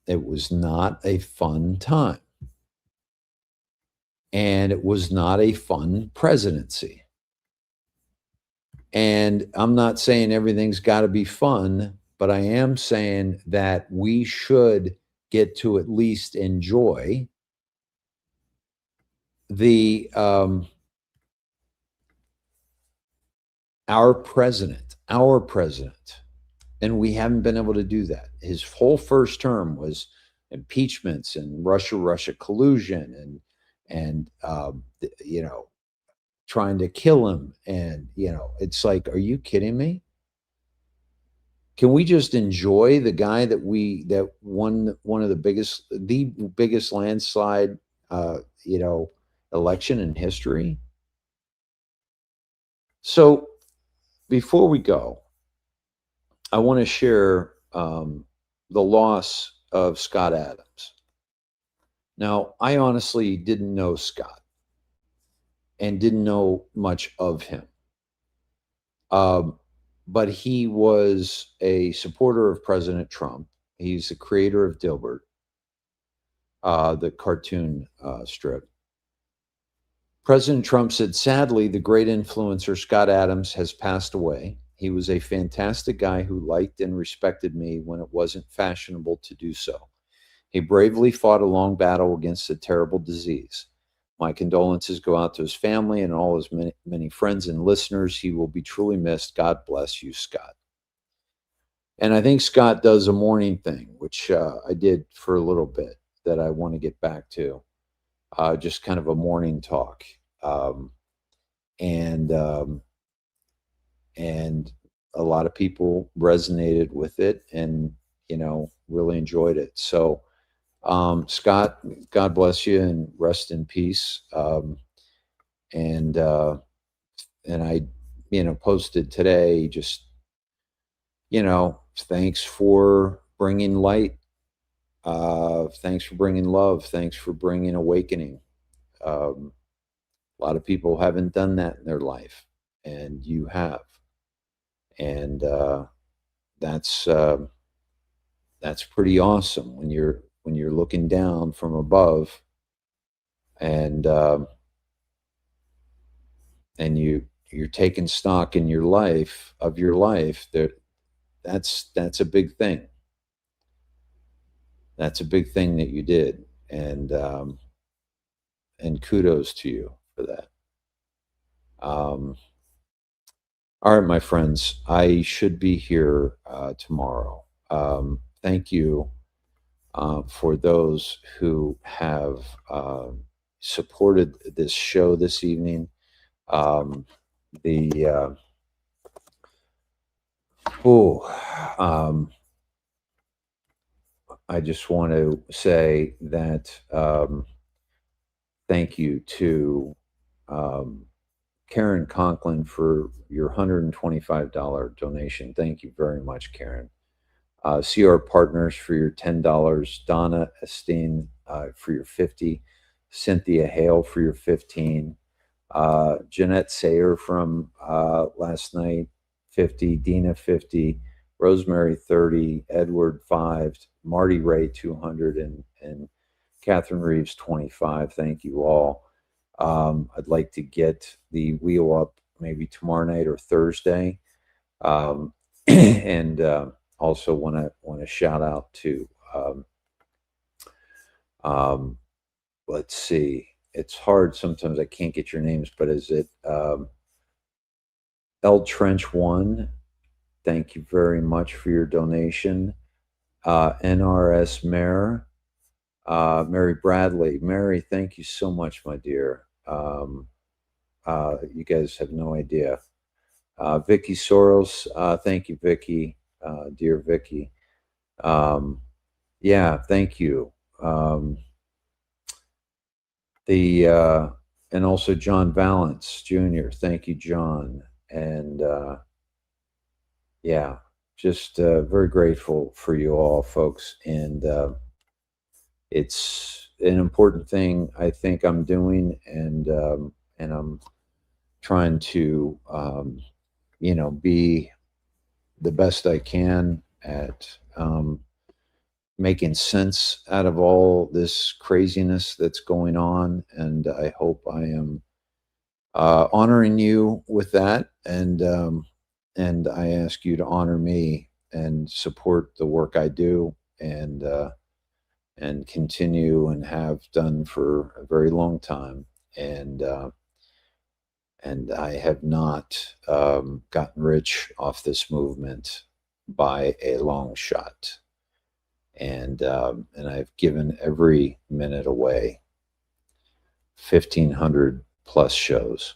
was not a fun time. And it was not a fun presidency. And I'm not saying everything's got to be fun, but I am saying that we should get to at least enjoy the our president, and we haven't been able to do that. His whole first term was impeachments and Russia collusion and trying to kill him. And, it's like, are you kidding me? Can we just enjoy the guy that won one of the biggest landslide, election in history? So before we go, I want to share the loss of Scott Adams. Now, I honestly didn't know Scott and didn't know much of him. But he was a supporter of President Trump. He's the creator of Dilbert, the cartoon strip. President Trump said, sadly, the great influencer Scott Adams has passed away. He was a fantastic guy who liked and respected me when it wasn't fashionable to do so. He bravely fought a long battle against a terrible disease. My condolences go out to his family and all his many friends and listeners. He will be truly missed. God bless you, Scott. And I think Scott does a morning thing, which I did for a little bit, that I want to get back to. Just kind of a morning talk. And a lot of people resonated with it. And really enjoyed it. So, Scott, God bless you and rest in peace. And I, posted today just, thanks for bringing light. Thanks for bringing love. Thanks for bringing awakening. A lot of people haven't done that in their life, and you have. And that's pretty awesome when you're looking down from above, and you're taking stock in your life that's a big thing. That's a big thing that you did, and kudos to you for that. All right, my friends, I should be here tomorrow. Thank you for those who have supported this show this evening. I just want to say that thank you to Karen Conklin for your $125 donation. Thank you very much, Karen. CR Partners for your $10. Donna Esteen for your $50. Cynthia Hale for your $15. Jeanette Sayer from last night, $50. Dina, $50. Rosemary, $30. Edward, $5. Marty Ray, $200. And Catherine Reeves, $25. Thank you all. I'd like to get the wheel up maybe tomorrow night or Thursday. And also want to shout out to let's see, it's hard sometimes, I can't get your names, but is it L Trench 1? Thank you very much for your donation. NRS Mayor, Mary Bradley. Mary, thank you so much, my dear. You guys have no idea. Vicky Soros, thank you, Vicky, dear Vicky. Yeah, thank you. And also John Valance Jr. Thank you, John. And yeah, just very grateful for you all, folks. And it's an important thing I think I'm doing, and I'm trying to be the best I can at making sense out of all this craziness that's going on. And I hope I am honoring you with that. And I ask you to honor me and support the work I do, and continue and have done for a very long time. And I have not gotten rich off this movement by a long shot. And I've given every minute away, 1,500 plus shows,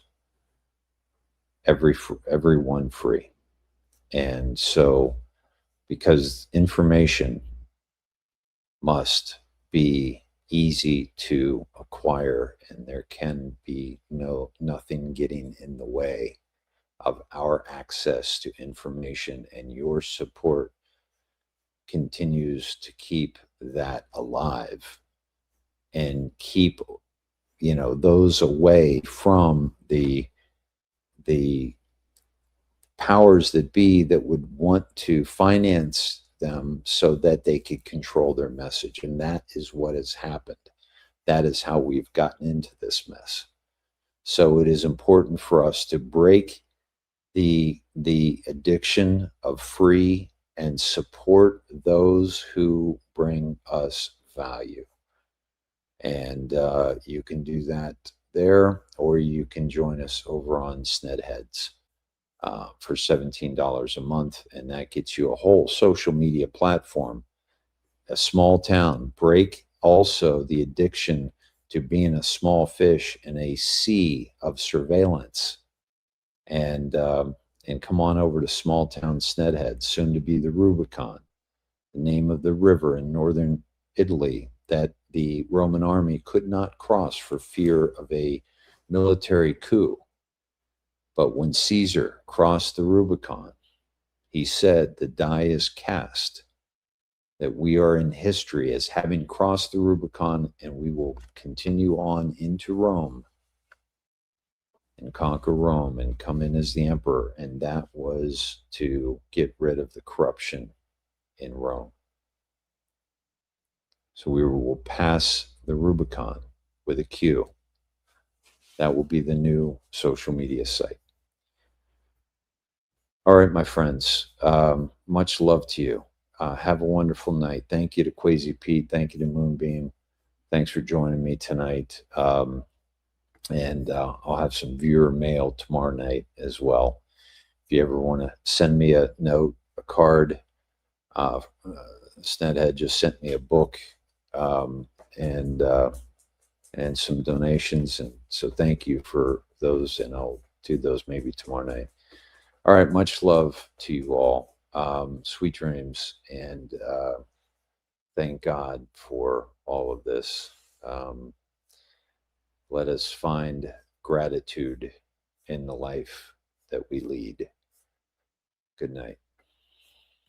every one free. And so, because information must be easy to acquire, and there can be nothing getting in the way of our access to information, and your support continues to keep that alive and keep those away from the powers that be that would want to finance them so that they could control their message. And that is what has happened. That is how we've gotten into this mess. So it is important for us to break the addiction of free and support those who bring us value. And you can do that there, or you can join us over on Snedheads for $17 a month, and that gets you a whole social media platform. A small town. Break also the addiction to being a small fish in a sea of surveillance, and come on over to Small Town Snedheads, soon to be the Rubicon. the name of the river in northern Italy that the Roman army could not cross for fear of a military coup. But when Caesar crossed the Rubicon, he said, the die is cast, that we are in history as having crossed the Rubicon, and we will continue on into Rome and conquer Rome and come in as the emperor. And that was to get rid of the corruption in Rome. So we will pass the Rubicon with a Q. That will be the new social media site. All right, my friends, much love to you. Have a wonderful night. Thank you to Quasi Pete. Thank you to Moonbeam. Thanks for joining me tonight. And I'll have some viewer mail tomorrow night as well. If you ever want to send me a note, a card, Snedhead just sent me a book and some donations. And so thank you for those, and I'll do those maybe tomorrow night. All right, much love to you all. Sweet dreams, and thank God for all of this. Let us find gratitude in the life that we lead. Good night.